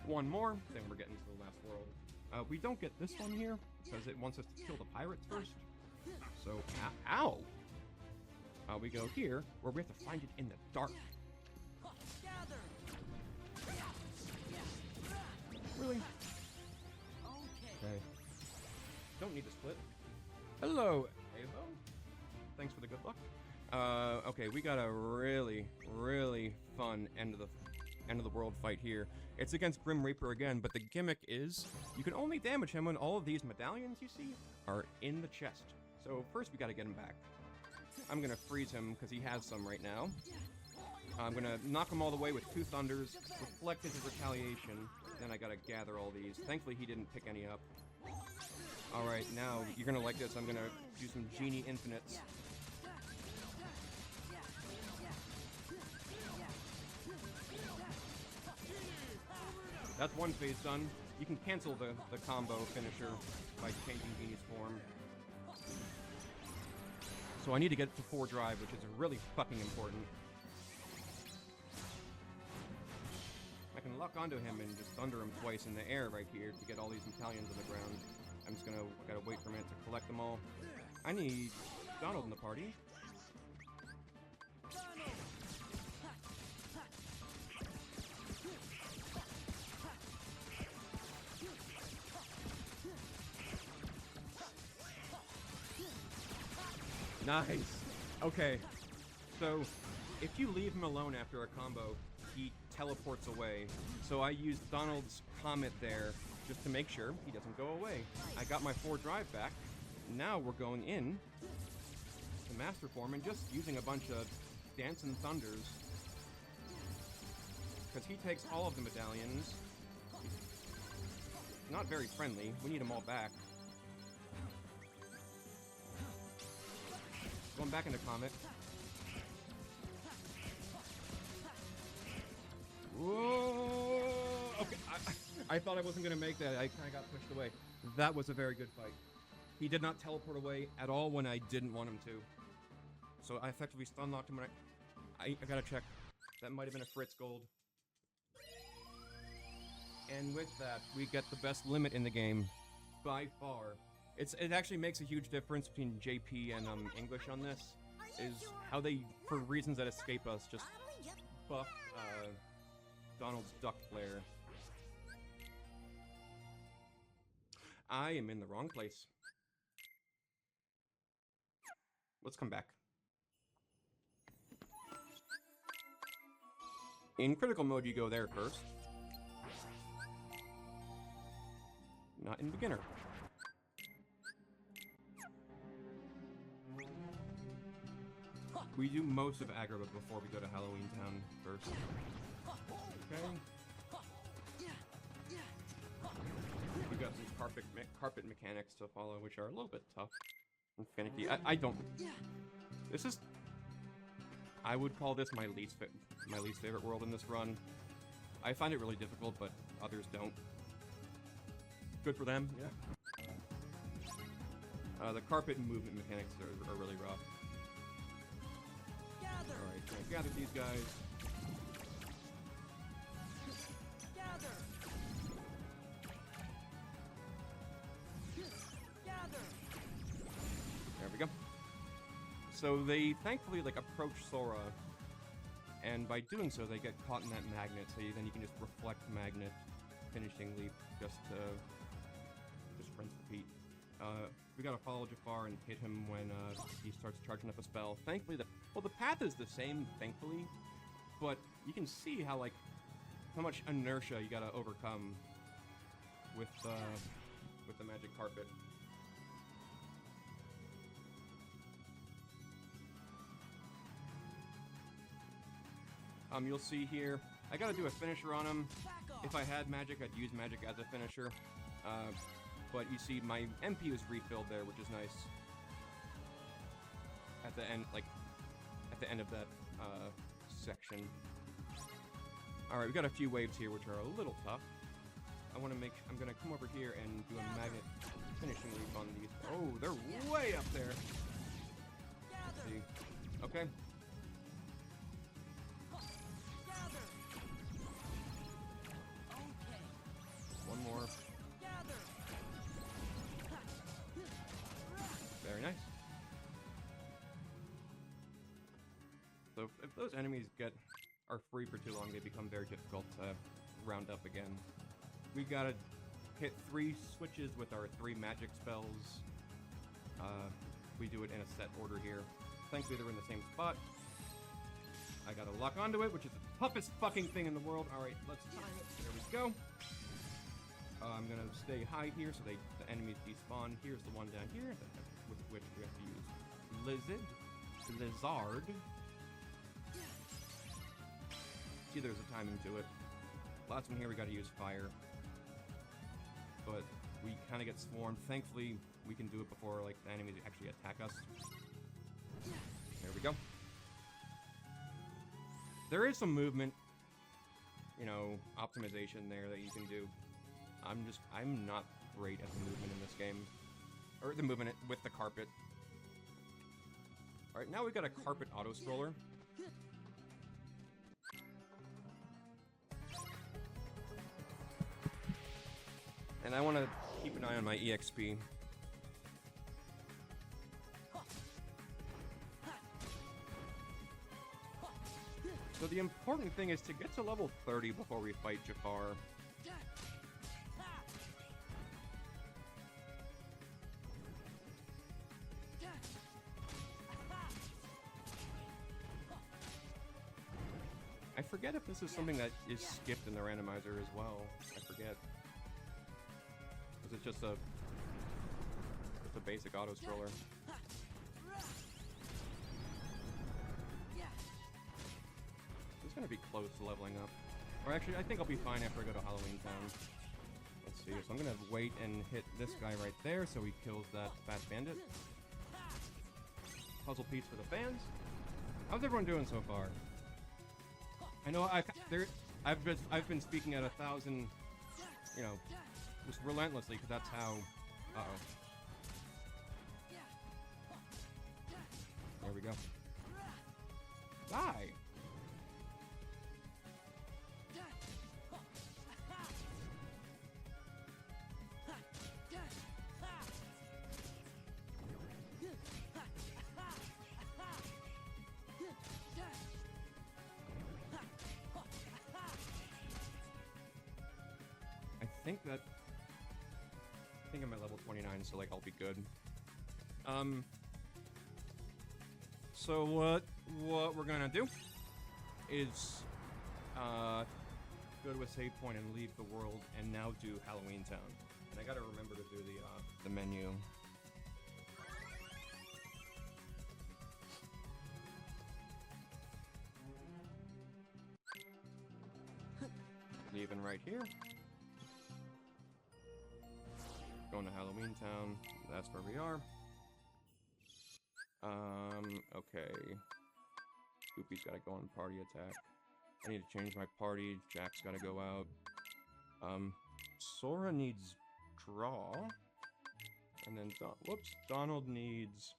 One more, then we're getting to the last world. We don't get this one here, because it wants us to kill the pirates first. So, ow! We go here, where we have to find it in the dark. Really? Okay. Don't need to split. Hello, Avo. Thanks for the good luck. Okay, we got a really, really fun end of the world fight here. It's against Grim Reaper again, but the gimmick is you can only damage him when all of these medallions you see are in the chest. So first we gotta get him back. I'm gonna freeze him because he has some right now. I'm gonna knock him all the way with 2 thunders, reflect his retaliation, then I gotta gather all these. Thankfully he didn't pick any up. Alright, now you're gonna like this. I'm gonna do some Genie Infinites. That's one phase done. You can cancel the combo finisher by changing Genie's form. So I need to get to 4 drive, which is really fucking important. I can lock onto him and just thunder him twice in the air right here to get all these medallions on the ground. I gotta wait for a minute to collect them all. I need Donald in the party. Nice. Okay. So, if you leave him alone after a combo, he teleports away. So I used Donald's Comet there just to make sure he doesn't go away. I got my 4 drive back. Now we're going in to Master Form and just using a bunch of Dancing Thunders. Because he takes all of the medallions. He's not very friendly. We need them all back. Going back into Comet. Whoa! Okay, I thought I wasn't going to make that. I kind of got pushed away. That was a very good fight. He did not teleport away at all when I didn't want him to. So I effectively stun locked him when I gotta check. That might have been a Fritz gold. And with that, we get the best limit in the game. By far. It actually makes a huge difference between JP and English on this. Is how they, for reasons that escape us, just buff Donald's duck flare. I am in the wrong place. Let's come back. In critical mode, you go there first. Not in beginner. We do most of Agrabah before we go to Halloween Town first. Okay. We got some carpet mechanics to follow, which are a little bit tough. and finicky. I don't... This is... I would call this my least favorite world in this run. I find it really difficult, but others don't. Good for them, yeah. The carpet and movement mechanics are really rough. Alright, so I gather these guys. There we go. So they thankfully like approach Sora, and by doing so they get caught in that magnet, so then you can just reflect magnet, finishing leap, just rinse repeat. We gotta follow Jafar and hit him when he starts charging up a spell. Thankfully, the path is the same, thankfully, but you can see how much inertia you gotta overcome with the magic carpet. You'll see here, I gotta do a finisher on him. If I had magic, I'd use magic as a finisher. But you see, my MP is refilled there, which is nice. At the end, at the end of that section. Alright, we got a few waves here, which are a little tough. I'm gonna come over here and do a magnet finishing leap on these. Oh, they're way up there. Let's see. Okay. One more. Very nice. So if those enemies are free for too long, they become very difficult to round up again. We gotta hit 3 switches with our 3 magic spells. We do it in a set order here. Thankfully, they're in the same spot. I gotta lock onto it, which is the toughest fucking thing in the world. Alright, let's time it. There we go. I'm gonna stay high here so the enemies despawn. Here's the one down here, with which we have to use Lizard. See, there's a timing to it. Last one here, we gotta use fire. But we kind of get swarmed. Thankfully, we can do it before the enemies actually attack us. There we go. There is some movement, optimization there that you can do. I'm not great at the movement in this game. Or the movement with the carpet. Alright, now we've got a carpet auto-scroller. And I want to keep an eye on my EXP. So the important thing is to get to level 30 before we fight Jafar. I forget if this is something that is skipped in the randomizer as well. I forget. Because it's just a basic auto-scroller. It's gonna be close to leveling up. Or actually, I think I'll be fine after I go to Halloween Town. Let's see, so I'm gonna wait and hit this guy right there so he kills that fat bandit. Puzzle piece for the fans. How's everyone doing so far? I know I've been speaking at 1,000, just relentlessly, because that's how. Uh-oh. There we go. Die. I think I'm at level 29, so I'll be good. So what we're gonna do is go to a save point and leave the world, and now do Halloween Town. And I gotta remember to do the menu. Leaving right here. Going to Halloween Town. That's where we are. Okay. Goopy's gotta go on party attack. I need to change my party. Jack's gotta go out. Sora needs draw. And then, whoops, Donald needs...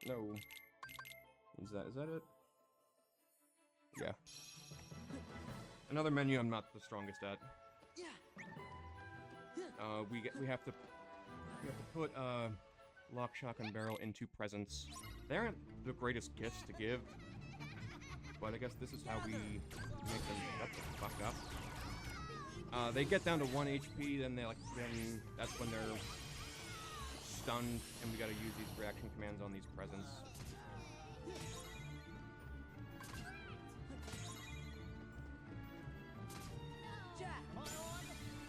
No. Is that it? Yeah. Another menu I'm not the strongest at. We have to put Lock, Shock, and Barrel into presents. They aren't the greatest gifts to give, but I guess this is how we make them shut the fuck up. They get down to 1 HP, then then that's when they're stunned, and we gotta use these reaction commands on these presents.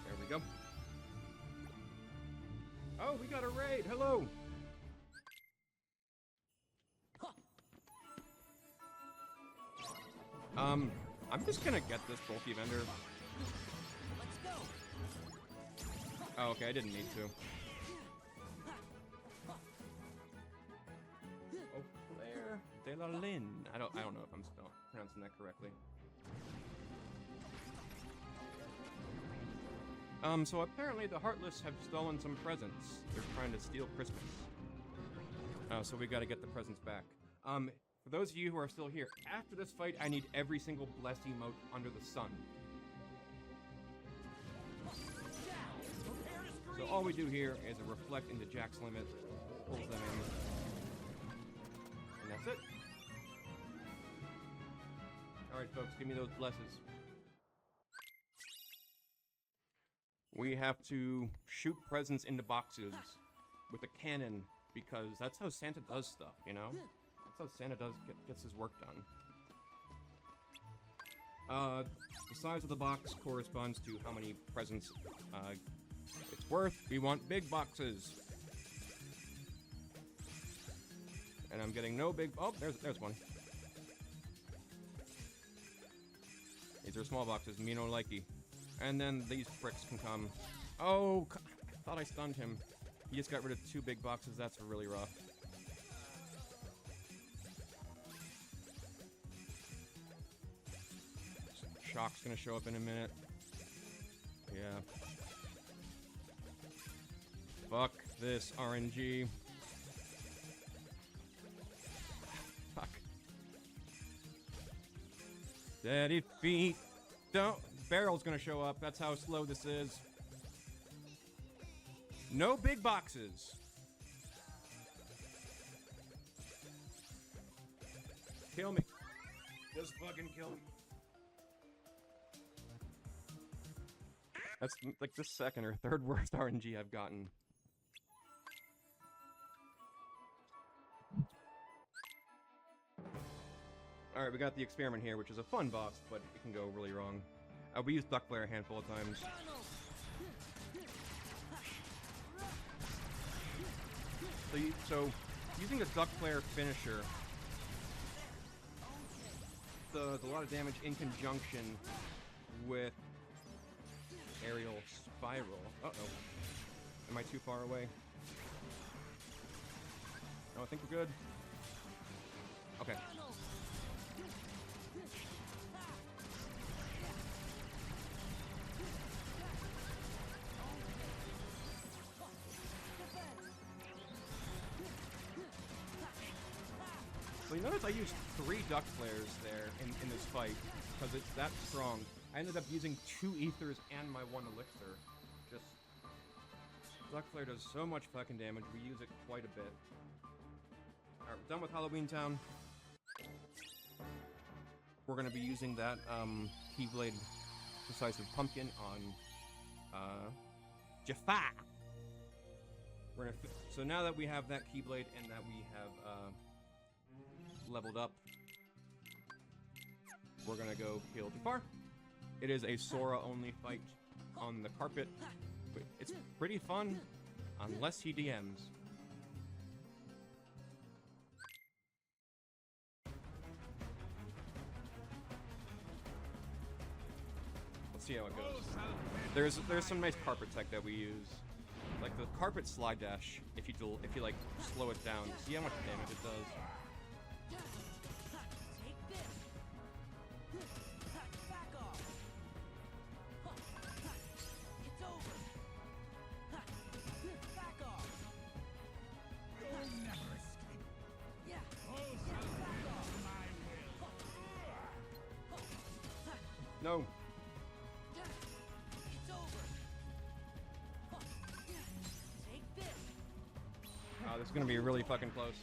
There we go. Oh, we got a raid! Hello! I'm just gonna get this bulky vendor. Oh, okay, I didn't need to. Oh, Claire de la Lynn. I don't know if I'm still pronouncing that correctly. So apparently the Heartless have stolen some presents. They're trying to steal Christmas. So we gotta get the presents back. For those of you who are still here, after this fight, I need every single bless emote under the sun. So all we do here is a reflect into Jack's limit, pulls them in, and that's it. Alright folks, give me those blesses. We have to shoot presents into boxes with a cannon, because that's how Santa does stuff, you know? That's how Santa gets his work done. The size of the box corresponds to how many presents it's worth. We want big boxes. And I'm getting no big... Oh, there's one. These are small boxes, me no likey. And then these pricks can come. Oh, I thought I stunned him. He just got rid of 2 big boxes. That's really rough. Shock's gonna show up in a minute. Yeah. Fuck this RNG. Fuck. Steady feet. Don't. Barrel's gonna show up. That's how slow this is. No big boxes. Kill me. Just fucking kill me. That's like the second or third worst RNG I've gotten. Alright, we got the experiment here, which is a fun boss, but it can go really wrong. We used Duck Flare a handful of times. So using a Duck Flare finisher does a lot of damage in conjunction with Aerial Spiral. Uh-oh. Am I too far away? No, I think we're good. Okay. So you notice I used 3 Duck Flares there in this fight, because it's that strong. I ended up using 2 Ethers and my 1 Elixir. Just... Duck Flare does so much fucking damage, we use it quite a bit. Alright, we're done with Halloween Town. We're gonna be using that, Keyblade Decisive Pumpkin on, Jaffa! We're gonna so now that we have that Keyblade and that we have, leveled up, we're gonna go kill Jafar. It is a Sora-only fight on the carpet. It's pretty fun, unless he DMs. Let's see how it goes. There's some nice carpet tech that we use. Like like the carpet slide dash, if you like slow it down, see how much damage it does. Take this. Back off. It's over. Back off. You'll never escape. Yeah. Also, Back off. my will. No. It's over. Take this. Oh, this is gonna be really fucking close.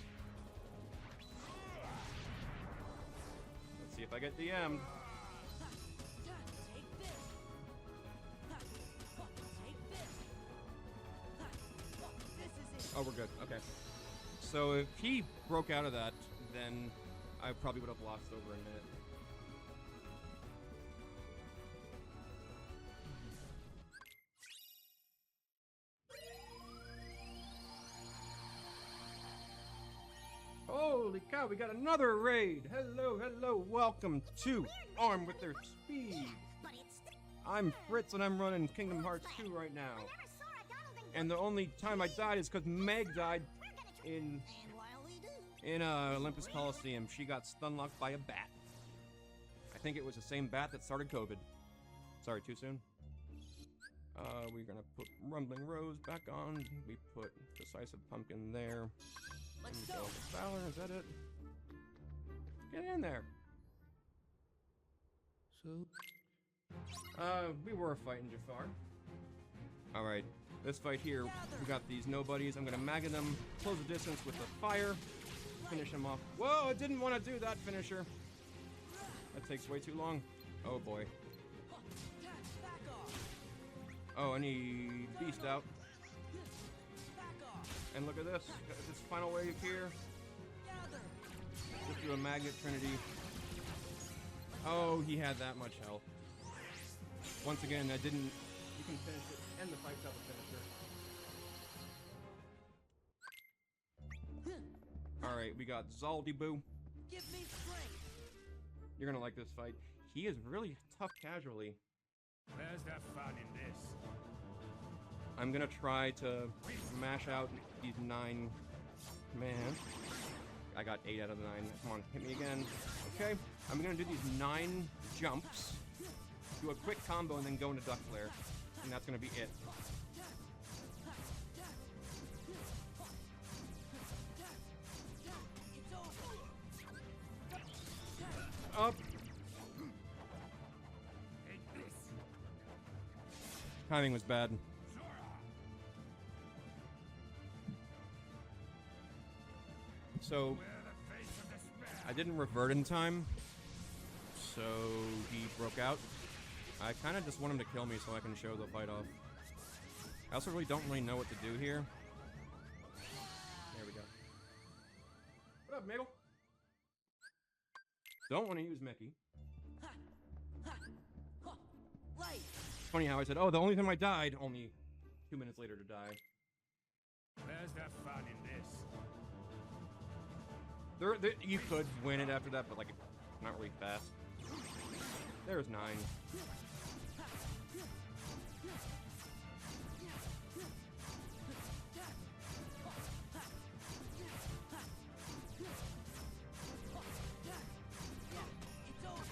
Let's see if I get DM'd. Take this. Take this. This is it. Oh, we're good. Okay. So if he broke out of that, then I probably would have lost over a minute. Holy cow, we got another raid! Hello, hello, welcome to Armed with Their Speed! I'm Fritz and I'm running Kingdom Hearts 2 right now. And the only time I died is because Meg died in Olympus Coliseum. She got stun-locked by a bat. I think it was the same bat that started COVID. Sorry, too soon? We're gonna put Rumbling Rose back on. We put Decisive Pumpkin there. Let's Go go. with Valor, is that it? Get in there. So, We were fighting Jafar. Alright, this fight here, we got these nobodies. I'm gonna mag them, close the distance with the fire, finish him off. Whoa, I didn't want to do that finisher. That takes way too long. Oh boy. Back off. Oh, I need Beast out. Back off. And look at this. This final wave here. Gather. Just do a Magnet Trinity. Oh, he had that much health. Once again, I didn't... You can finish it, and the fight's up a finisher. Alright, we got Zaldiboo. Give me strength. You're gonna like this fight. He is really tough casually. where's the fun in this? I'm gonna try to mash out these 9 man. I got 8 out of the 9. Come on, hit me again. Okay, I'm gonna do these 9 jumps, do a quick combo, and then go into Duck Flare. And that's gonna be it. It's over. Up. Take this. Timing was bad. So, We're the face of despair. I didn't revert in time, so he broke out. I kind of just want him to kill me so I can show the fight off. I also don't really know what to do here. There we go. What up, Mabel? Don't want to use Mickey. Light. It's funny how I said, oh, the only time I died, only 2 minutes later to die. Where's the fun in this? You could win it after that, but like, not really fast. There's 9. It's over.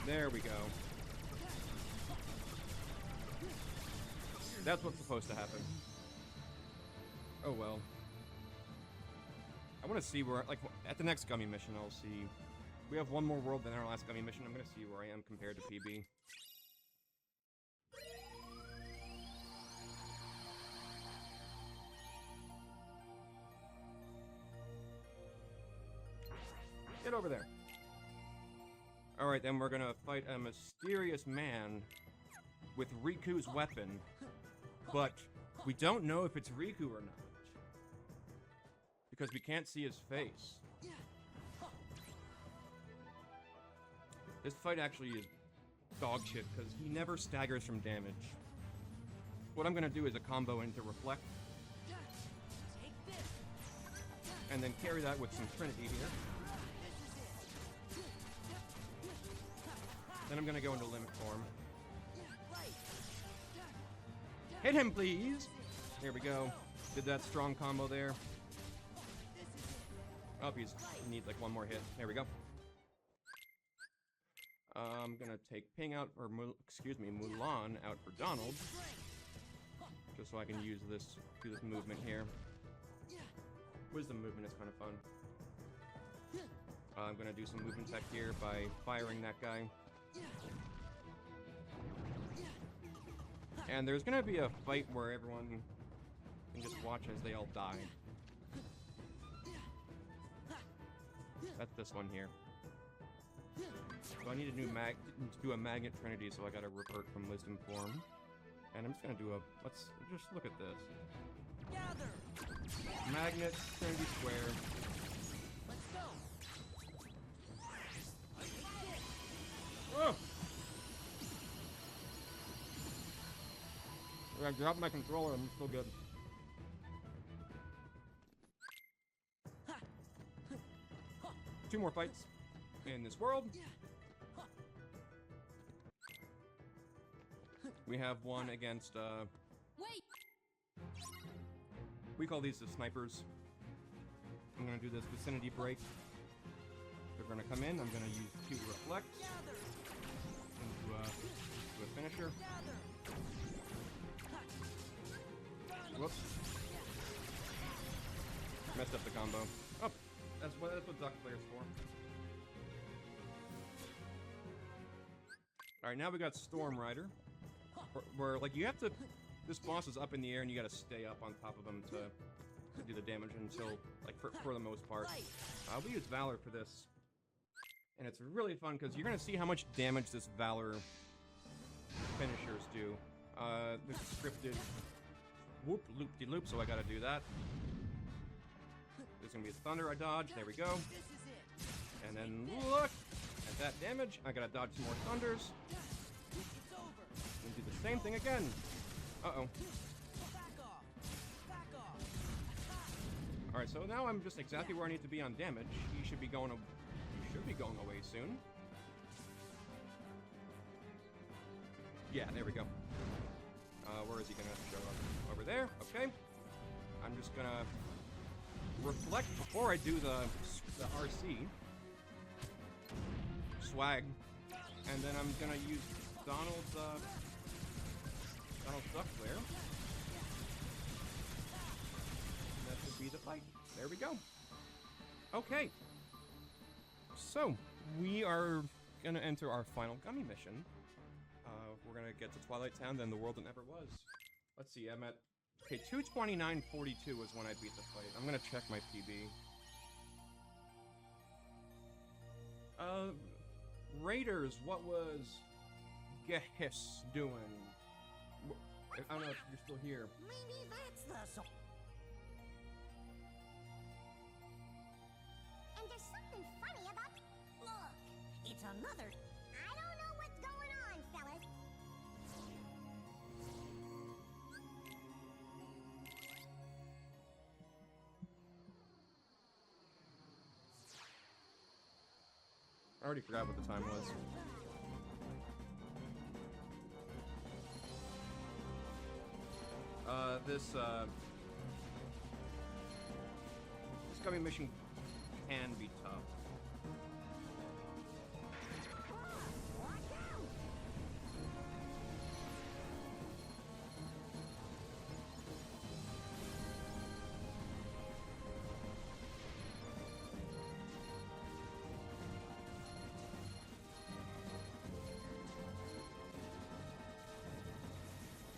There we go. That's what's supposed to happen. Oh well. I want to see where, like, at the next Gummy mission, I'll see. We have one more world than our last Gummy mission. I'm going to see where I am compared to PB. Get over there. Alright, then we're going to fight a mysterious man with Riku's weapon. But we don't know if it's Riku or not. Because we can't see his face. This fight actually is dog shit, because he never staggers from damage. What I'm gonna do is a combo into Reflect, Take this. and then carry that with some Trinity here. Then I'm gonna go into Limit Form. Light. Hit him, please. There we go. Did that strong combo there. Oh, he needs like one more hit. There we go. I'm gonna take Ping out, or Mulan out for Donald, just so I can use this, do this movement here. Wisdom movement is kind of fun. I'm gonna do some movement tech here by firing that guy. And there's gonna be a fight where everyone can just watch as they all die. That's this one here. So I need to do a magnet trinity, so I gotta revert from wisdom form. And I'm just gonna do a, let's just look at this. Gather. Magnet trinity square. Let's go. Oh! I dropped my controller, I'm still good. Two more fights in this world. We have one against, Wait. we call these the snipers. I'm gonna do this vicinity break. They're gonna come in, I'm gonna use 2 reflect Gather. into a finisher. Gather. Whoops. Messed up the combo. Oh, that's what Duck Player's for. Alright, now we got Storm Rider. Where, like, you have to... This boss is up in the air and you gotta stay up on top of him to do the damage until, like, for the most part. We use Valor for this. And it's really fun because you're gonna see how much damage this Valor finishers do. This is scripted... Whoop, loop-de-loop, so I gotta do that. There's gonna be a Thunder I dodge, there we go. This is it. And then look at that damage. I gotta dodge some more Thunders. It's over. And do the same thing again. Uh-oh. Back off. Back off. Alright, so now I'm just exactly where I need to be on damage. He should be going away soon. Yeah, there we go. Where is he gonna show up? Over there, okay. I'm just gonna reflect before I do the RC. Swag. And then I'm gonna use Donald's Duck Flare. That should be the fight. There we go. Okay. So, we are gonna enter our final gummy mission. We're gonna get to Twilight Town, then the world that never was. Let's see, I'm at... Okay, 2:29:42 is when I beat the fight. I'm gonna check my PB. Raiders, what was... Gehiss doing? I don't know if you're still here. Maybe that's the song. And there's something funny about... Look, it's another. I don't know what's going on, fellas. I already forgot what the time was. This gummy mission can be tough.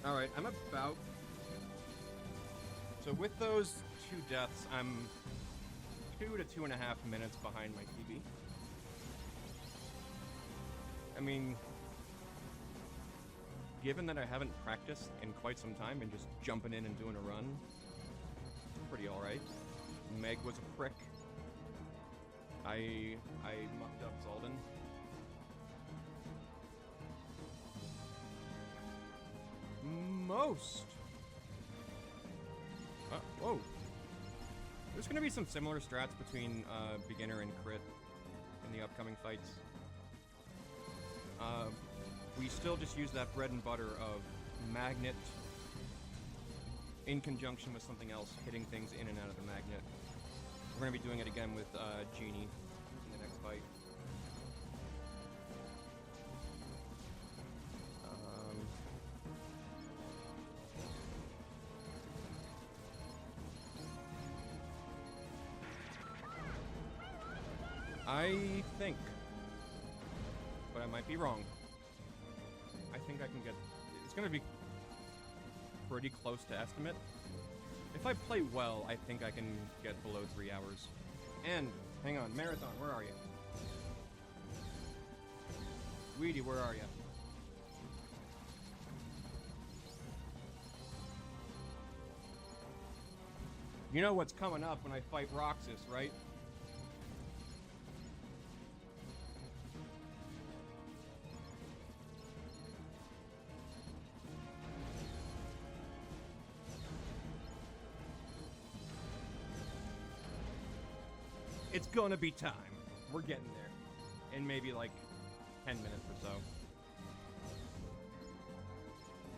Alright, I'm about... So with those 2 deaths, I'm 2 to 2.5 minutes behind my PB. I mean... Given that I haven't practiced in quite some time and just jumping in and doing a run, pretty alright. Meg was a prick. I mucked up Zalden. Most. Whoa. There's gonna be some similar strats between beginner and crit in the upcoming fights. We still just use that bread and butter of magnet in conjunction with something else, hitting things in and out of the magnet. We're going to be doing it again with Genie in the next fight. I think, but I might be wrong. I think I can get... It's going to be pretty close to estimate. If I play well, I think I can get below 3 hours. And, hang on, Marathon, where are you? Weedy, where are you? You know what's coming up when I fight Roxas, right? It's gonna be time. We're getting there. In maybe like 10 minutes or so.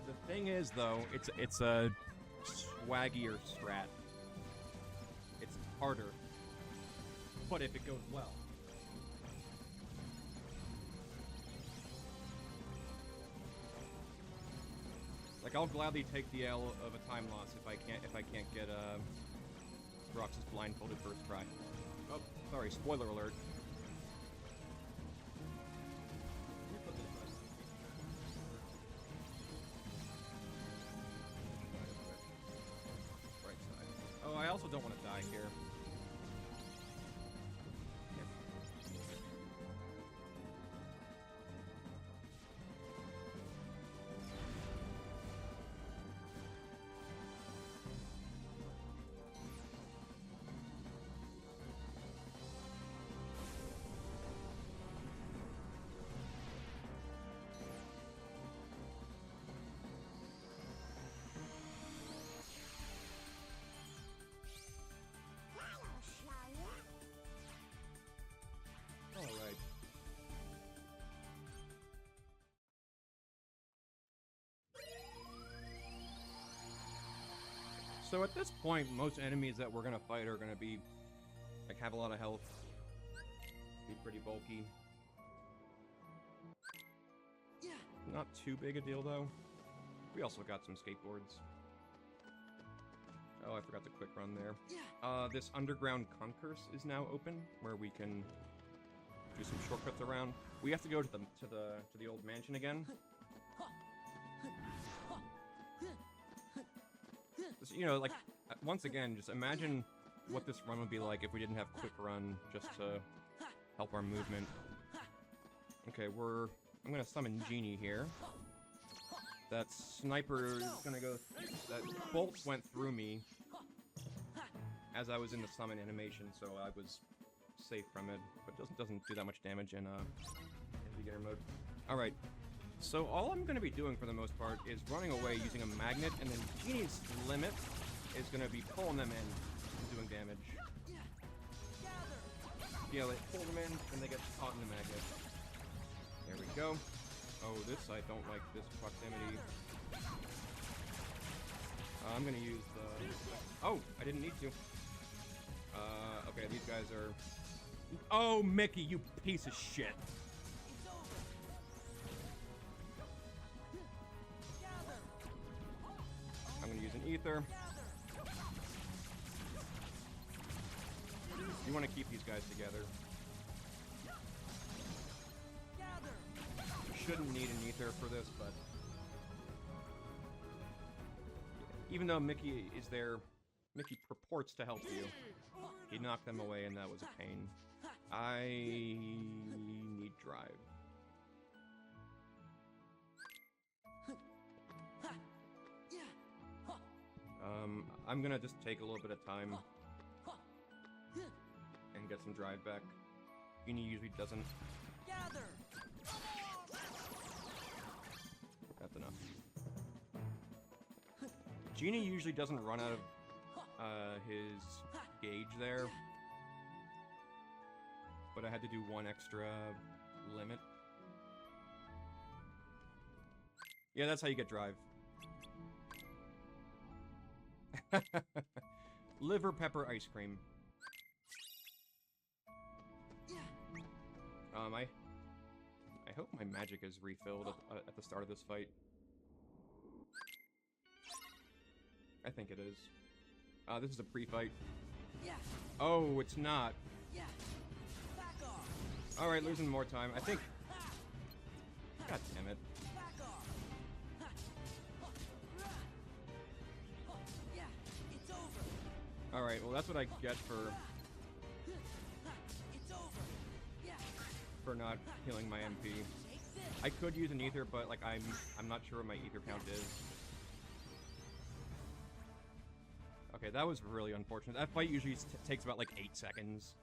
The thing is, though, it's a swaggier strat. It's harder. But if it goes well. Like, I'll gladly take the L of a time loss if I can't get Roxas blindfolded first try. Oh, sorry, spoiler alert. Right side. Oh, I also don't want to die here. Alright. So at this point, most enemies that we're gonna fight are gonna be, like, have a lot of health. Be pretty bulky. Not too big a deal, though. We also got some skateboards. Oh, I forgot the quick run there. This underground concourse is now open, where we can do some shortcuts around. We have to go to the old mansion again. So, you know, like, once again, just imagine what this run would be like if we didn't have quick run just to help our movement. Okay, I'm gonna summon Genie here. That sniper is gonna go... That bolt went through me as I was in the summon animation, so I was safe from it, but doesn't do that much damage in beginner mode. Alright, so all I'm going to be doing for the most part is running away using a magnet, and then Genie's limit is going to be pulling them in and doing damage. You know, they pull them in, and they get caught in the magnet. There we go. Oh, I don't like this proximity. I'm going to use the... Oh, I didn't need to. Okay, these guys are... Oh, Mickey, you piece of shit. I'm gonna use an ether. You want to keep these guys together. You shouldn't need an ether for this, but... Even though Mickey is there, Mickey purports to help you. He knocked them away, and that was a pain. I need drive. I'm gonna just take a little bit of time and get some drive back. Genie usually doesn't. That's enough. Genie usually doesn't run out of his gauge there. But I had to do one extra limit. Yeah, that's how you get drive. Liver pepper ice cream. I hope my magic is refilled at the start of this fight. I think it is. This is a pre-fight. Oh, it's not. Alright, losing more time. I think... God damn it. Alright, well that's what I get for not healing my MP. I could use an ether, but like I'm not sure what my ether count is. Okay, that was really unfortunate. That fight usually takes about like 8 seconds.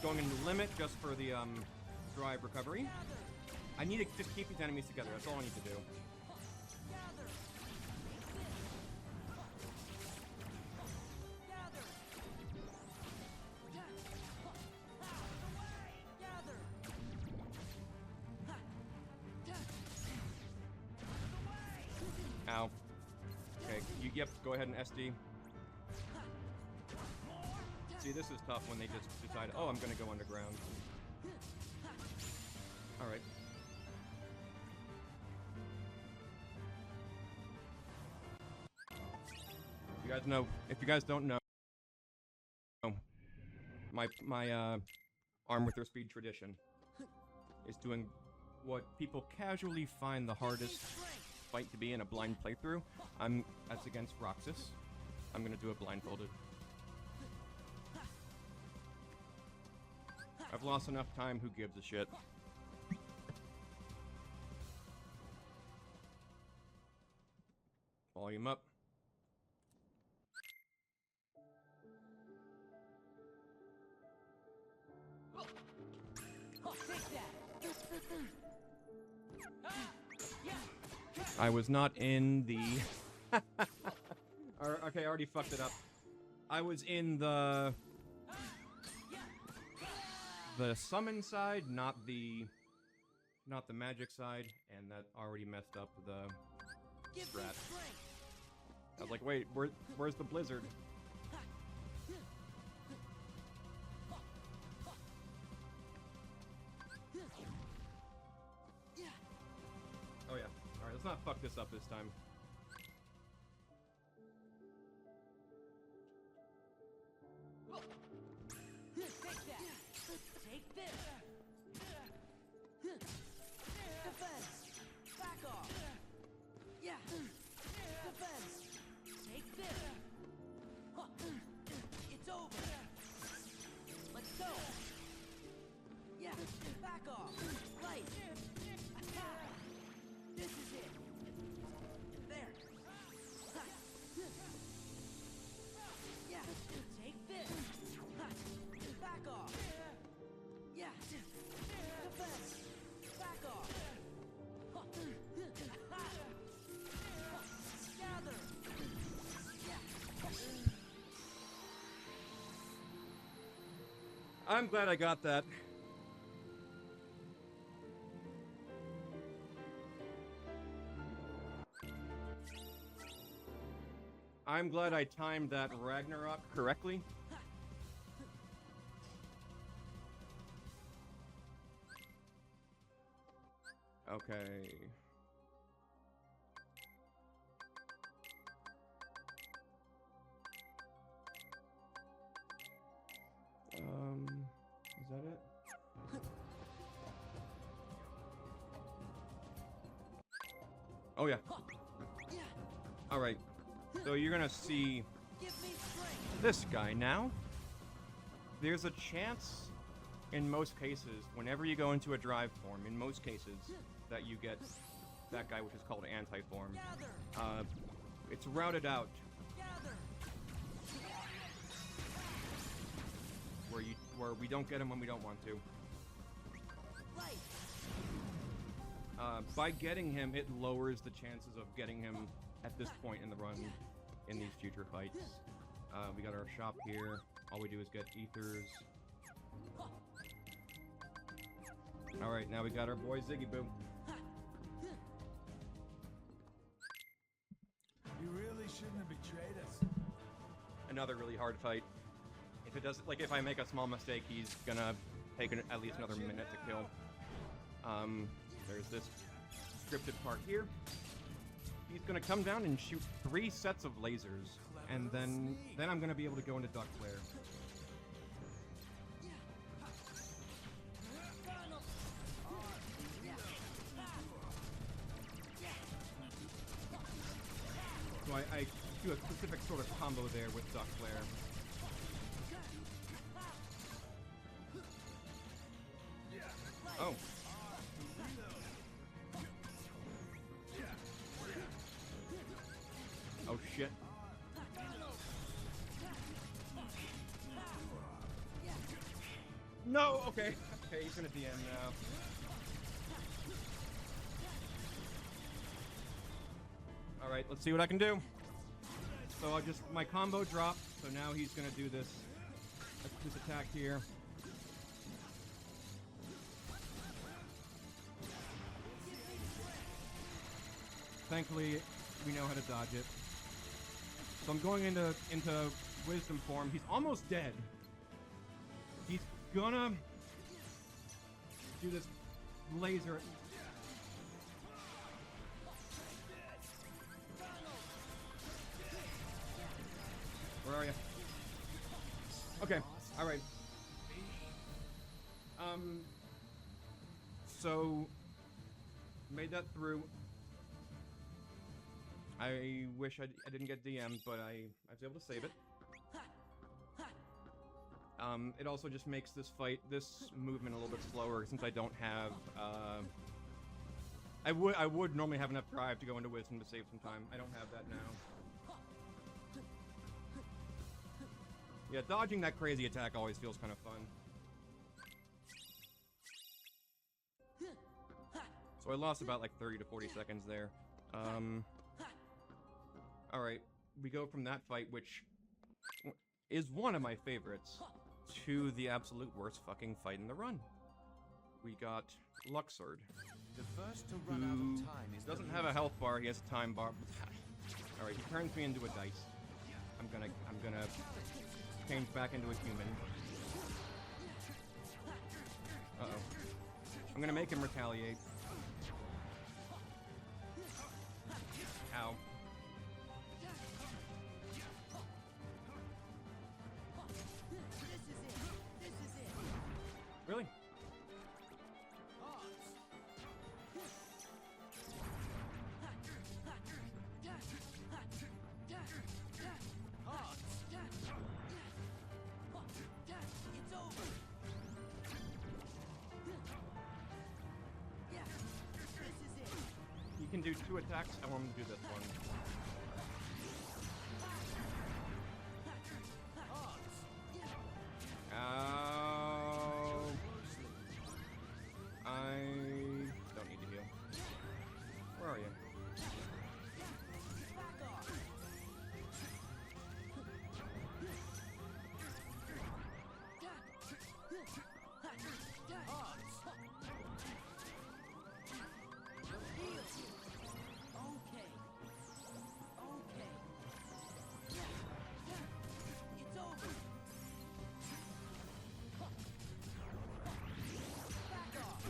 Going into limit just for the drive recovery. I need to just keep these enemies together. That's all I need to do. Ow. Okay, yep, go ahead and SD. See, this is tough when they just decide, oh, I'm gonna go underground. Alright. You guys know, if you guys don't know, my arm with their speed tradition is doing what people casually find the hardest fight to be in a blind playthrough. That's against Roxas. I'm gonna do it blindfolded. I've lost enough time, who gives a shit? Volume up. I was not in the... Okay, I already fucked it up. I was in the summon side, not the magic side, and that already messed up the strat. I was like, wait, where's the blizzard? Oh yeah. Alright, let's not fuck this up this time. Take this! Defense! Back off! Yeah! Defense! Take this! It's over! Let's go! Yeah! Back off! Right! Attack! This is it! There! Yeah! Take this! Back off! Yeah! Defense! Back off! Gather! I'm glad I got that. I'm glad I timed that Ragnarok correctly. Okay. Is that it? Oh yeah. Alright. So you're gonna see this guy now. There's a chance, in most cases, whenever you go into a drive form, in most cases, that you get that guy, which is called anti-form. It's routed out. Where we don't get him when we don't want to. By getting him, it lowers the chances of getting him at this point in the run. in these future fights. We got our shop here. All we do is get ethers. Alright, now we got our boy Ziggy Boo. You really shouldn't have betrayed us. Another really hard fight. If it doesn't, like, if I make a small mistake, he's gonna take at least another minute to kill. There's this scripted part here. He's gonna come down and shoot 3 sets of lasers, and then I'm gonna be able to go into Duck Flare. So I do a specific sort of combo there with Duck Flare. Oh. Oh shit. No! Okay. Okay, he's gonna DM now. Alright, let's see what I can do. So my combo dropped, so now he's gonna do this attack here. Thankfully, we know how to dodge it. So I'm going into wisdom form. He's almost dead. He's gonna do this laser. Where are you? Okay, alright. So made that through. I wish I didn't get DM'd, but I was able to save it. It also just makes this movement a little bit slower since I don't have, I would normally have enough drive to go into wisdom to save some time. I don't have that now. Yeah, dodging that crazy attack always feels kind of fun. So I lost about like 30 to 40 seconds there. Alright, we go from that fight, which is one of my favorites, to the absolute worst fucking fight in the run. We got Luxord, The first to run out of time is doesn't have a health bar, he has a time bar. Alright, he turns me into a dice. I'm gonna change back into a human. Uh-oh. I'm gonna make him retaliate. Ow. Really? It's over. Yeah, this is it. He can do 2 attacks. I want him to do this one. Ow. I don't need to heal. Where are you? Back off. Okay. Okay. It's over. Back off.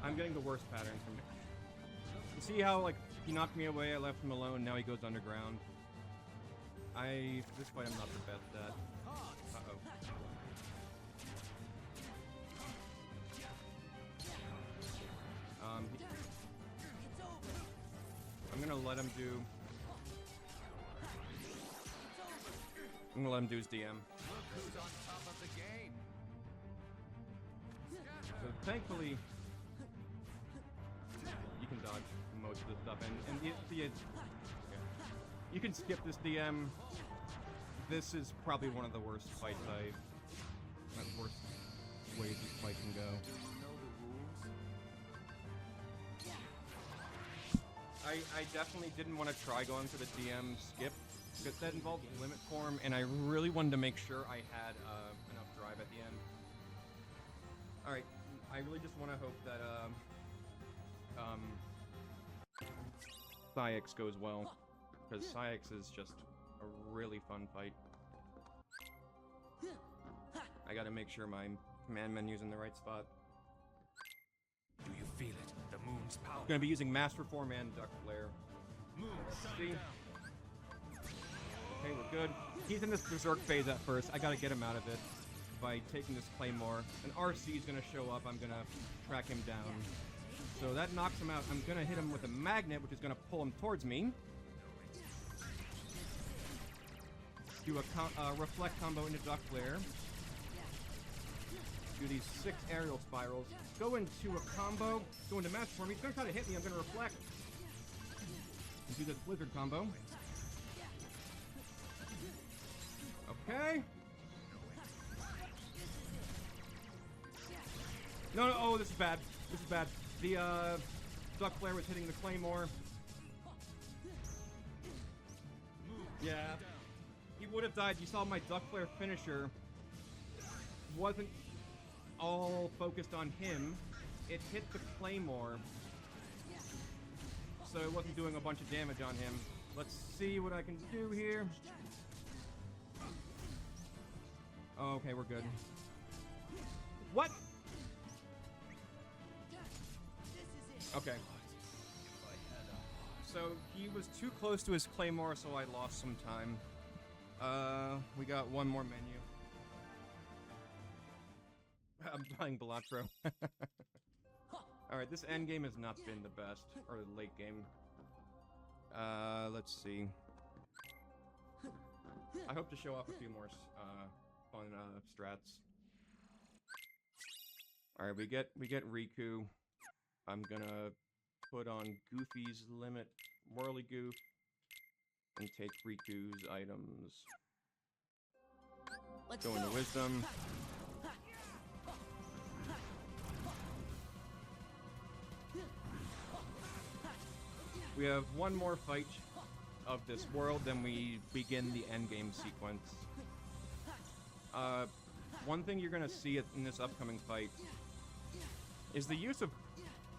I'm getting the worst patterns from him. You see how, like, he knocked me away, I left him alone, now he goes underground. This fight I'm not the best at. Uh-oh. I'm gonna let him do... I'm gonna let him do his DM. Look who's on top of the game. So thankfully, you can dodge most of this stuff, and yeah. You can skip this DM. This is probably one of the worst fights worst ways this fight can go. Do you know the rules? I definitely didn't want to try going for the DM skip, because that involved limit form, and I really wanted to make sure I had enough drive at the end. Alright, I really just want to hope that Syx goes well, because Syx is just a really fun fight. I gotta make sure my command menu's in the right spot. Do you feel it? The moon's power. Gonna be using Master Form and Duck Flare. Moon, See? shine down. Okay, we're good. He's in this Berserk phase at first. I gotta get him out of it by taking this Claymore. An RC is gonna show up. I'm gonna track him down. So that knocks him out. I'm gonna hit him with a Magnet, which is gonna pull him towards me. Do a Reflect combo into Duck Flare. Do these 6 aerial spirals. Go into a combo. Go into Master Form. He's gonna try to hit me. I'm gonna Reflect. And do this Blizzard combo. Okay. No, oh, this is bad. This is bad. The, Duck Flare was hitting the Claymore. Yeah. He would have died. You saw my Duck Flare finisher wasn't all focused on him. It hit the Claymore. So it wasn't doing a bunch of damage on him. Let's see what I can do here. Okay, we're good. What? Okay. So he was too close to his Claymore, so I lost some time. We got one more menu. I'm playing Balatro. Alright, this end game has not been the best, or the late game. Let's see. I hope to show off a few more, fun, strats. Alright, we get Riku. I'm gonna put on Goofy's limit Whirligoof and take Riku's items. Let's Go into Wisdom. We have one more fight of this world, then we begin the endgame sequence. One thing you're gonna see in this upcoming fight is the use of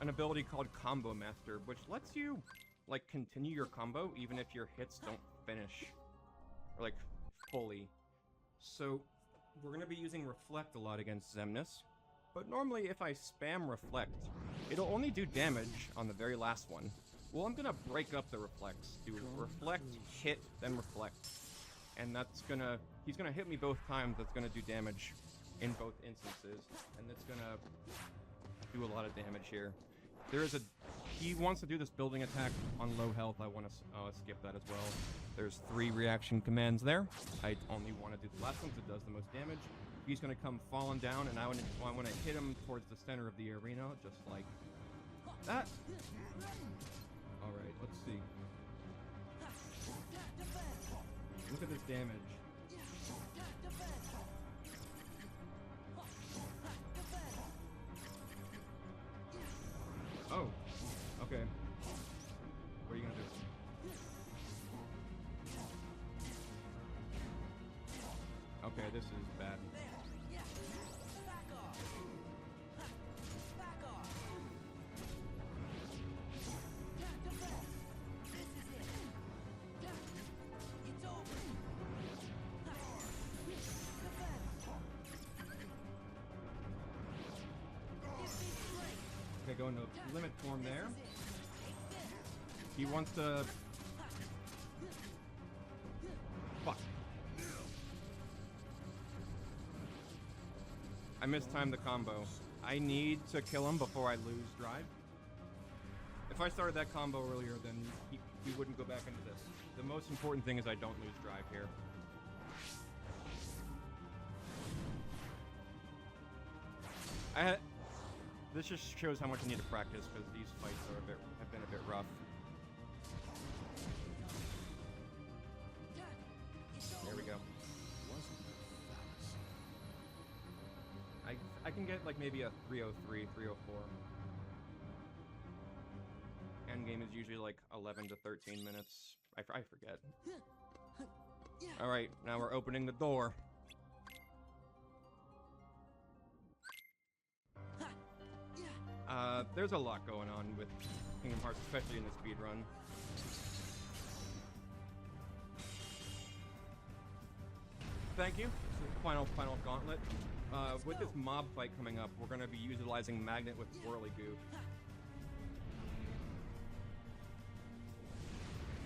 an ability called Combo Master, which lets you, like, continue your combo even if your hits don't finish, or, like, fully. So, we're gonna be using Reflect a lot against Xemnas, but normally if I spam Reflect, it'll only do damage on the very last one. Well, I'm gonna break up the Reflects. Do Reflect, hit, then Reflect. And that's gonna... he's gonna hit me both times, that's gonna do damage in both instances, and that's gonna do a lot of damage here. There is a... he wants to do this building attack on low health. I want to skip that as well. There's 3 reaction commands there. I only want to do the last one because it does the most damage. He's going to come falling down, and I want to hit him towards the center of the arena, just like that. Alright, let's see. Look at this damage. Oh, okay. What are you gonna do? Okay, this is bad. Back off. Back off. This is it. It's over. Okay, go into limit form there. He wants to... fuck. I mistimed the combo. I need to kill him before I lose drive. If I started that combo earlier, then he wouldn't go back into this. The most important thing is I don't lose drive here. This just shows how much I need to practice, because these fights have been a bit rough. There we go. I can get like maybe a 303, 304. And game is usually like 11 to 13 minutes. I forget. Alright, now we're opening the door. There's a lot going on with Kingdom Hearts, especially in the speedrun. Thank you. This is the final gauntlet. With this mob fight coming up, we're going to be utilizing Magnet with Whirligoo.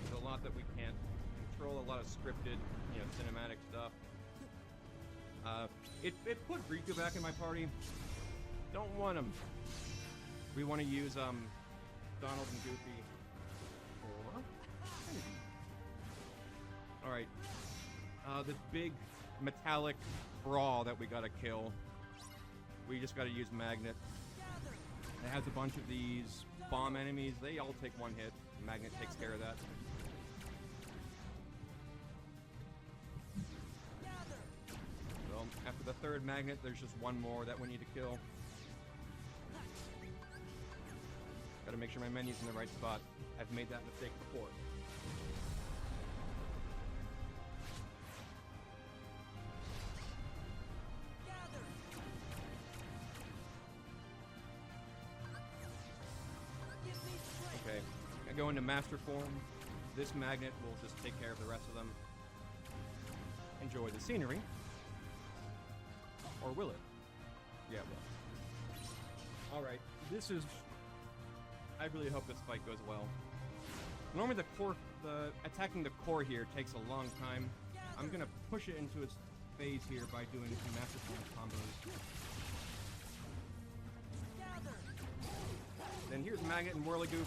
There's a lot that we can't control, a lot of scripted, you know, cinematic stuff. It put Riku back in my party. Don't want him. We want to use Donald and Goofy. All right. This big metallic brawl that we gotta kill. We just gotta use Magnet. It has a bunch of these bomb enemies. They all take one hit. Magnet takes care of that. So after the third Magnet, there's just one more that we need to kill. Gotta make sure my menu's in the right spot. I've made that mistake before. Okay, I go into Master Form. This Magnet will just take care of the rest of them. Enjoy the scenery. Or will it? Yeah, it will. Alright, this is... I really hope this fight goes well. Normally attacking the core here takes a long time. I'm gonna push it into its phase here by doing some Master Form combos. Then here's Magnet and Whirligoo.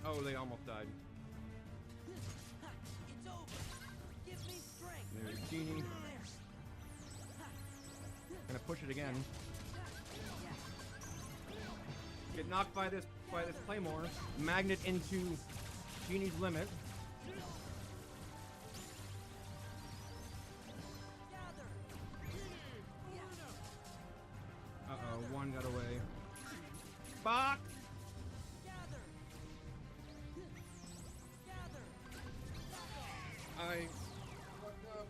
Oh, they almost died. It's over. Give me strength. There's Genie. Gonna push it again. Get knocked by this Claymore. Magnet into Genie's limit. Uh-oh, one got away. Fuck! I fucked up.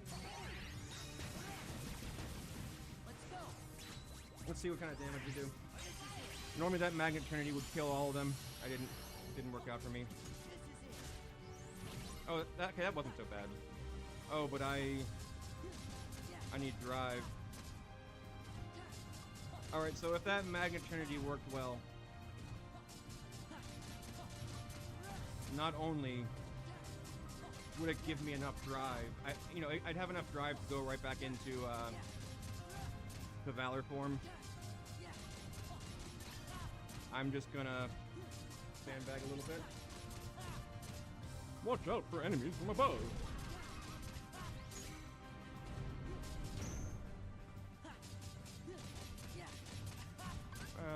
Let's see what kind of damage we do. Normally that Magnet Trinity would kill all of them. It didn't work out for me. Oh, that wasn't so bad. Oh, but I need drive. Alright, so if that Magnet Trinity worked well, not only would it give me enough drive, I'd have enough drive to go right back into the Valor form. I'm just gonna stand back a little bit. Watch out for enemies from above.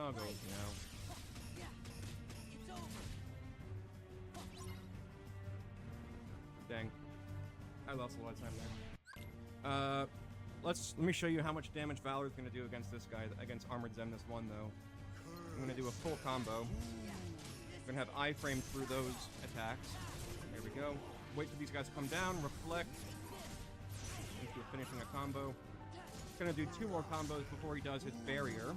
I'll go with you now. Dang. I lost a lot of time there. Let me show you how much damage Valor's gonna do against this guy, against Armored Xemnas 1 though. I'm gonna do a full combo. I'm gonna have iframe through those attacks. There we go. Wait for these guys to come down, reflect into finishing a combo. Gonna do 2 more combos before he does his barrier.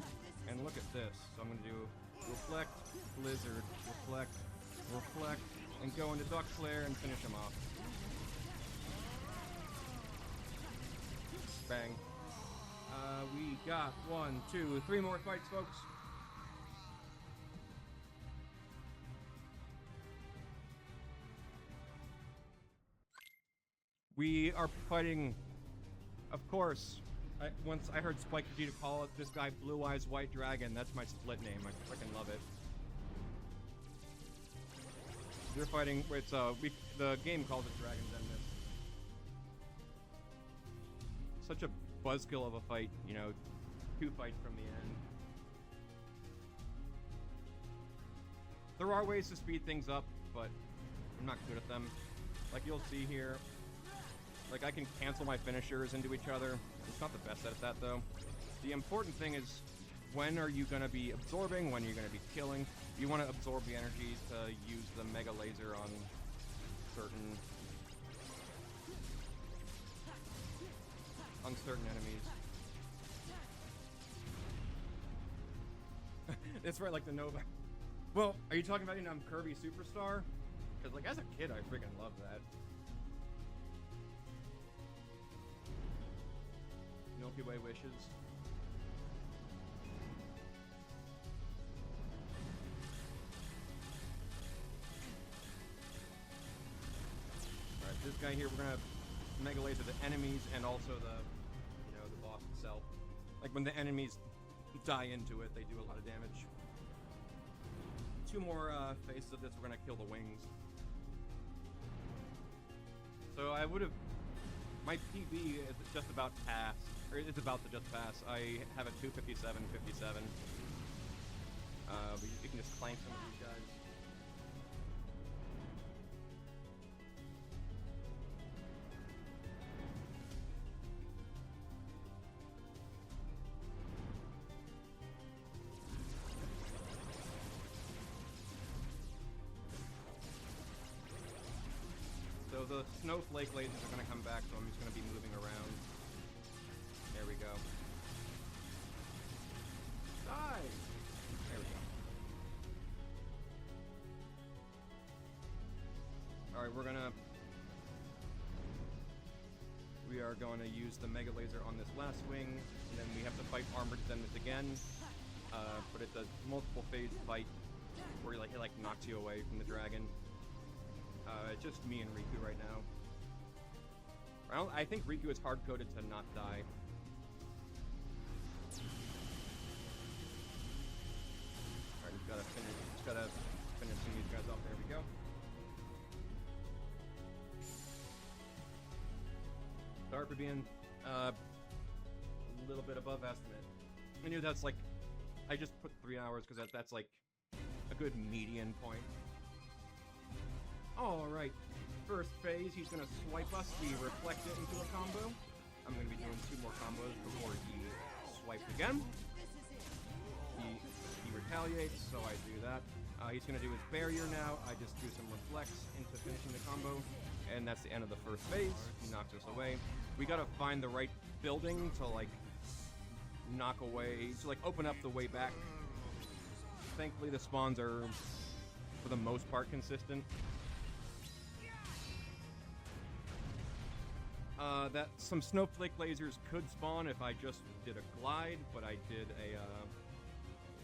And look at this. So I'm gonna do reflect, blizzard, reflect, reflect, and go into Duck Flare and finish him off. Bang. We got 1, 2, 3 more fights, folks. We are fighting, of course, once I heard Spike Vegeta call it this guy Blue Eyes White Dragon. That's my split name. I freaking love it. They're fighting, the game calls it Dragon Xemnas. Such a buzzkill of a fight, 2 fights from the end. There are ways to speed things up, but I'm not good at them. Like you'll see here, like I can cancel my finishers into each other. It's not the best at that though. The important thing is when are you going to be absorbing, when you're going to be killing. You want to absorb the energy to use the Mega Laser on certain enemies. It's right, like the Nova. Well, are you talking about Kirby Superstar? Because, like, as a kid, I freaking loved that. Milky Way wishes. Alright, this guy here, we're gonna Mega Laser the enemies and also the boss itself. Like, when the enemies die into it, they do a lot of damage. 2 more phases of this, we're gonna kill the wings. So I would have... My PB is just about passed. Or it's about to just pass. I have a 257.57. You can just clank some of these guys. So the snowflake lasers are going to come back, so I'm just going to be moving around. There we go. Die! There we go. Alright, we are going to use the Mega Laser on this last wing, and then we have to fight Armored Zenith again. But it's a multiple phase fight where it knocks you away from the dragon. It's just me and Riku right now. I think Riku is hard-coded to not die. Alright, just gotta finish some of these guys off. There we go. Sorry for being a little bit above estimate. I knew that's like... I just put 3 hours because that's like a good median point. Alright, first phase, he's going to swipe us, we reflect it into a combo. I'm going to be doing 2 more combos before he swipes again. He retaliates, so I do that. He's going to do his barrier now, I just do some reflects into finishing the combo, and that's the end of the first phase. He knocks us away. We got to find the right building to, like, knock away, to, like, open up the way back. Thankfully, the spawns are, for the most part, consistent. That some snowflake lasers could spawn if I just did a glide, but I did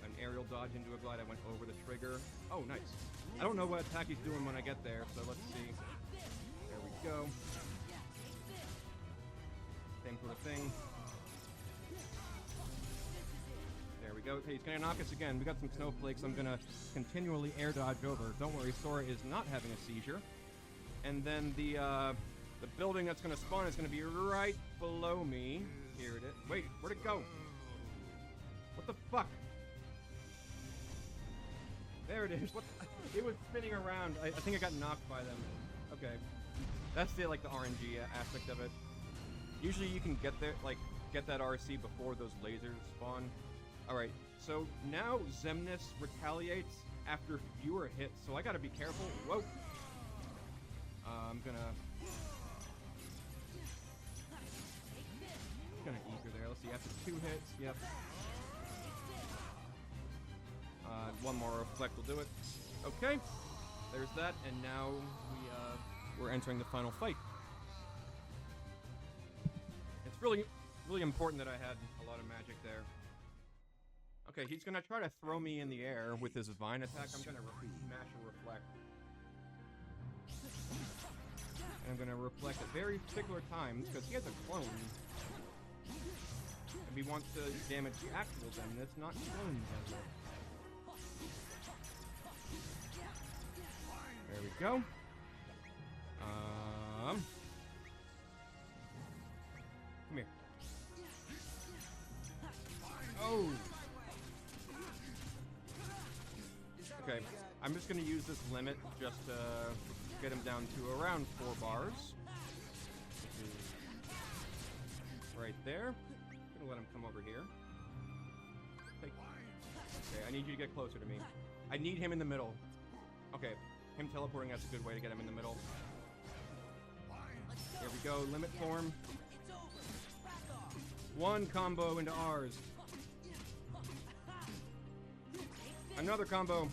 an aerial dodge into a glide. I went over the trigger. Oh, nice. I don't know what attack he's doing when I get there, so let's see. There we go. Same sort of thing. There we go. Okay, he's gonna knock us again. We got some snowflakes I'm gonna continually air dodge over. Don't worry, Sora is not having a seizure. And then the building that's going to spawn is going to be right below me. Here it is. Wait, where'd it go? What the fuck? There it is. What? It was spinning around. I think I got knocked by them. Okay. That's the RNG aspect of it. Usually you can get there, get that RC before those lasers spawn. Alright, so now Xemnas retaliates after fewer hits, so I gotta be careful. Whoa. I'm gonna eager there. Let's see, after 2 hits, yep. One more reflect will do it. Okay, there's that, and now we're entering the final fight. It's really important that I had a lot of magic there. Okay, he's gonna try to throw me in the air with his vine attack. I'm gonna smash a reflect. And I'm gonna reflect at very particular times, because he has a clone. And we want to damage the actual Xemnas, not clone Xemnas. There we go. Come here. Oh! Okay, I'm just gonna use this limit just to get him down to around 4 bars. Right there. Gonna let him come over here. Like, okay, I need you to get closer to me. I need him in the middle. Okay, him teleporting, that's a good way to get him in the middle. Here we go, limit form. It's over. Back off. One combo into ours. Another combo.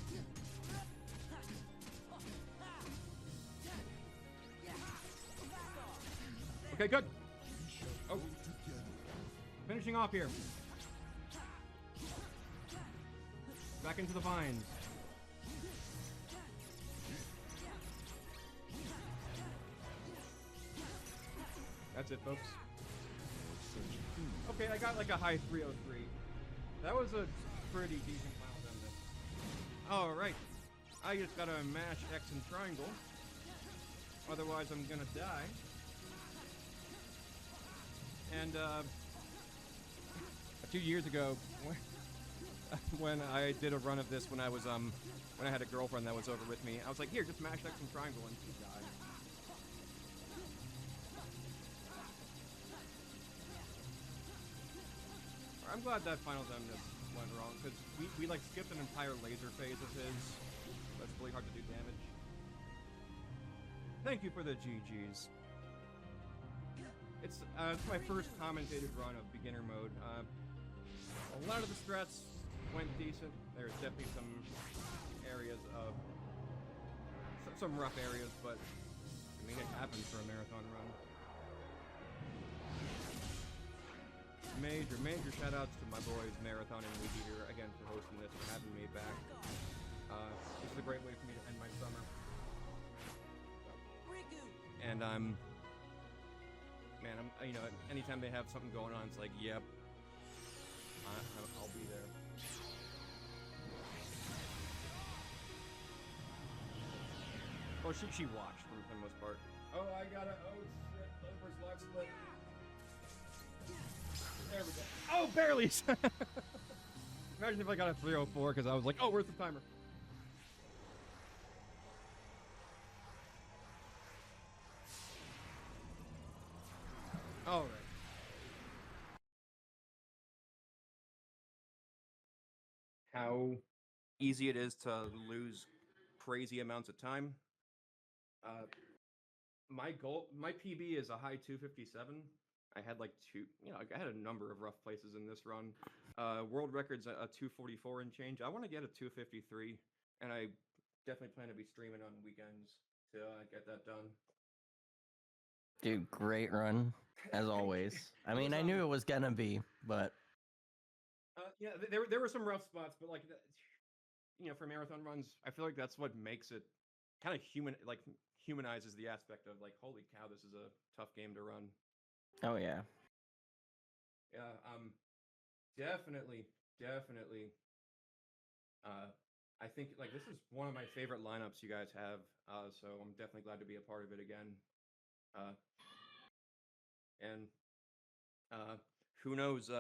Okay, good. Oh. Finishing off here. Back into the vines. That's it, folks. Okay, I got like a high 303. That was a pretty decent round on this. Alright. I just gotta mash X and triangle. Otherwise, I'm gonna die. And, 2 years ago, when I did a run of this when I was, when I had a girlfriend that was over with me, I was like, here, just mash X and triangle, and she died. I'm glad that Final Demnus went wrong, because we like skipped an entire laser phase of his. That's really hard to do damage. Thank you for the GGs. It's my first commentated run of beginner mode. A lot of the strats went decent. There's definitely some areas of some rough areas, but I mean it happens for a marathon run. Major shout outs to my boys Marathon and Weed Eater again for hosting this, for having me back. This is a great way for me to end my summer. And I'm you know, anytime they have something going on, it's like, yep, I'll be there. Or she watched for the most part. Oh, I gotta, oh shit, Lover's lock split. There we go. Oh, barely! Imagine if I got a 304 because I was like, oh, where's the timer? Alright. How easy it is to lose crazy amounts of time. My PB is a high 257. I had like I had a number of rough places in this run. World record's a 244 and change. I want to get a 253, and I definitely plan to be streaming on weekends to get that done. Dude, great run, as always. I mean, I knew it was gonna be, but... Yeah, there were some rough spots, but like, you know, for marathon runs, I feel like that's what makes it kind of humanizes the aspect of like, holy cow, this is a tough game to run. Oh yeah. Yeah, definitely. I think like this is one of my favorite lineups you guys have, so I'm definitely glad to be a part of it again. And who knows?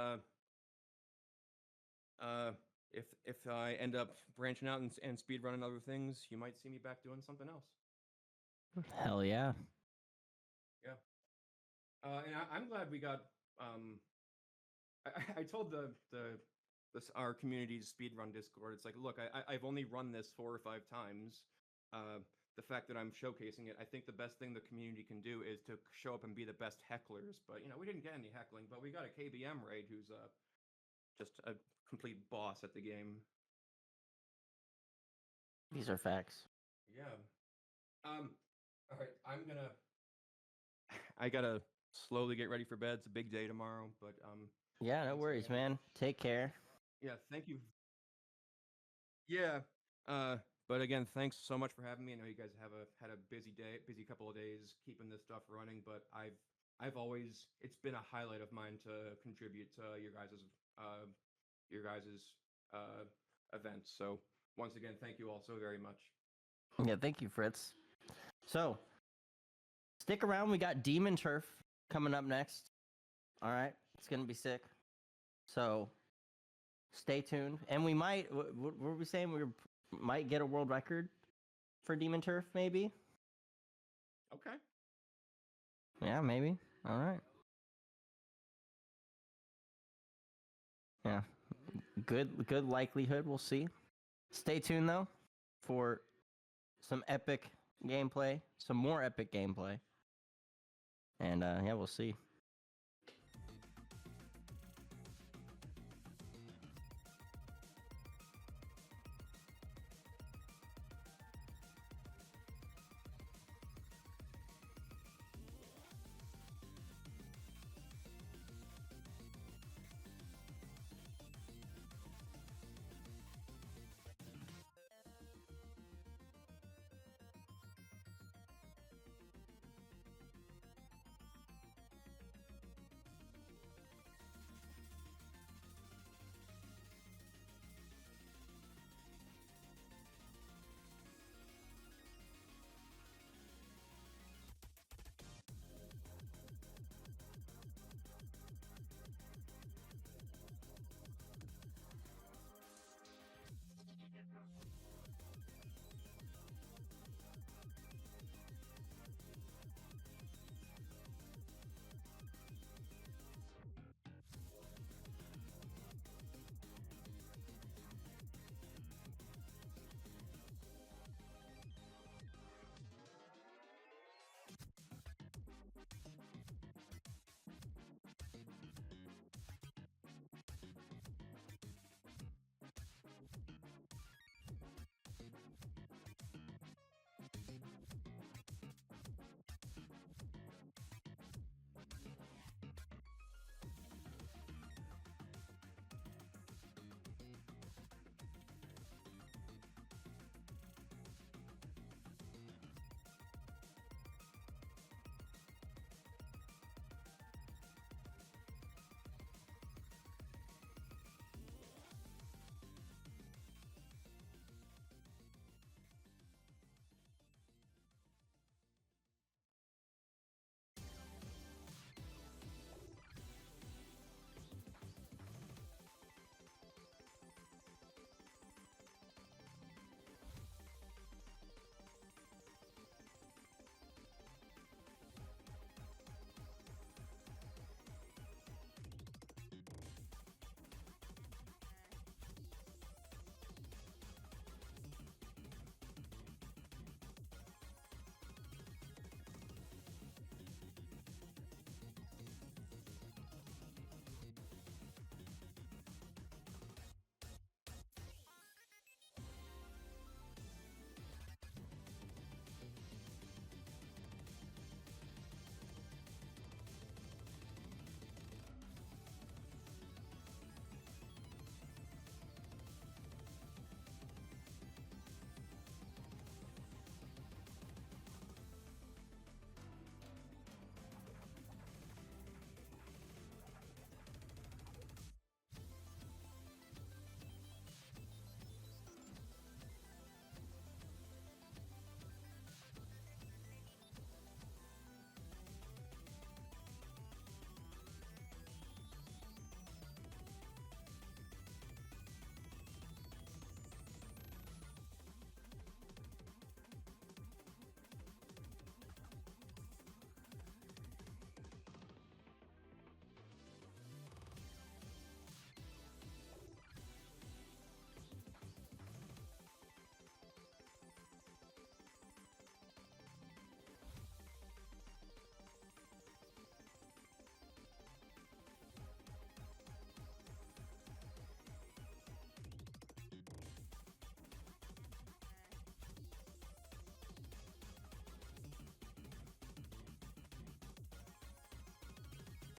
If I end up branching out and speedrunning other things, you might see me back doing something else. Hell yeah. Yeah. And I'm glad we got. I told our community's speedrun Discord. It's like, look, I've only run this 4 or 5 times. The fact that I'm showcasing it, I think the best thing the community can do is to show up and be the best hecklers. But you know, we didn't get any heckling, but we got a KBM raid who's just a complete boss at the game. These are facts. Yeah. All right, I gotta slowly get ready for bed. It's a big day tomorrow, but Yeah, no worries, man. Take care. yeah, thank you. Yeah. But again, thanks so much for having me. I know you guys have had a busy couple of days keeping this stuff running, but I've always, it's been a highlight of mine to contribute to your guys' events. So once again, thank you all so very much. Yeah, thank you, Fritz. So, stick around. We got Demon Turf coming up next. All right, it's gonna be sick. So, stay tuned. And we might. What were we saying? We might get a world record for Demon Turf, maybe. Okay. Yeah, maybe. All right. Yeah. good likelihood. We'll see. Stay tuned though for some epic gameplay, some more epic gameplay, and yeah, we'll see.